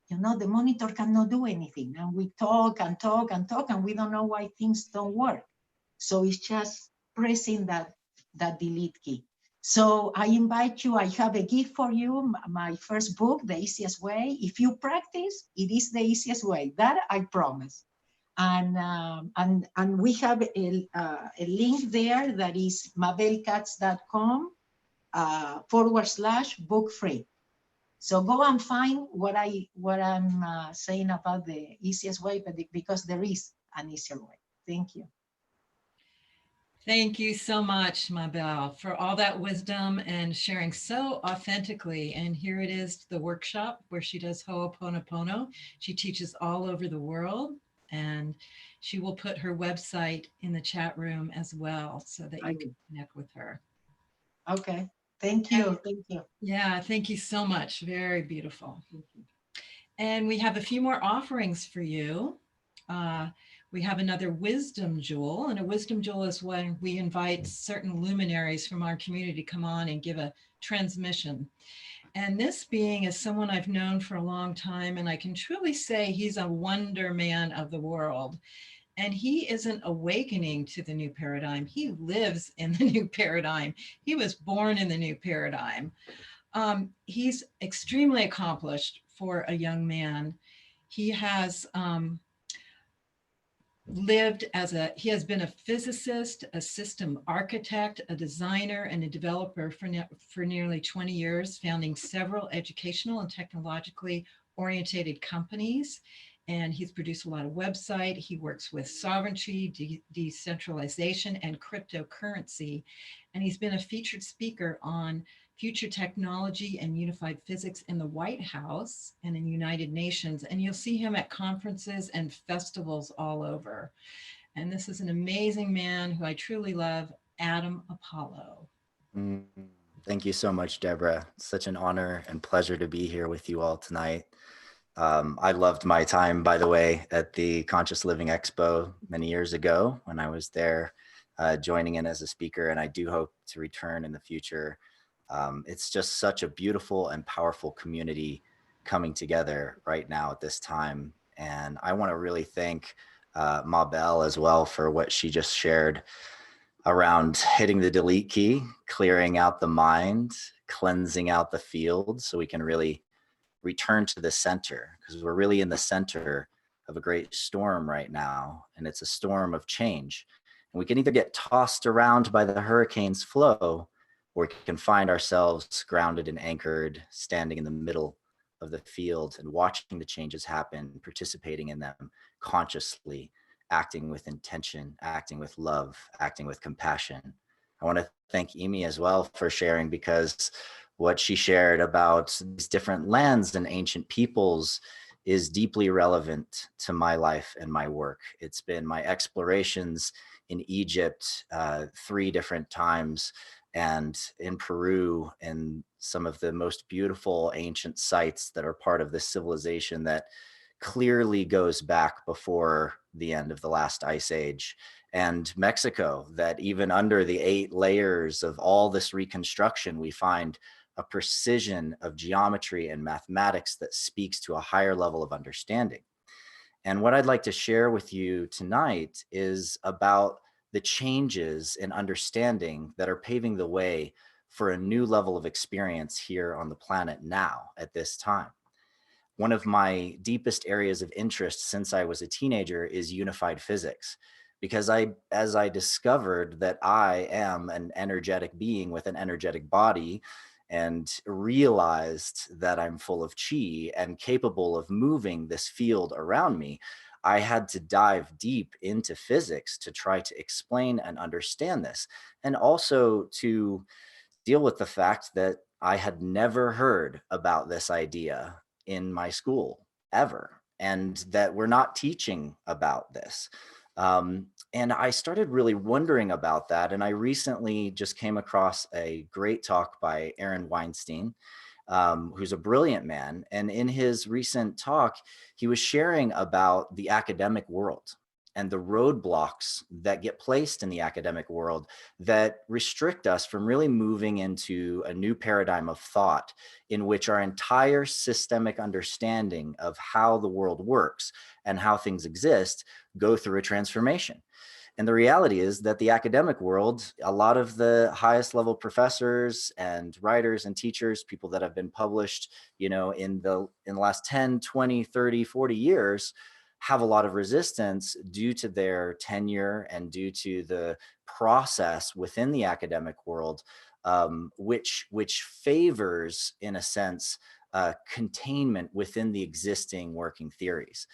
You know, the monitor cannot do anything. And we talk and talk and talk, and we don't know why things don't work. So it's just pressing that delete key. So I invite you, I have a gift for you, my first book, The Easiest Way. If you practice, it is the easiest way, that I promise. And we have a link there that is mabelkatz.com /book free. So go and find what I'm saying about the easiest way, but because there is an easier way. Thank you. Thank you so much, Mabel, for all that wisdom and sharing so authentically. And here it is, the workshop where she does Ho'oponopono. She teaches all over the world, and she will put her website in the chat room as well so that you can connect with her. Okay, thank you, thank you. Yeah, thank you so much. Very beautiful. And we have a few more offerings for you. We have another wisdom jewel, and a wisdom jewel is when we invite certain luminaries from our community to come on and give a transmission. And this being is someone I've known for a long time, and I can truly say he's a wonder man of the world. And he isn't awakening to the new paradigm. He lives in the new paradigm. He was born in the new paradigm. He's extremely accomplished for a young man. He has he has been a physicist, a system architect, a designer, and a developer for nearly 20 years, founding several educational and technologically oriented companies. And he's produced a lot of websites. He works with sovereignty, decentralization, and cryptocurrency. And he's been a featured speaker on future technology and unified physics in the White House and in United Nations. And you'll see him at conferences and festivals all over. And this is an amazing man who I truly love, Adam Apollo. Thank you so much, Debra. It's such an honor and pleasure to be here with you all tonight. I loved my time, by the way, at the Conscious Living Expo many years ago when I was there joining in as a speaker, and I do hope to return in the future. It's just such a beautiful and powerful community coming together right now at this time. And I want to really thank Mabel as well for what she just shared around hitting the delete key, clearing out the mind, cleansing out the field so we can really return to the center, because we're really in the center of a great storm right now. And it's a storm of change. And we can either get tossed around by the hurricane's flow, or we can find ourselves grounded and anchored, standing in the middle of the field and watching the changes happen, participating in them consciously, acting with intention, acting with love, acting with compassion. I want to thank Emy as well for sharing, because what she shared about these different lands and ancient peoples is deeply relevant to my life and my work. It's been my explorations in Egypt 3 different times, and in Peru, and some of the most beautiful ancient sites that are part of this civilization that clearly goes back before the end of the last ice age, and Mexico, that even under the 8 layers of all this reconstruction, we find a precision of geometry and mathematics that speaks to a higher level of understanding. And what I'd like to share with you tonight is about the changes in understanding that are paving the way for a new level of experience here on the planet now at this time. One of my deepest areas of interest since I was a teenager is unified physics, because as I discovered that I am an energetic being with an energetic body, and realized that I'm full of chi and capable of moving this field around me, I had to dive deep into physics to try to explain and understand this, and also to deal with the fact that I had never heard about this idea in my school ever, and that we're not teaching about this. And I started really wondering about that. And I recently just came across a great talk by Aaron Weinstein, who's a brilliant man. And in his recent talk, he was sharing about the academic world and the roadblocks that get placed in the academic world that restrict us from really moving into a new paradigm of thought in which our entire systemic understanding of how the world works and how things exist go through a transformation. And the reality is that the academic world, a lot of the highest level professors and writers and teachers, people that have been published, you know, in the last 10, 20, 30, 40 years, have a lot of resistance due to their tenure and due to the process within the academic world, which favors, in a sense, containment within the existing working theories.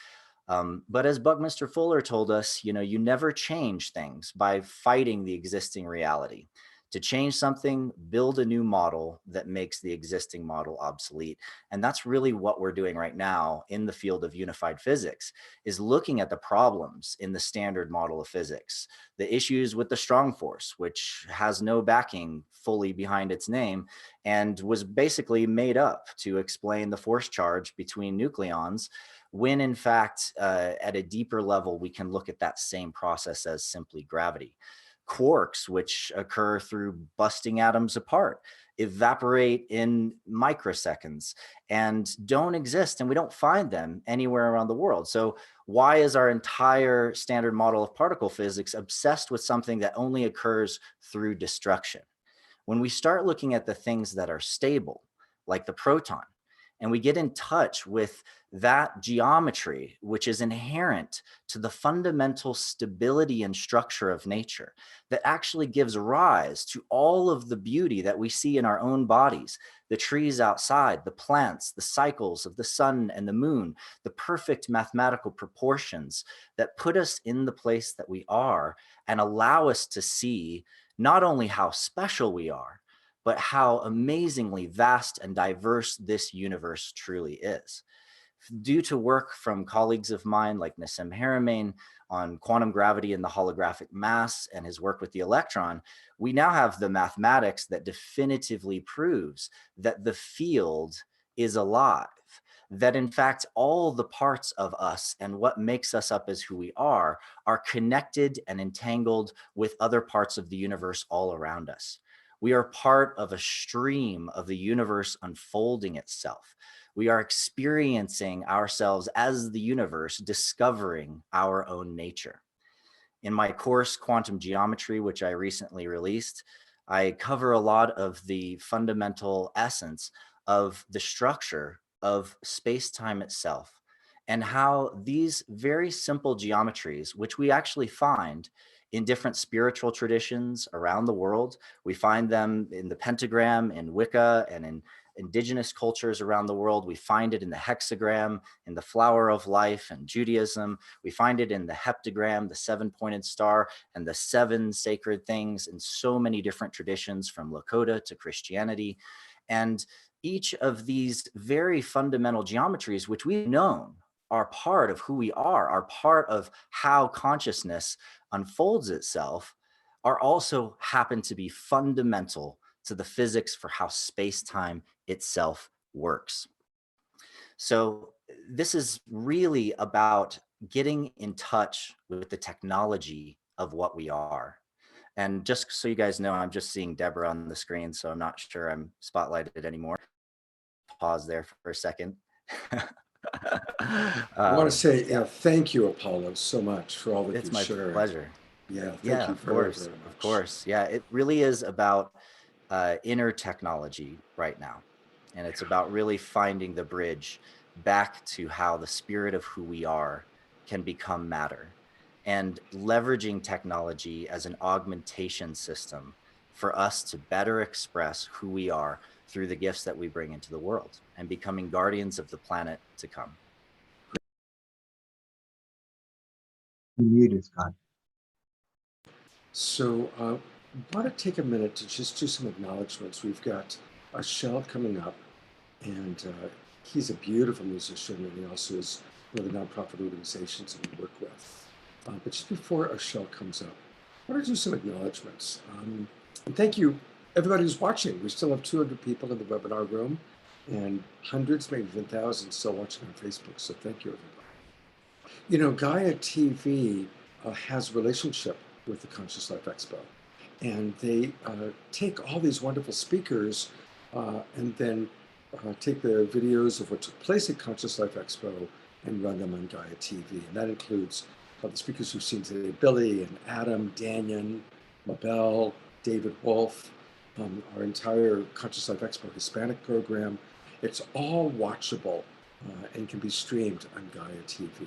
But as Buckminster Fuller told us, you know, you never change things by fighting the existing reality. To change something, build a new model that makes the existing model obsolete. And that's really what we're doing right now in the field of unified physics, is looking at the problems in the standard model of physics, the issues with the strong force, which has no backing fully behind its name and was basically made up to explain the force charge between nucleons, when in fact, at a deeper level, we can look at that same process as simply gravity. Quarks, which occur through busting atoms apart, evaporate in microseconds and don't exist, and we don't find them anywhere around the world. So why is our entire standard model of particle physics obsessed with something that only occurs through destruction? When we start looking at the things that are stable, like the proton, and we get in touch with that geometry, which is inherent to the fundamental stability and structure of nature, that actually gives rise to all of the beauty that we see in our own bodies, the trees outside, the plants, the cycles of the sun and the moon, the perfect mathematical proportions that put us in the place that we are and allow us to see not only how special we are, but how amazingly vast and diverse this universe truly is. Due to work from colleagues of mine like Nassim Haramein on quantum gravity and the holographic mass and his work with the electron, we now have the mathematics that definitively proves that the field is alive, that in fact all the parts of us and what makes us up as who we are connected and entangled with other parts of the universe all around us. We are part of a stream of the universe unfolding itself. We are experiencing ourselves as the universe, discovering our own nature. In my course, Quantum Geometry, which I recently released, I cover a lot of the fundamental essence of the structure of space-time itself, and how these very simple geometries, which we actually find in different spiritual traditions around the world. We find them in the pentagram, in Wicca, and in indigenous cultures around the world. We find it in the hexagram, in the flower of life and Judaism. We find it in the heptagram, the 7-pointed star, and the 7 sacred things in so many different traditions from Lakota to Christianity. And each of these very fundamental geometries, which we've known are part of who we are part of how consciousness unfolds itself, are also happen to be fundamental to the physics for how space-time itself works. So this is really about getting in touch with the technology of what we are. And just so you guys know, I'm just seeing Debra on the screen, so I'm not sure I'm spotlighted anymore. Pause there for a second. I want to say thank you, Apollo, so much for all that it's you my shared. pleasure. Yeah, thank Yeah, you of very, course, very much. of course. Yeah, it really is about inner technology right now. And it's about really finding the bridge back to how the spirit of who we are can become matter, and leveraging technology as an augmentation system for us to better express who we are through the gifts that we bring into the world and becoming guardians of the planet to come. You muted, Scott. So I want to take a minute to just do some acknowledgements. We've got AshEL coming up, and he's a beautiful musician, and he also is one of the nonprofit organizations that we work with. But just before AshEL comes up, I want to do some acknowledgements. And thank you, everybody who's watching. We still have 200 people in the webinar room, and hundreds, maybe even thousands, still watching on Facebook. So thank you, everybody. You know, Gaia TV has a relationship with the Conscious Life Expo, and they take all these wonderful speakers and then take the videos of what took place at Conscious Life Expo and run them on Gaia TV. And that includes the speakers you've seen today: Billy and Adam, Dannion, Mabel, David, Wolfe, our entire Conscious Life Expo Hispanic program. It's all watchable and can be streamed on Gaia TV.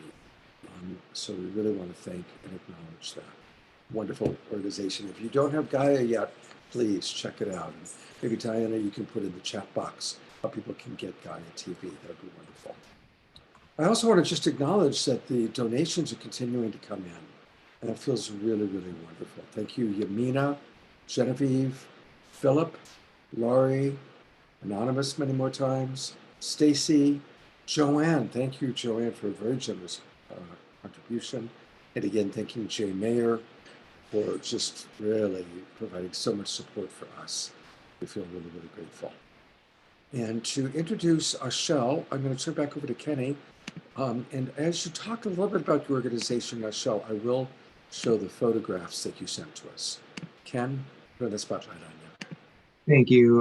So we really want to thank and acknowledge that wonderful organization. If you don't have Gaia yet, please check it out. And maybe Diana, you can put in the chat box how people can get Gaia TV. That would be wonderful. I also want to just acknowledge that the donations are continuing to come in, and it feels really, really wonderful. Thank you, Yamina, Genevieve, Philip, Laurie, Anonymous many more times, Stacy, Joanne. Thank you, Joanne, for a very generous contribution. And again, thanking Jay Mayer for just really providing so much support for us. We feel really, really grateful. And to introduce AshEL, I'm going to turn back over to Kenny. And as you talk a little bit about your organization, AshEL, I will show the photographs that you sent to us. Ken, put the spotlight on you. Thank you.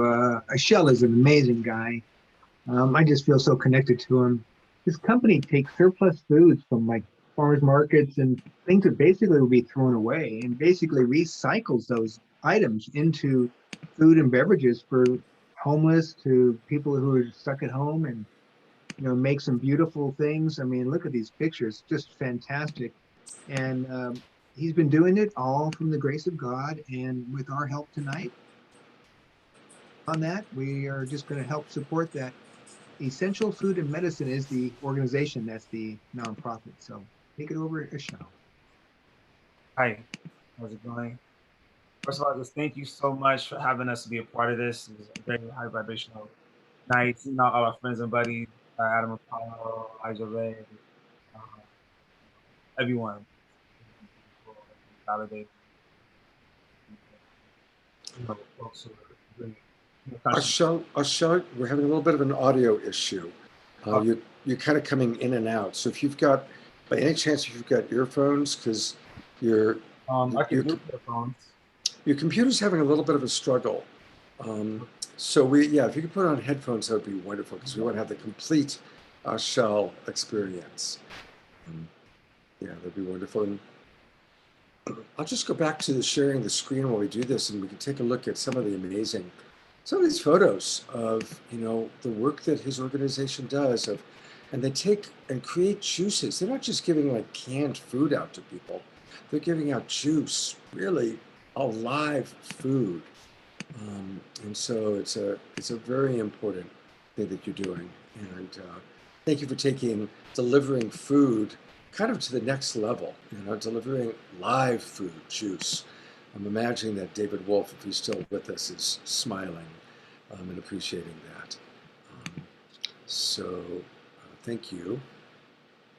AshEL is an amazing guy. I just feel so connected to him. His company takes surplus foods from like farmers markets and things that basically will be thrown away, and basically recycles those items into food and beverages for homeless, to people who are stuck at home, and make some beautiful things. I mean, look at these pictures, just fantastic. And he's been doing it all from the grace of God, and with our help tonight on that, we are just going to help support that. Essential Food and Medicine is the organization, that's the nonprofit. So take it over, AshEL. Hi, how's it going? First of all, just thank you so much for having us to be a part of this. It's a very high vibrational night. All our friends and buddies, Adam Apollo, Elijah Ray, everyone. Validate. Folks who are really AshEL, we're having a little bit of an audio issue. You're kind of coming in and out. So if you've got, by any chance, if you've got earphones, because your computer's having a little bit of a struggle. So if you could put on headphones, that would be wonderful, because we want to have the complete AshEL experience. That'd be wonderful. And I'll just go back to the sharing the screen while we do this, and we can take a look at some of these photos of the work that his organization does, and they take and create juices. They're not just giving like canned food out to people. They're giving out juice, really alive food. And so it's a very important thing that you're doing. And thank you for delivering food kind of to the next level, delivering live food, juice. I'm imagining that David Wolfe, if he's still with us, is smiling and appreciating that. So thank you.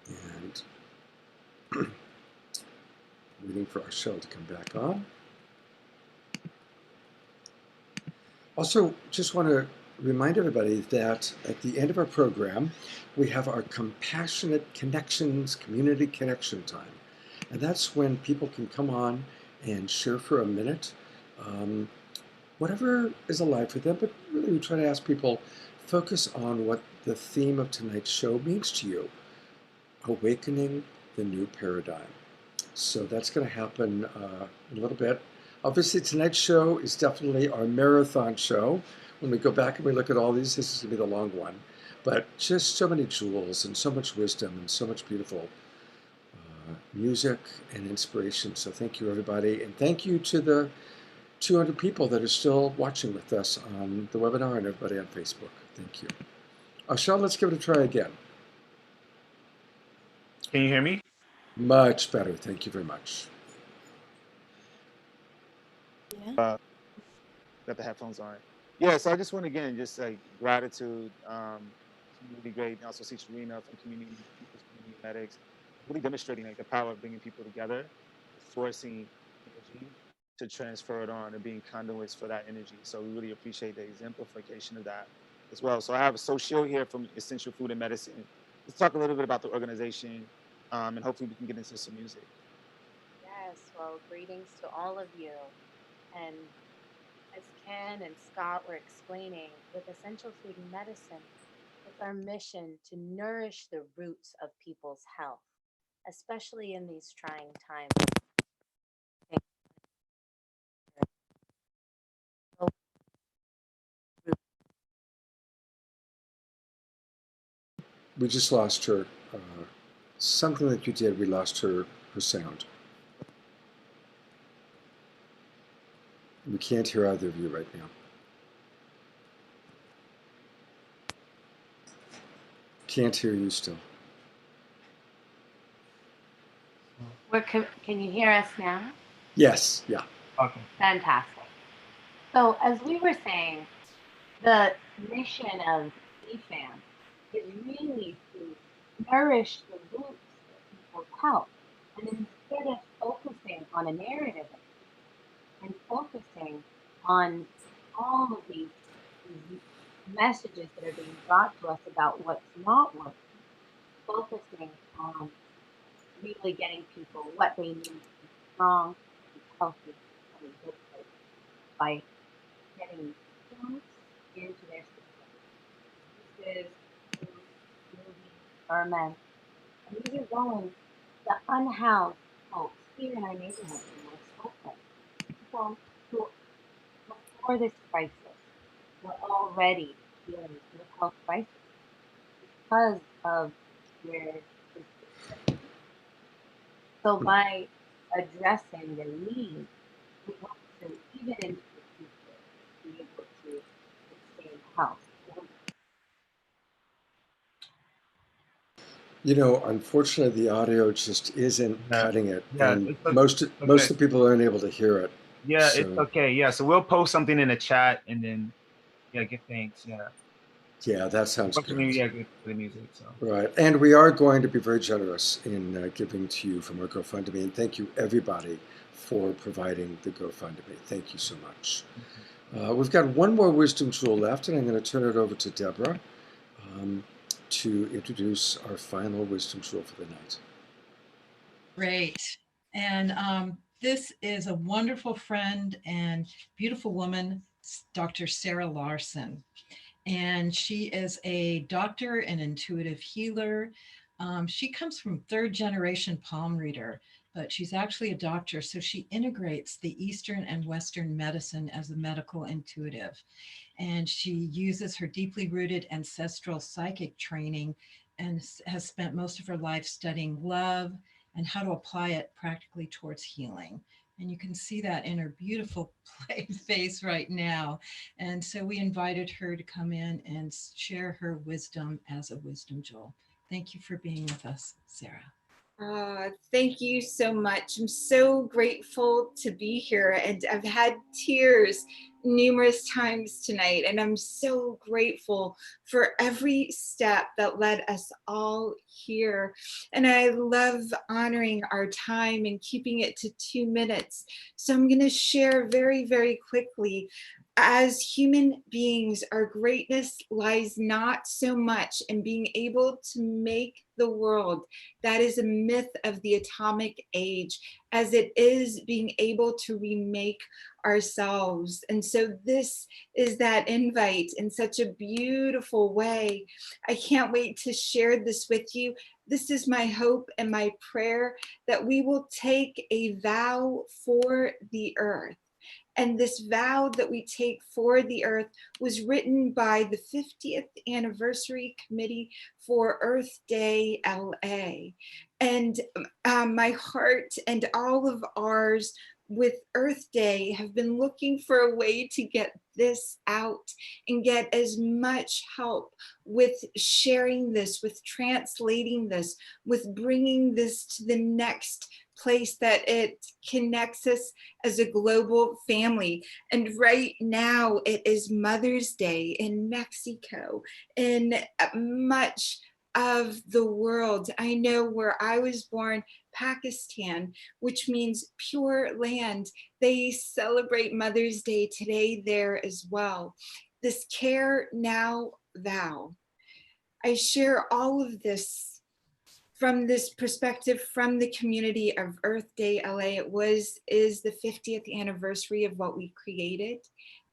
And waiting for AshEL to come back on. Also, just want to remind everybody that at the end of our program, we have our Compassionate Connections Community Connection Time. And that's when people can come on and share for a minute, whatever is alive for them, but really we try to ask people, focus on what the theme of tonight's show means to you, awakening the new paradigm. So that's going to happen in a little bit. Obviously, tonight's show is definitely our marathon show. When we go back and we look at all these, this is going to be the long one. But just so many jewels and so much wisdom and so much beautiful music and inspiration. So thank you, everybody. And thank you to the 200 people that are still watching with us on the webinar and everybody on Facebook. Thank you. AshEL, let's give it a try again. Can you hear me? Much better. Thank you very much. Got the headphones on. Yeah, so I just want to again just say gratitude. Really great. And also see Serena from community medics, really demonstrating like the power of bringing people together, forcing energy to transfer it on and being conduits for that energy. So we really appreciate the exemplification of that as well. So I have a social here from Essential Food and Medicine. Let's talk a little bit about the organization, and hopefully we can get into some music. Yes, well, greetings to all of you. And as Ken and Scott were explaining, with Essential Food and Medicine, it's our mission to nourish the roots of people's health, especially in these trying times. We just lost her. Something that you did, we lost her sound. We can't hear either of you right now. Can't hear you still. Can you hear us now? Yes, yeah. Okay. Fantastic. So as we were saying, the mission of EFAM is really to nourish the roots of people's health. And instead of focusing on a narrative and focusing on all of these messages that are being brought to us about what's not working, focusing on really getting people what they need to be strong, be healthy, and a good place by getting foods into their system. This is food, movies, ferment, and these are going to unhoused folks here in our neighborhood in West Oakland. People who, before this crisis, were already dealing with health crisis because of their. So by addressing their needs, we want to, even into the future, be able to sustain health. You know, unfortunately, the audio just isn't cutting it, Yeah, and okay. most of the people aren't able to hear it. Yeah, so, it's okay. Yeah, so we'll post something in the chat and then, yeah, get thanks. Yeah. Yeah, that sounds good. Yeah, good for the music. So. Right, and we are going to be very generous in giving to you from our GoFundMe, and thank you everybody for providing the GoFundMe. Thank you so much. We've got one more wisdom jewel left, and I'm going to turn it over to Debra to introduce our final wisdom jewel for the night. Great. And this is a wonderful friend and beautiful woman, Dr. Sarah Larson. And she is a doctor and intuitive healer. She comes from third-generation palm reader, but she's actually a doctor. So she integrates the Eastern and Western medicine as a medical intuitive. And she uses her deeply rooted ancestral psychic training and has spent most of her life studying love and how to apply it practically towards healing. And you can see that in her beautiful face right now. And so we invited her to come in and share her wisdom as a wisdom jewel. Thank you for being with us, Sarah. Thank you so much. I'm so grateful to be here, and I've had tears numerous times tonight, and I'm so grateful for every step that led us all here. And I love honoring our time and keeping it to 2 minutes. So I'm going to share very, very quickly. As human beings, our greatness lies not so much in being able to make the world. That is a myth of the atomic age, as it is being able to remake ourselves. And so this is that invite in such a beautiful way. I can't wait to share this with you. This is my hope and my prayer, that we will take a vow for the earth. And this vow that we take for the earth was written by the 50th anniversary committee for Earth Day LA. And my heart and all of ours with Earth Day have been looking for a way to get this out and get as much help with sharing this, with translating this, with bringing this to the next place that it connects us as a global family. And right now it is Mother's Day in Mexico, in much of the world. I know where I was born, Pakistan, which means pure land. They celebrate Mother's Day today there as well. This care now vow. I share all of this from this perspective, from the community of Earth Day LA. Is the 50th anniversary of what we created.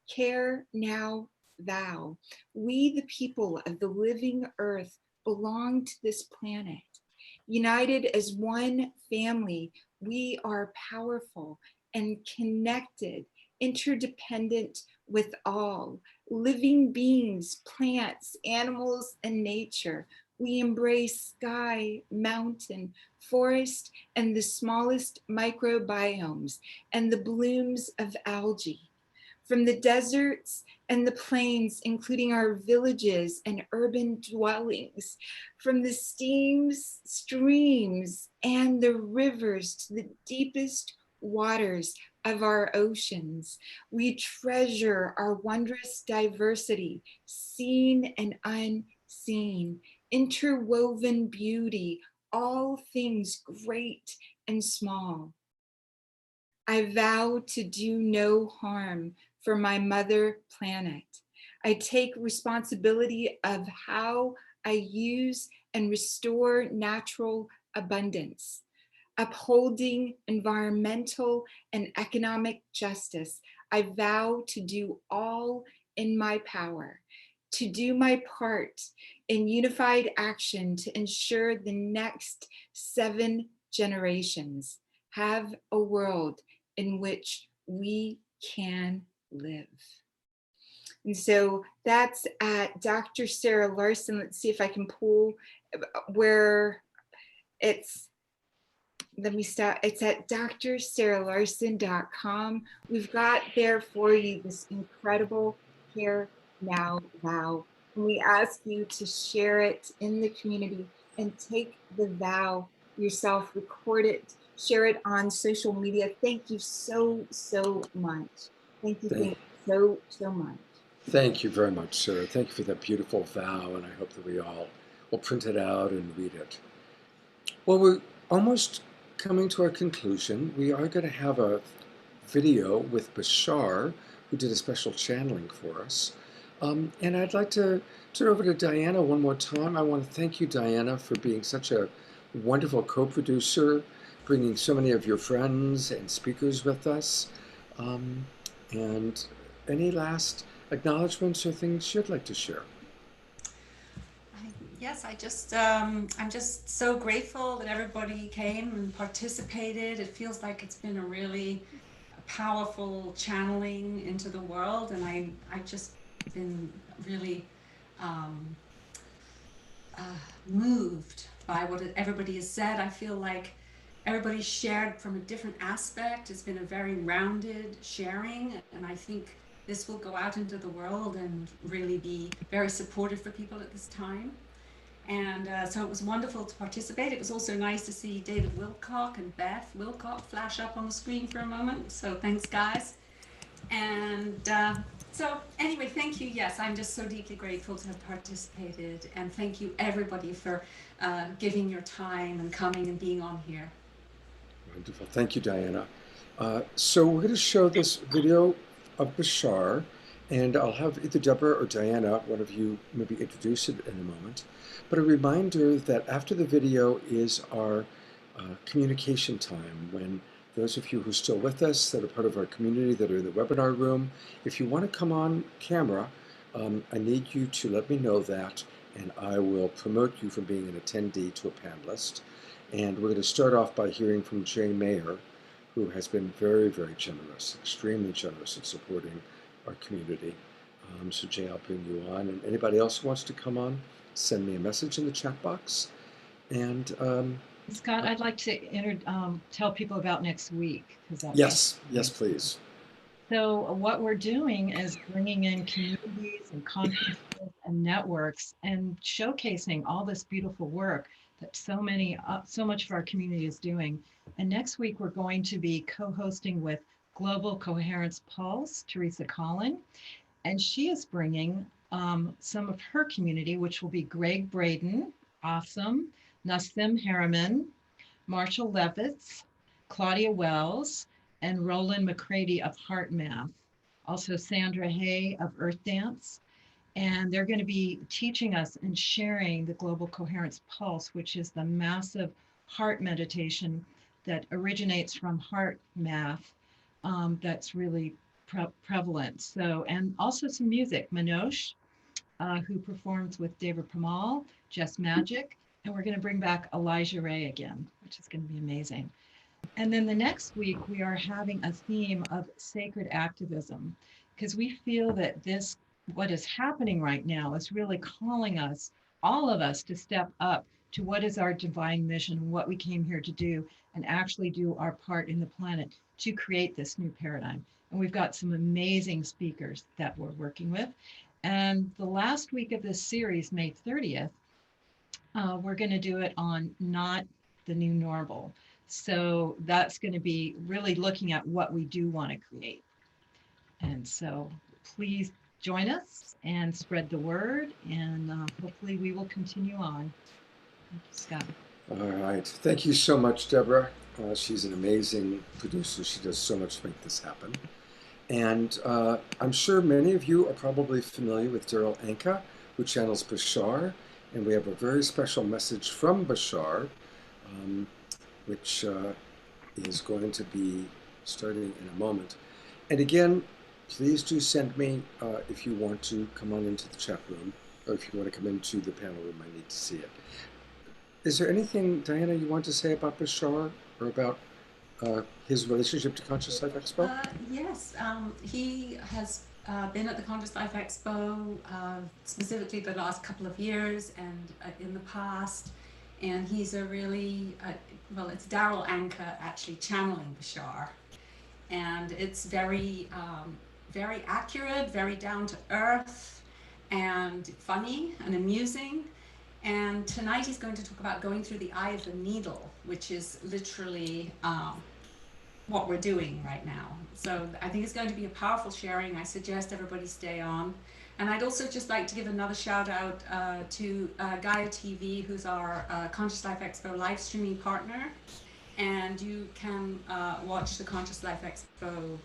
Care now vow. We, the people of the living earth, belong to this planet. United as one family, we are powerful and connected, interdependent with all living beings, plants, animals, and nature. We embrace sky, mountain, forest, and the smallest microbiomes and the blooms of algae. From the deserts and the plains, including our villages and urban dwellings, from the streams and the rivers to the deepest waters of our oceans. We treasure our wondrous diversity, seen and unseen, interwoven beauty, all things great and small. I vow to do no harm for my mother planet. I take responsibility of how I use and restore natural abundance, upholding environmental and economic justice. I vow to do all in my power, to do my part in unified action to ensure the next 7 generations have a world in which we can live. And so that's at Dr. Sarah Larson. Let's see if I can pull where it's, let me stop. It's at drsarahlarson.com. We've got there for you this incredible Care Now vow. And we ask you to share it in the community and take the vow yourself, record it, share it on social media. Thank you so, so much. Thank you so, so much. Thank you very much, Sarah. Thank you for that beautiful vow, and I hope that we all will print it out and read it. Well, we're almost coming to our conclusion. We are going to have a video with Bashar, who did a special channeling for us. And I'd like to turn over to Diana one more time. I want to thank you, Diana, for being such a wonderful co-producer, bringing so many of your friends and speakers with us. And any last acknowledgments or things you'd like to share? Yes, I'm just so grateful that everybody came and participated. It feels like it's been a really powerful channeling into the world, and I've just been really moved by what everybody has said. I feel like everybody shared from a different aspect. It's been a very rounded sharing, and I think this will go out into the world and really be very supportive for people at this time. And so it was wonderful to participate. It was also nice to see David Wilcock and Beth Wilcock flash up on the screen for a moment. So thanks, guys. And so anyway, thank you. Yes, I'm just so deeply grateful to have participated. And thank you everybody for giving your time and coming and being on here. Wonderful. Thank you, Diana. So we're going to show this video of Bashar, and I'll have either Debra or Diana, one of you, maybe introduce it in a moment. But a reminder that after the video is our communication time, when those of you who are still with us, that are part of our community, that are in the webinar room, if you want to come on camera, I need you to let me know that, and I will promote you from being an attendee to a panelist. And we're going to start off by hearing from Jay Mayer, who has been very, very generous, extremely generous in supporting our community. So Jay, I'll bring you on. And anybody else who wants to come on, send me a message in the chat box. And Scott, I'd like to tell people about next week. Yes, yes, please. So what we're doing is bringing in communities and conferences and networks and showcasing all this beautiful work that so much of our community is doing. And next week, we're going to be co-hosting with Global Coherence Pulse, Teresa Collin, and she is bringing some of her community, which will be Greg Braden, awesome, Nassim Harriman, Marshall Levitz, Claudia Wells, and Roland McCready of Heart Math, also Sandra Hay of Earth Dance. And they're going to be teaching us and sharing the Global Coherence Pulse, which is the massive heart meditation that originates from Heart Math that's really prevalent. So, and also some music, Manoj, who performs with David Pramal, Jess Magic, and we're going to bring back Elijah Ray again, which is going to be amazing. And then the next week, we are having a theme of sacred activism, because we feel that what is happening right now is really calling us, all of us, to step up to what is our divine mission and what we came here to do, and actually do our part in the planet to create this new paradigm. And we've got some amazing speakers that we're working with. And the last week of this series, May 30th, we're going to do it on not the new normal. So that's going to be really looking at what we do want to create. And so please join us and spread the word, and hopefully we will continue on. Thank you, Scott. All right. Thank you so much, Debra. She's an amazing producer. She does so much to make this happen. And I'm sure many of you are probably familiar with Darryl Anka, who channels Bashar. And we have a very special message from Bashar, which is going to be starting in a moment. And again, please do send me if you want to come on into the chat room, or if you want to come into the panel room. I need to see it. Is there anything, Diana, you want to say about Bashar, or about his relationship to Conscious Life Expo? Yes, he has been at the Conscious Life Expo specifically the last couple of years and in the past. And he's a really, well, it's Darryl Anka actually channeling Bashar. And it's very, very accurate, very down to earth, and funny and amusing. And tonight he's going to talk about going through the eye of the needle, which is literally what we're doing right now. So I think it's going to be a powerful sharing. I suggest everybody stay on. And I'd also just like to give another shout out to Gaia TV, who's our Conscious Life Expo live streaming partner. And you can watch the Conscious Life Expo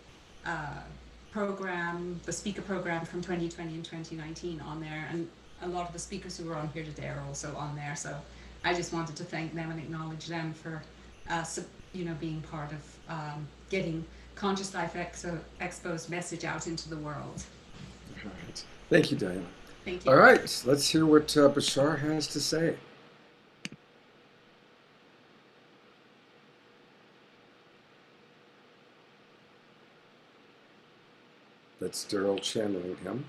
program, the speaker program from 2020 and 2019 on there. And a lot of the speakers who are on here today are also on there. So I just wanted to thank them and acknowledge them for being part of getting Conscious Life Expo's message out into the world. All right. Thank you, Diana. Thank you. All right, let's hear what Bashar has to say. That's Darryl channeling him.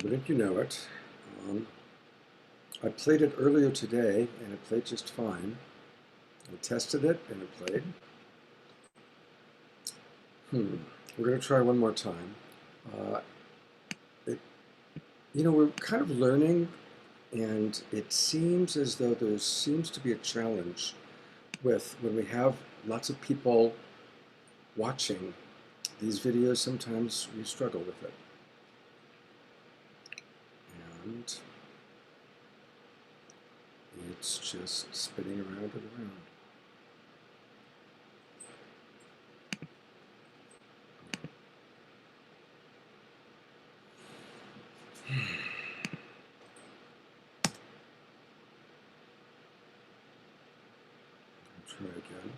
Wouldn't you know it? I played it earlier today, and it played just fine. I tested it, and it played. We're going to try one more time. We're kind of learning, and it seems as though there seems to be a challenge with when we have lots of people watching these videos. Sometimes we struggle with it. And it's just spinning around and around. Try again.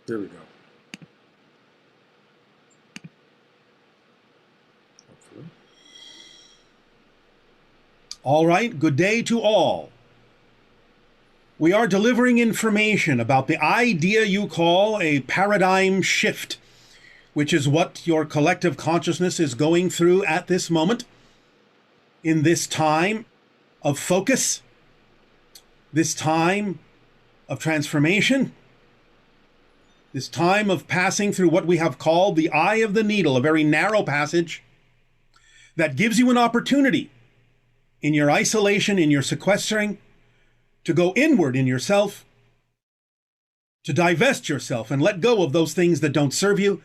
There we go. Hopefully. All right, good day to all. We are delivering information about the idea you call a paradigm shift, which is what your collective consciousness is going through at this moment, in this time of focus, this time of transformation, this time of passing through what we have called the eye of the needle, a very narrow passage that gives you an opportunity in your isolation, in your sequestering, to go inward in yourself, to divest yourself and let go of those things that don't serve you,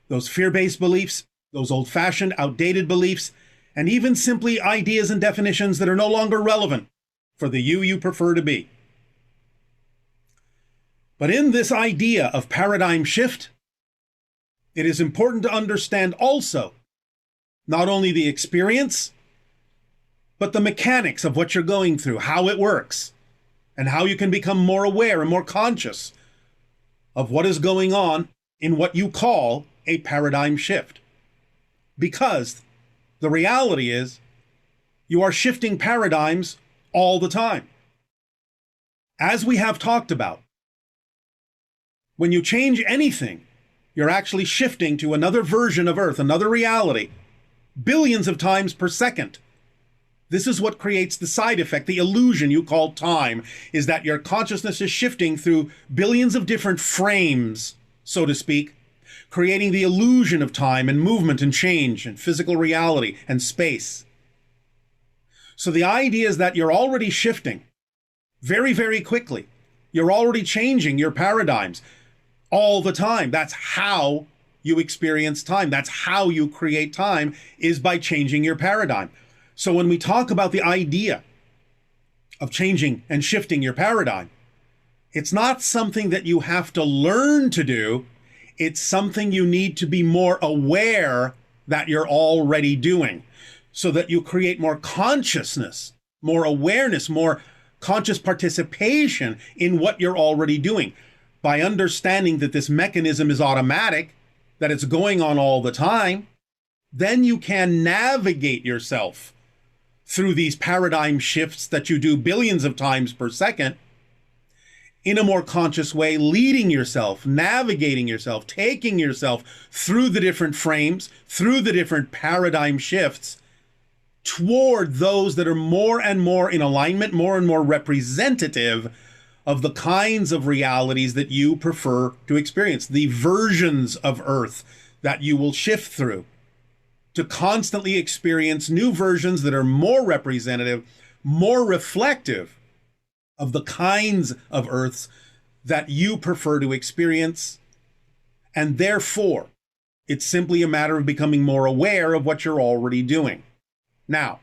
those fear-based beliefs, those old-fashioned, outdated beliefs, and even simply ideas and definitions that are no longer relevant for the you prefer to be. But in this idea of paradigm shift, it is important to understand also not only the experience, but the mechanics of what you're going through, how it works, and how you can become more aware and more conscious of what is going on in what you call a paradigm shift. Because the reality is, you are shifting paradigms all the time. As we have talked about, when you change anything, you're actually shifting to another version of Earth, another reality, billions of times per second. This is what creates the side effect, the illusion you call time, is that your consciousness is shifting through billions of different frames, so to speak, creating the illusion of time and movement and change and physical reality and space. So the idea is that you're already shifting very, very quickly. You're already changing your paradigms all the time. That's how you experience time. That's how you create time, is by changing your paradigm. So when we talk about the idea of changing and shifting your paradigm, it's not something that you have to learn to do. It's something you need to be more aware that you're already doing, so that you create more consciousness, more awareness, more conscious participation in what you're already doing. By understanding that this mechanism is automatic, that it's going on all the time, then you can navigate yourself through these paradigm shifts that you do billions of times per second in a more conscious way, leading yourself, navigating yourself, taking yourself through the different frames, through the different paradigm shifts, toward those that are more and more in alignment, more and more representative of the kinds of realities that you prefer to experience, the versions of Earth that you will shift through, to constantly experience new versions that are more representative, more reflective of the kinds of Earths that you prefer to experience. And therefore, it's simply a matter of becoming more aware of what you're already doing. Now,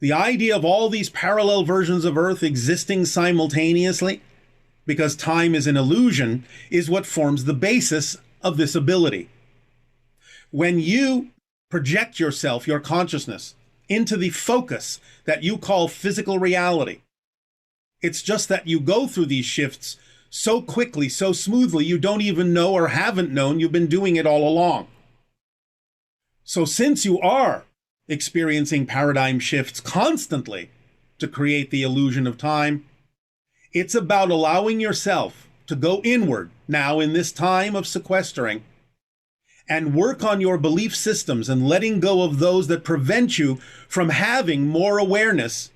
the idea of all these parallel versions of Earth existing simultaneously, because time is an illusion, is what forms the basis of this ability. When you project yourself, your consciousness, into the focus that you call physical reality, it's just that you go through these shifts so quickly, so smoothly, you don't even know or haven't known you've been doing it all along. So since you are experiencing paradigm shifts constantly to create the illusion of time, it's about allowing yourself to go inward now in this time of sequestering and work on your belief systems and letting go of those that prevent you from having more awareness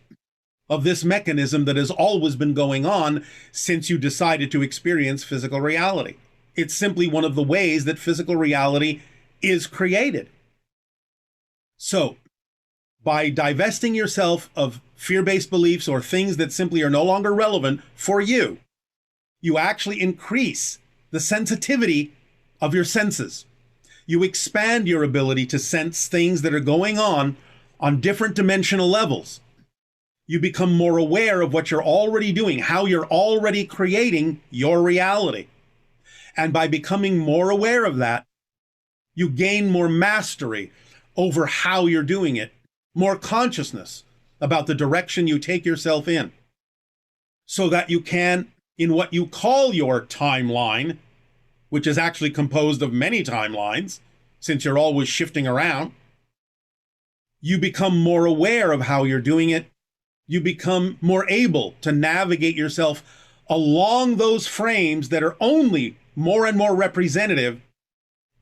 of this mechanism that has always been going on since you decided to experience physical reality. It's simply one of the ways that physical reality is created. So, by divesting yourself of fear-based beliefs or things that simply are no longer relevant for you, you actually increase the sensitivity of your senses. You expand your ability to sense things that are going on different dimensional levels. You become more aware of what you're already doing, how you're already creating your reality. And by becoming more aware of that, you gain more mastery over how you're doing it, more consciousness about the direction you take yourself in, so that you can, in what you call your timeline, which is actually composed of many timelines, since you're always shifting around, you become more aware of how you're doing it. You become more able to navigate yourself along those frames that are only more and more representative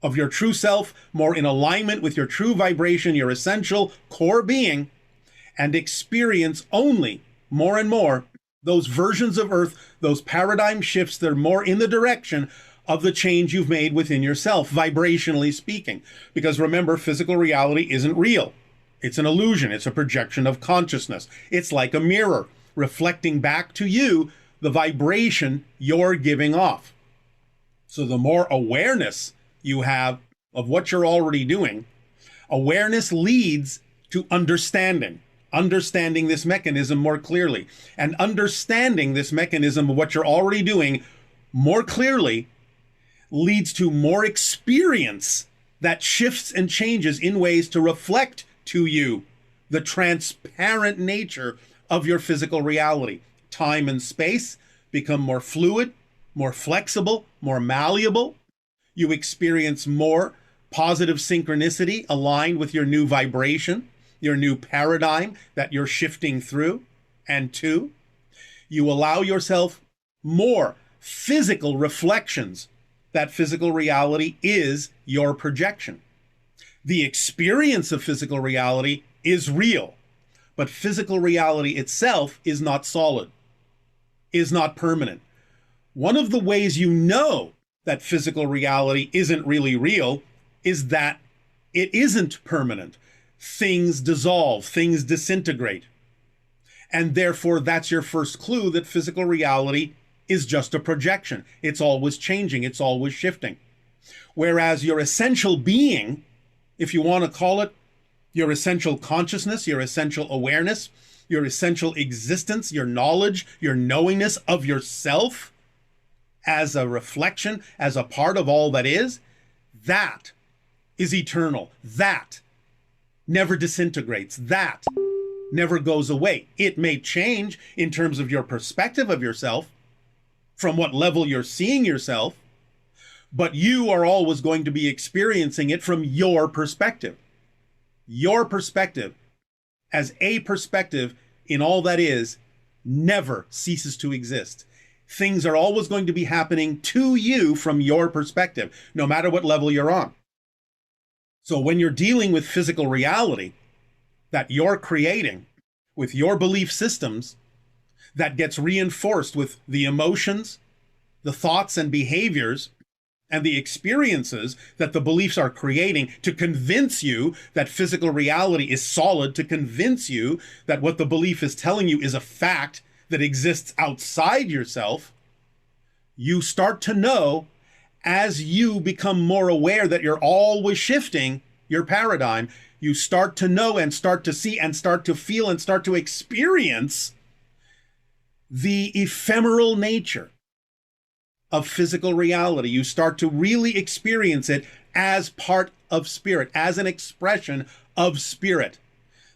of your true self, more in alignment with your true vibration, your essential core being, and experience only more and more those versions of Earth, those paradigm shifts that are more in the direction of the change you've made within yourself, vibrationally speaking. Because remember, physical reality isn't real. It's an illusion. It's a projection of consciousness. It's like a mirror reflecting back to you the vibration you're giving off. So the more awareness you have of what you're already doing, awareness leads to understanding this mechanism more clearly. And understanding this mechanism of what you're already doing more clearly leads to more experience that shifts and changes in ways to reflect to you the transparent nature of your physical reality. Time and space become more fluid, more flexible, more malleable. You experience more positive synchronicity aligned with your new vibration, your new paradigm that you're shifting through and to. You allow yourself more physical reflections that physical reality is your projection. The experience of physical reality is real, but physical reality itself is not solid, is not permanent. One of the ways you know that physical reality isn't really real is that it isn't permanent. Things dissolve, things disintegrate. And therefore, that's your first clue that physical reality is just a projection. It's always changing, it's always shifting. Whereas your essential being, if you want to call it your essential consciousness, your essential awareness, your essential existence, your knowledge, your knowingness of yourself as a reflection, as a part of all that is, that is eternal. That never disintegrates. That never goes away. It may change in terms of your perspective of yourself, from what level you're seeing yourself, but you are always going to be experiencing it from your perspective. Your perspective, as a perspective in all that is, never ceases to exist. Things are always going to be happening to you from your perspective, no matter what level you're on. So when you're dealing with physical reality that you're creating with your belief systems, that gets reinforced with the emotions, the thoughts and behaviors, and the experiences that the beliefs are creating to convince you that physical reality is solid, to convince you that what the belief is telling you is a fact that exists outside yourself, you start to know, as you become more aware that you're always shifting your paradigm, you start to know and start to see and start to feel and start to experience the ephemeral nature of physical reality. You start to really experience it as part of spirit, as an expression of spirit.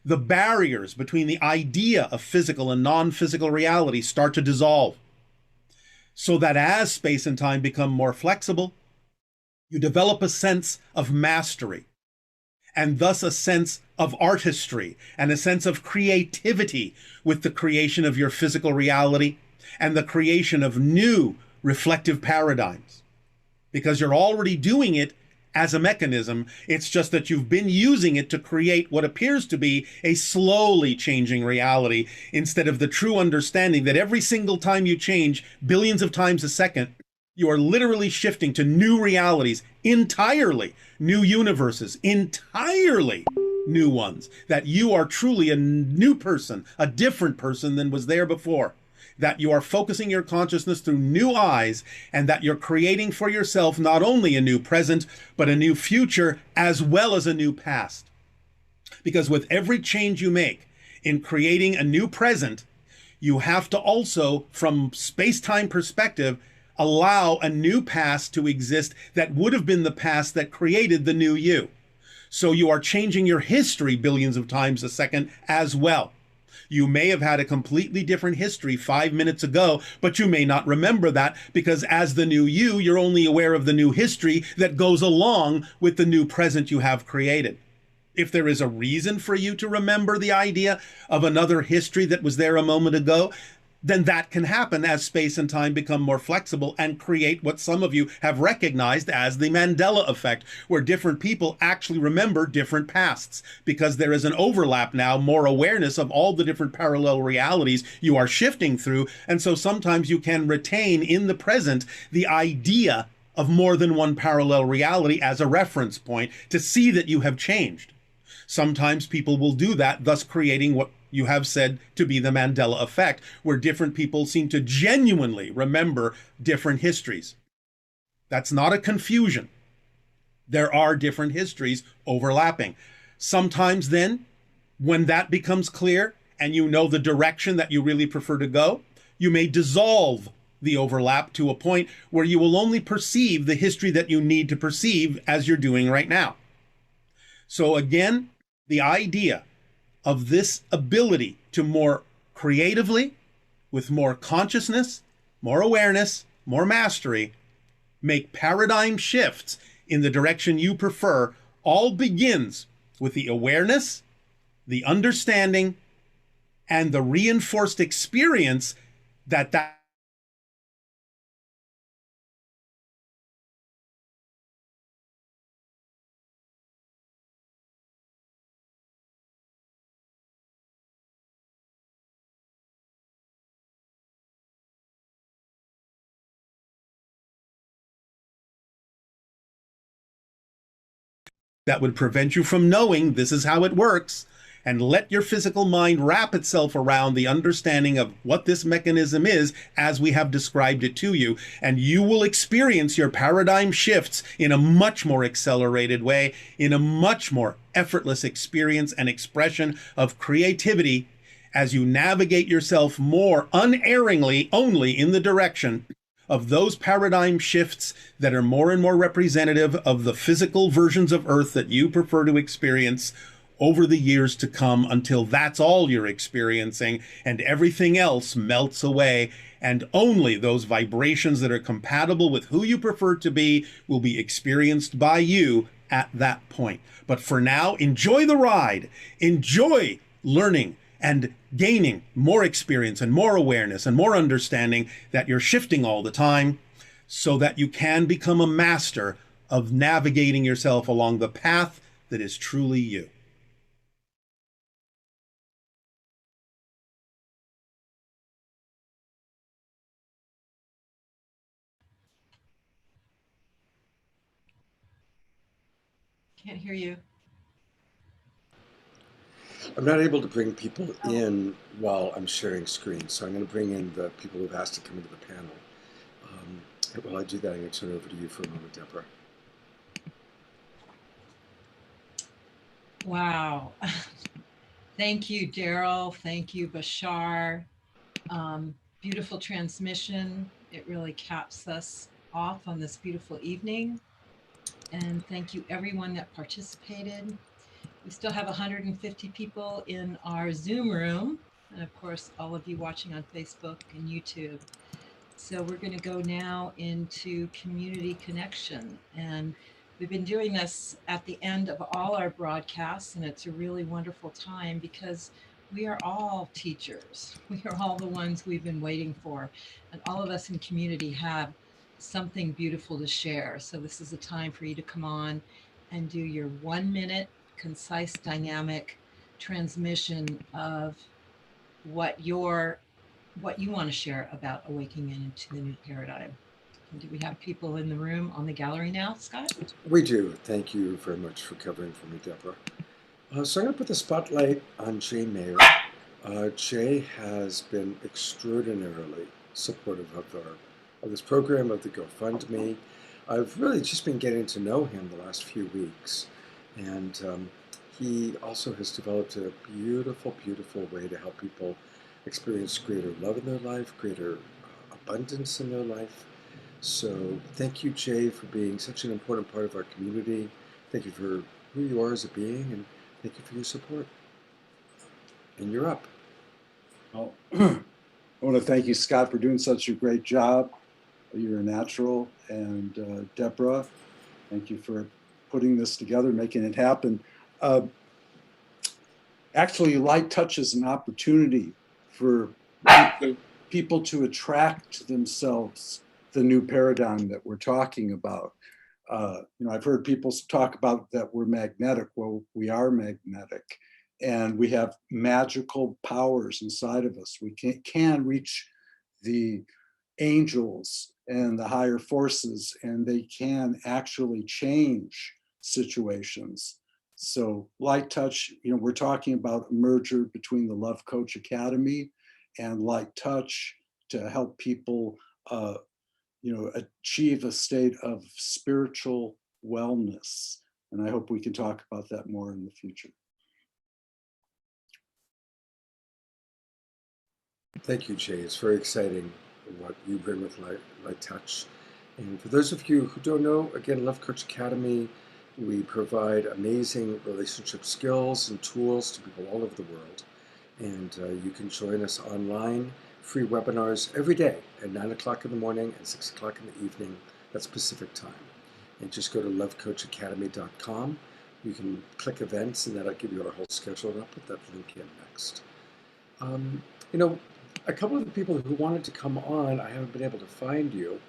The barriers between the idea of physical and non-physical reality start to dissolve, so that as space and time become more flexible, you develop a sense of mastery, and thus a sense of artistry and a sense of creativity with the creation of your physical reality and the creation of new reflective paradigms, because you're already doing it as a mechanism. It's just that you've been using it to create what appears to be a slowly changing reality, instead of the true understanding that every single time you change billions of times a second, you are literally shifting to new realities, entirely new universes, entirely new ones, that you are truly a new person, a different person than was there before, that you are focusing your consciousness through new eyes, and that you're creating for yourself not only a new present, but a new future, as well as a new past. Because with every change you make in creating a new present, you have to also, from space-time perspective, allow a new past to exist that would have been the past that created the new you. So you are changing your history billions of times a second as well. You may have had a completely different history 5 minutes ago, but you may not remember that, because as the new you, you're only aware of the new history that goes along with the new present you have created. If there is a reason for you to remember the idea of another history that was there a moment ago, then that can happen as space and time become more flexible and create what some of you have recognized as the Mandela effect, where different people actually remember different pasts, because there is an overlap now, more awareness of all the different parallel realities you are shifting through. And so sometimes you can retain in the present the idea of more than one parallel reality as a reference point to see that you have changed. Sometimes people will do that, thus creating what you have said to be the Mandela effect, where different people seem to genuinely remember different histories. That's not a confusion. There are different histories overlapping. Sometimes then, when that becomes clear and you know the direction that you really prefer to go, you may dissolve the overlap to a point where you will only perceive the history that you need to perceive, as you're doing right now. So again, the idea of this ability to more creatively, with more consciousness, more awareness, more mastery, make paradigm shifts in the direction you prefer, all begins with the awareness, the understanding, and the reinforced experience that would prevent you from knowing this is how it works, and let your physical mind wrap itself around the understanding of what this mechanism is as we have described it to you, and you will experience your paradigm shifts in a much more accelerated way, in a much more effortless experience and expression of creativity, as you navigate yourself more unerringly only in the direction of those paradigm shifts that are more and more representative of the physical versions of Earth that you prefer to experience over the years to come, until that's all you're experiencing and everything else melts away, and only those vibrations that are compatible with who you prefer to be will be experienced by you at that point. But for now, enjoy the ride, enjoy learning and gaining more experience and more awareness and more understanding, that you're shifting all the time, so that you can become a master of navigating yourself along the path that is truly you. Can't hear you. I'm not able to bring people in while I'm sharing screen, so I'm going to bring in the people who've asked to come into the panel. While I do that, I'm going to turn it over to you for a moment, Debra. Wow. Thank you, Darryl. Thank you, Bashar. Beautiful transmission. It really caps us off on this beautiful evening. And thank you everyone that participated. We still have 150 people in our Zoom room, and of course, all of you watching on Facebook and YouTube. So we're going to go now into community connection. And we've been doing this at the end of all our broadcasts, and it's a really wonderful time, because We are all teachers. We are all the ones we've been waiting for. And all of us in community have something beautiful to share. So this is a time for you to come on and do your 1 minute, concise, dynamic transmission of what you want to share about awakening into the new paradigm. And do we have people in the room on the gallery now, Scott? We do. Thank you very much for covering for me, Debra. So I'm going to put the spotlight on Jay Mayer. Jay has been extraordinarily supportive of this program, of the GoFundMe. I've really just been getting to know him the last few weeks. And he also has developed a beautiful, beautiful way to help people experience greater love in their life, greater abundance in their life. So thank you, Jay, for being such an important part of our community. Thank you for who you are as a being, and thank you for your support. And you're up. Well, I want to thank you, Scott, for doing such a great job. You're a natural. And Debra, thank you for putting this together, making it happen. Actually, light touch is an opportunity for people to attract to themselves the new paradigm that we're talking about. I've heard people talk about that we're magnetic. Well, we are magnetic, and we have magical powers inside of us. We can reach the angels and the higher forces, and they can actually change situations. So light touch, we're talking about a merger between the Love Coach Academy and light touch to help people achieve a state of spiritual wellness. And I hope we can talk about that more in the future. Thank you, Jay. It's very exciting what you bring with light touch. And for those of you who don't know, again, Love Coach Academy, we provide amazing relationship skills and tools to people all over the world. And you can join us online, free webinars every day at 9 o'clock in the morning and 6 o'clock in the evening. That's Pacific time. And just go to lovecoachacademy.com. You can click events, and that'll give you our whole schedule. And I'll put that link in next. A couple of the people who wanted to come on, I haven't been able to find you.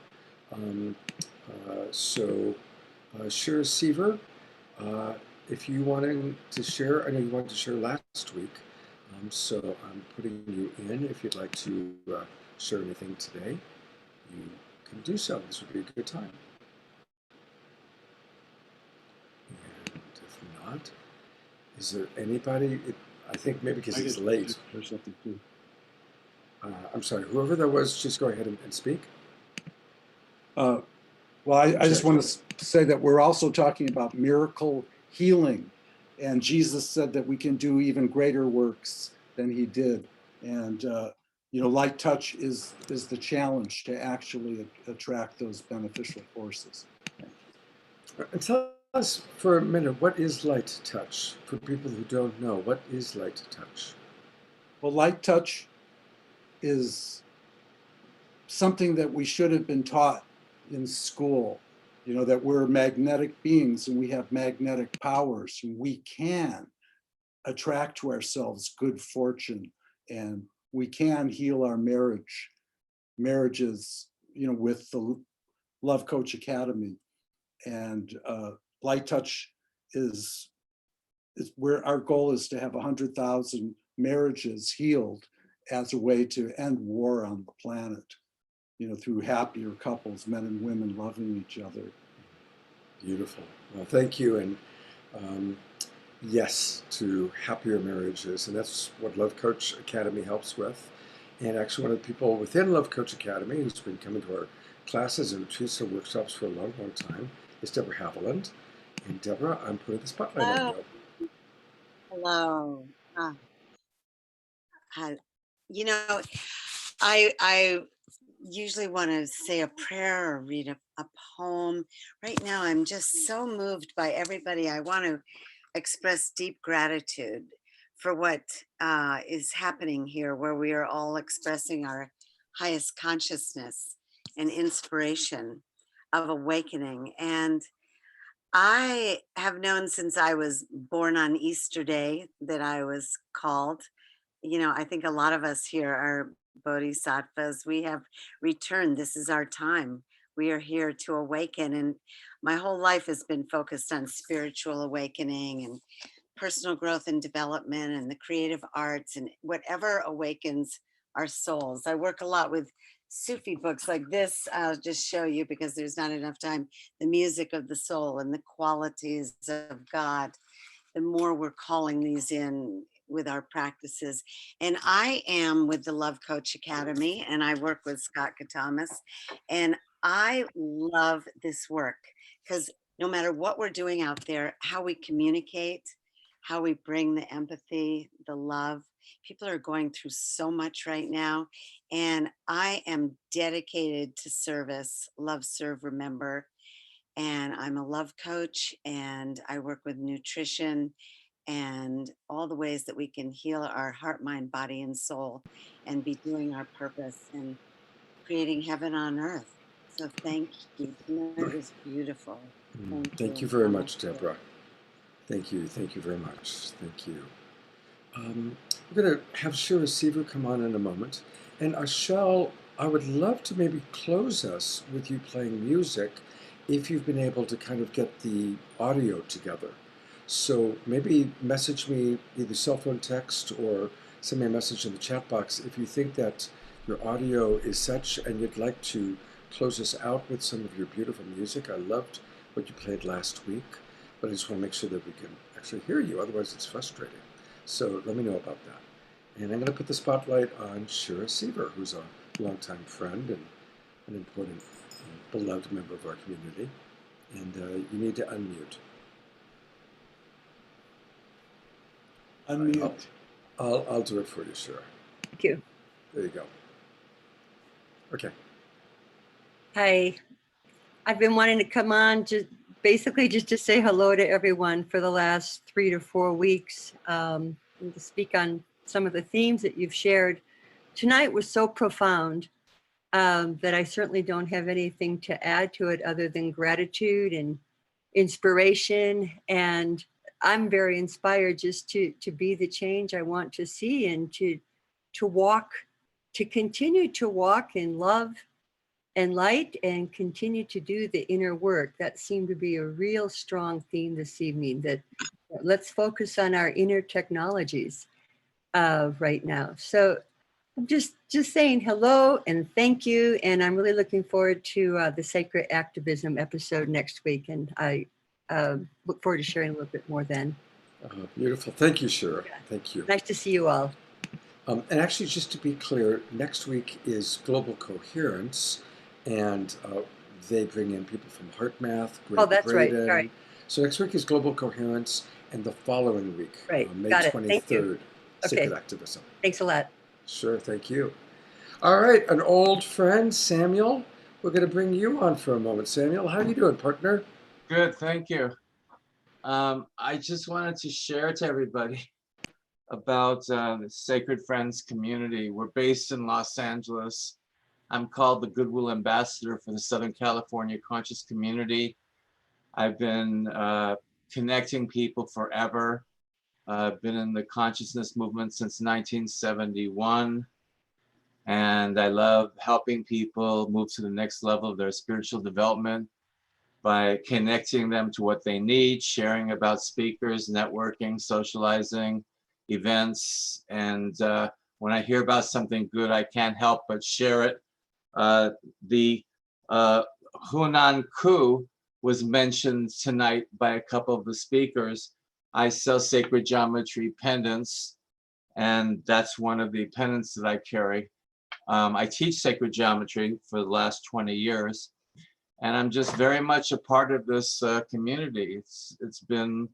Shira Seaver, if you wanted to share, I know you wanted to share last week, so I'm putting you in. If you'd like to share anything today, you can do so. This would be a good time. And if not, is there anybody? I think maybe because it's late. There's something too. I'm sorry, whoever that was, just go ahead and speak. Well, I just want to say that we're also talking about miracle healing. And Jesus said that we can do even greater works than he did. And, light touch is the challenge to actually attract those beneficial forces. And tell us for a minute, what is light touch? For people who don't know, what is light touch? Well, light touch is something that we should have been taught in school, that we're magnetic beings and we have magnetic powers, and we can attract to ourselves good fortune, and we can heal our marriages, with the Love Coach Academy. And light touch is where our goal is to have 100,000 marriages healed as a way to end war on the planet, through happier couples, men and women loving each other. Beautiful. Well, thank you. And yes to happier marriages. And that's what Love Coach Academy helps with. And actually, one of the people within Love Coach Academy who's been coming to our classes and retreats and workshops for a long, long time is Debra Haviland. And Debra, I'm putting the spotlight on you. Hello. I usually want to say a prayer or read a poem. Right now, I'm just so moved by everybody. I want to express deep gratitude for what is happening here, where we are all expressing our highest consciousness and inspiration of awakening. And I have known since I was born on Easter Day that I was called you know, I think a lot of us here are bodhisattvas. We have returned. This is our time. We are here to awaken. And my whole life has been focused on spiritual awakening and personal growth and development and the creative arts and whatever awakens our souls. I work a lot with Sufi books like this. I'll just show you because there's not enough time. The music of the soul and the qualities of God. The more we're calling these in with our practices. And I am with the Love Coach Academy and I work with Scott Catamas. And I love this work because no matter what we're doing out there, how we communicate, how we bring the empathy, the love, people are going through so much right now. And I am dedicated to service, love, serve, remember. And I'm a love coach and I work with nutrition and all the ways that we can heal our heart, mind, body, and soul and be doing our purpose and creating heaven on earth. So thank you. It was beautiful. Thank you very much, Debra. Thank you. Thank you very much. Thank you. We're going to have Shira Seaver come on in a moment. And AshEL, I would love to maybe close us with you playing music if you've been able to kind of get the audio together. So maybe message me either cell phone text or send me a message in the chat box if you think that your audio is such and you'd like to close us out with some of your beautiful music. I loved what you played last week, but I just want to make sure that we can actually hear you, otherwise it's frustrating. So let me know about that. And I'm going to put the spotlight on Shira Seaver, who's a longtime friend and an important, beloved member of our community. And you need to unmute. Unmute. I'll do it for you, Shira. Thank you. There you go. Okay. Hi. I've been wanting to come on just basically just to say hello to everyone for the last 3 to 4 weeks and to speak on some of the themes that you've shared. Tonight was so profound that I certainly don't have anything to add to it other than gratitude and inspiration. And I'm very inspired just to be the change I want to see and to walk, to continue to walk in love and light and continue to do the inner work. That seemed to be a real strong theme this evening, that let's focus on our inner technologies right now. So I'm just saying hello and thank you. And I'm really looking forward to the Sacred Activism episode next week. And I look forward to sharing a little bit more then. Beautiful. Thank you, Shira. Thank you. Nice to see you all. And actually, just to be clear, next week is Global Coherence, and they bring in people from HeartMath, Oh, that's right. Right. So next week is Global Coherence, and the following week, May Got it. Thank you. 23rd, Okay. Sacred Activism. Thanks a lot. Sure, thank you. All right, an old friend, Samuel. We're going to bring you on for a moment. Samuel, how are you doing, partner? Good, thank you. I just wanted to share to everybody about the Sacred Friends community. We're based in Los Angeles. I'm called the Goodwill Ambassador for the Southern California Conscious Community. I've been connecting people forever. I've been in the consciousness movement since 1971. And I love helping people move to the next level of their spiritual development by connecting them to what they need, sharing about speakers, networking, socializing, events. And when I hear about something good, I can't help but share it. The Hunan Ku was mentioned tonight by a couple of the speakers. I sell sacred geometry pendants, and that's one of the pendants that I carry. I teach sacred geometry for the last 20 years, and I'm just very much a part of this community. It's been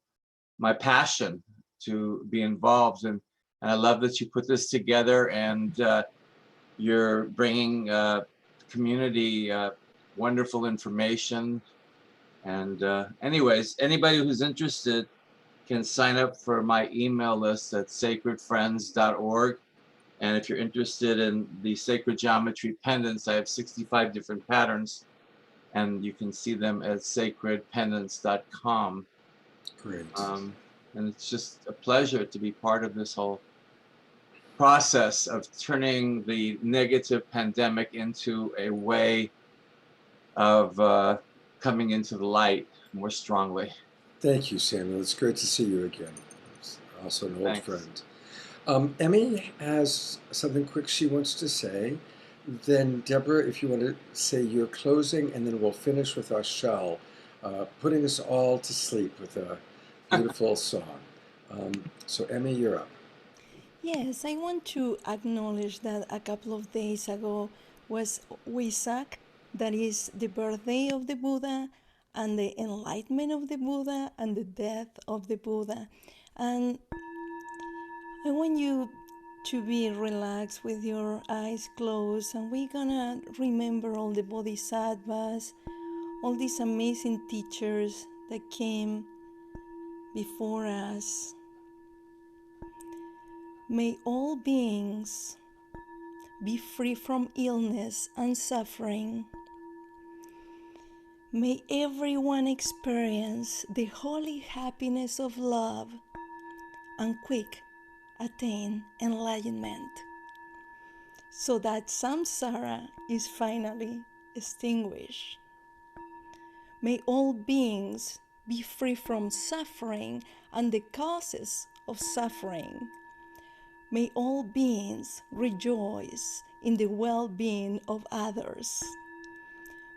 my passion to be involved, and I love that you put this together, and you're bringing community wonderful information. And anyways, anybody who's interested can sign up for my email list at sacredfriends.org. And if you're interested in the sacred geometry pendants, I have 65 different patterns, and you can see them at sacredpendants.com. Great. And it's just a pleasure to be part of this whole process of turning the negative pandemic into a way of coming into the light more strongly. Thank you, Samuel. It's great to see you again. It's also an old Thanks. friend. Emy has something quick she wants to say. Then Debra, if you want to say your closing, and then we'll finish with AshEL, putting us all to sleep with a beautiful song. So Emy, you're up. Yes, I want to acknowledge that a couple of days ago was Wesak, that is the birthday of the Buddha, and the enlightenment of the Buddha, and the death of the Buddha. And I want you to be relaxed with your eyes closed, and we're gonna remember all the bodhisattvas, all these amazing teachers that came before us. May all beings be free from illness and suffering. May everyone experience the holy happiness of love and quick attain enlightenment, so that samsara is finally extinguished. May all beings be free from suffering and the causes of suffering. May all beings rejoice in the well-being of others.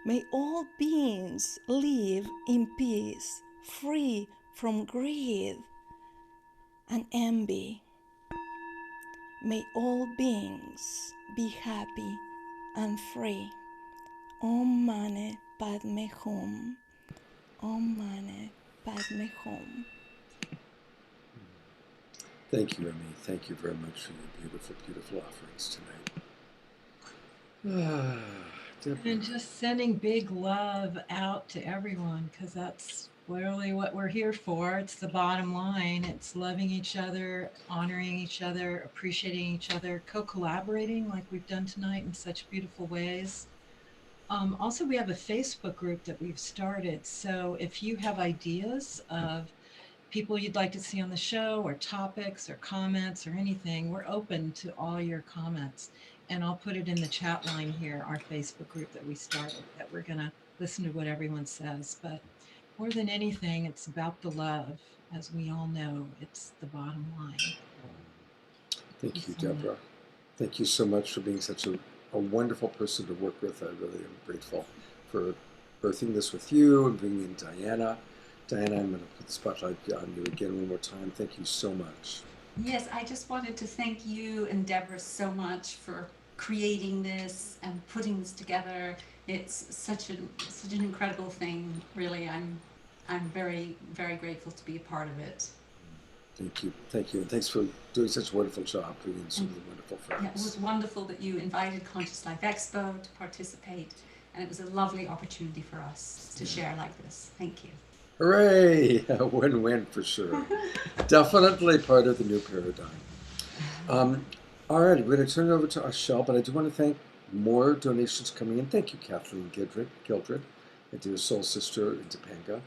May all beings live in peace, free from greed and envy. May all beings be happy and free. Om Mani Padme Hum. Om Mani Padme Hum. Thank you, Emy. Thank you very much for your beautiful, beautiful offerings tonight. Debra. And just sending big love out to everyone, because that's really what we're here for. It's the bottom line. It's loving each other, honoring each other, appreciating each other, co-collaborating like we've done tonight in such beautiful ways. Also, we have a Facebook group that we've started. So if you have ideas of people you'd like to see on the show, or topics or comments or anything, we're open to all your comments. And I'll put it in the chat line here, our Facebook group that we started, that we're going to listen to what everyone says. But more than anything, it's about the love. As we all know, it's the bottom line. Thank you, Debra. Thank you so much for being such a wonderful person to work with. I really am grateful for birthing this with you and bringing in Diana. Diana, I'm going to put the spotlight on you again one more time. Thank you so much. Yes, I just wanted to thank you and Debra so much for creating this and putting this together. It's such an incredible thing. Really, I'm very, very grateful to be a part of it. Thank you, and thanks for doing such a wonderful job, bringing so many wonderful friends. Yeah, it was wonderful that you invited Conscious Life Expo to participate, and it was a lovely opportunity for us to share like this. Thank you. Hooray! A win-win for sure. Definitely part of the new paradigm. All right, we're going to turn it over to AshEL, but I do want to thank more donations coming in. Thank you, Kathleen Gildred, my dear soul sister in Topanga.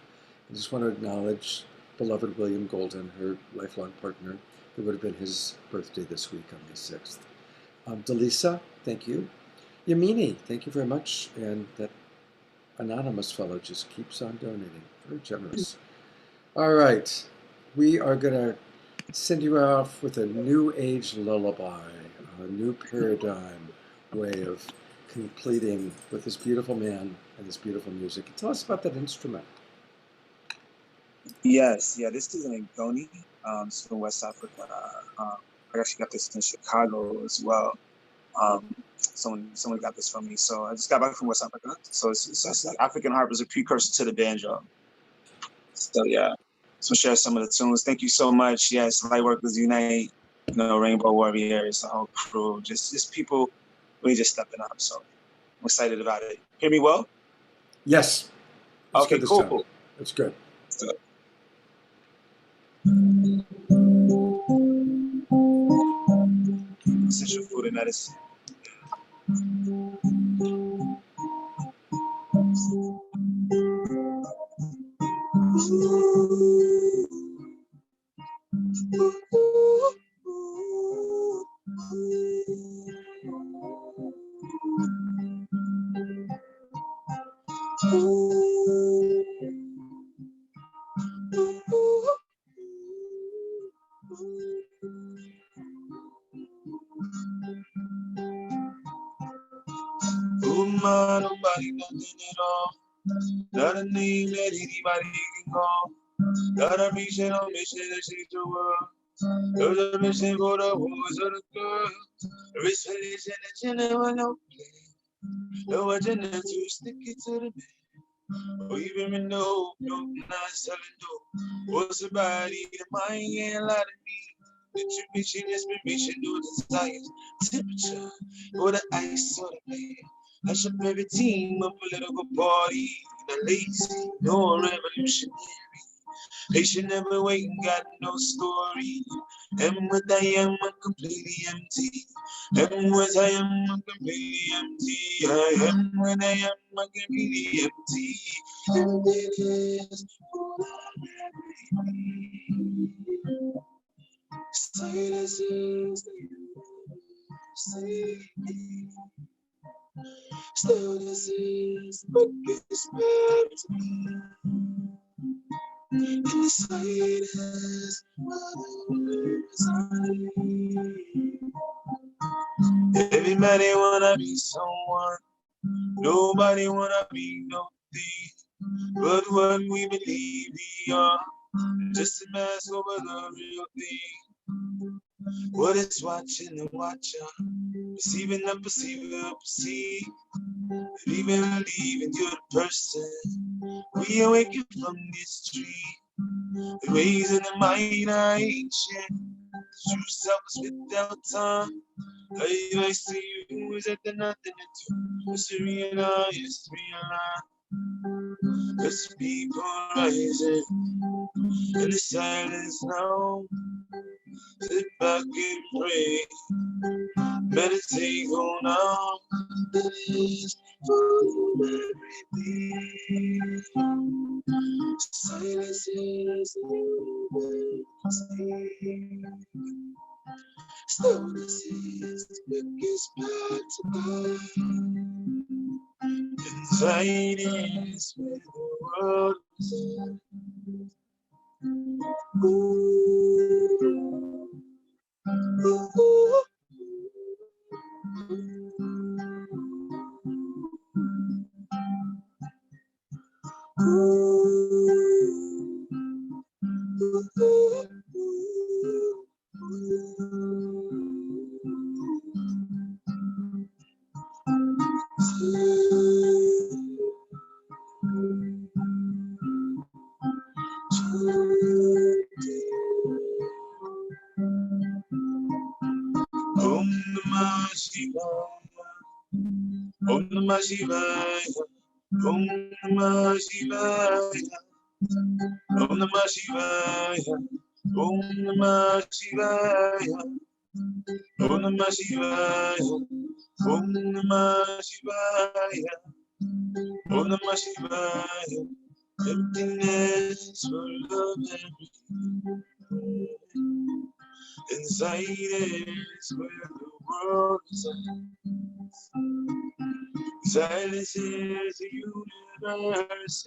I just want to acknowledge beloved William Golden, her lifelong partner. It would have been his birthday this week on May 6th. Delisa, thank you. Yamini, thank you very much. And that anonymous fellow just keeps on donating. Very generous. All right, we are going to send you off with a new age lullaby, a new paradigm way of completing with this beautiful man and this beautiful music. Tell us about that instrument. Yes, yeah, this is an Ngoni. It's from West Africa. I actually got this in Chicago as well. Someone got this from me. So I just got back from West Africa. So it's like African harp is a precursor to the banjo. So yeah, so share some of the tunes. Thank you so much. Yes, Lightworkers Unite, Rainbow Warriors, the whole crew, just people really just stepping up. So I'm excited about it. Hear me well? Yes. Okay, cool. That's good. Essential food and medicine. Oh man, nobody nothing at all. Not a name that anybody can call. Got a mission on mission to change the world. There's a mission for the boys of the girls. There is religion that you never know. No agenda to stick it to the man. Or even in the hope, no, not selling dope. Or somebody that might ain't lie to me. Distribution, inspiration, no desires. Temperature, or the ice or the man. Hush up every team, a political party. The lazy, no revolutionary. Patient never waiting, got no story. Am what I am, I'm completely empty. Am what I am, I'm completely empty. I am what I am, I'm completely empty. Emptiness, silence is the me. Stillness is what gets back to me. In the silence, everybody wanna be someone, nobody wanna be no thing. But what we believe we are, just a mask over the real thing. What is watching the watcher, perceiving the perceiver, perceive, believing you're the person. We awaken from this tree, the ways in the mind are ancient. The true self is without time. I see you is at the nothing to do. It's realize, it's people rising in the silence now. Sit back and pray, meditate on now. That is for everything. Silence is the stillness is what gets back to God. Inside is where the world is at. Om Namah Shivaya, Om Namah Shivaya, Om Namah Shivaya, Om Namah Shivaya, Om Namah Shivaya, Om Namah Shivaya, Om Namah Shivaya. Emptiness for love everything. Inside is where the world is at. Silence is the universe.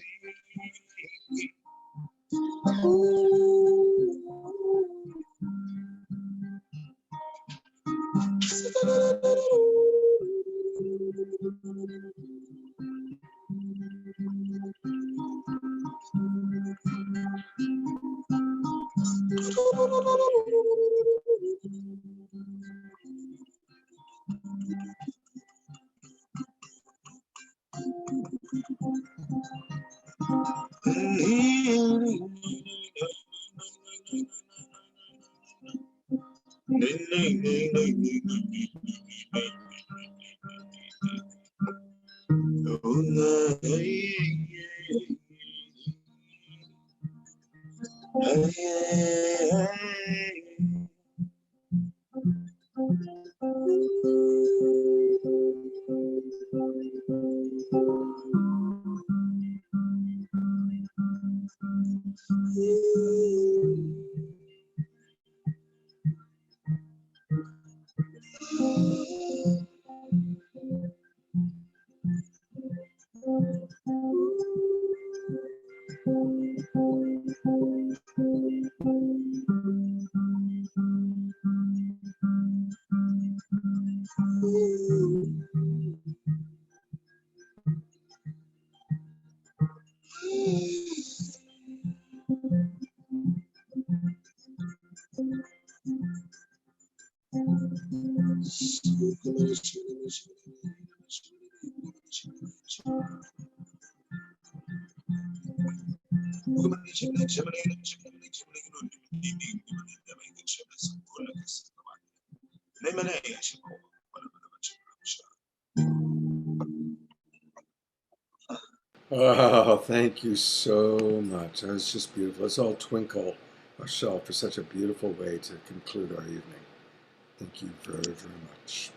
Oh, thank you so much. That was just beautiful. Let's all twinkle AshEL for such a beautiful way to conclude our evening. Thank you very, very much.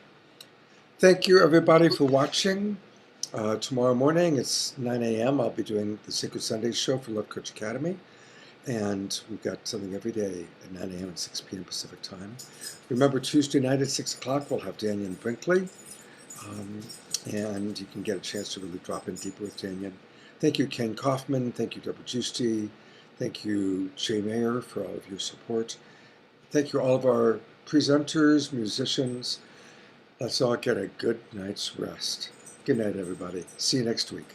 Thank you, everybody, for watching. Tomorrow morning, it's 9 a.m. I'll be doing the Sacred Sunday show for Love Coach Academy. And we've got something every day at 9 a.m. and 6 p.m. Pacific time. Remember, Tuesday night at 6 o'clock, we'll have Dannion Brinkley. And you can get a chance to really drop in deeper with Dannion. Thank you, Ken Kaufman. Thank you, Debra Giusti. Thank you, Jay Mayer, for all of your support. Thank you, all of our presenters, musicians. Let's all get a good night's rest. Good night, everybody. See you next week.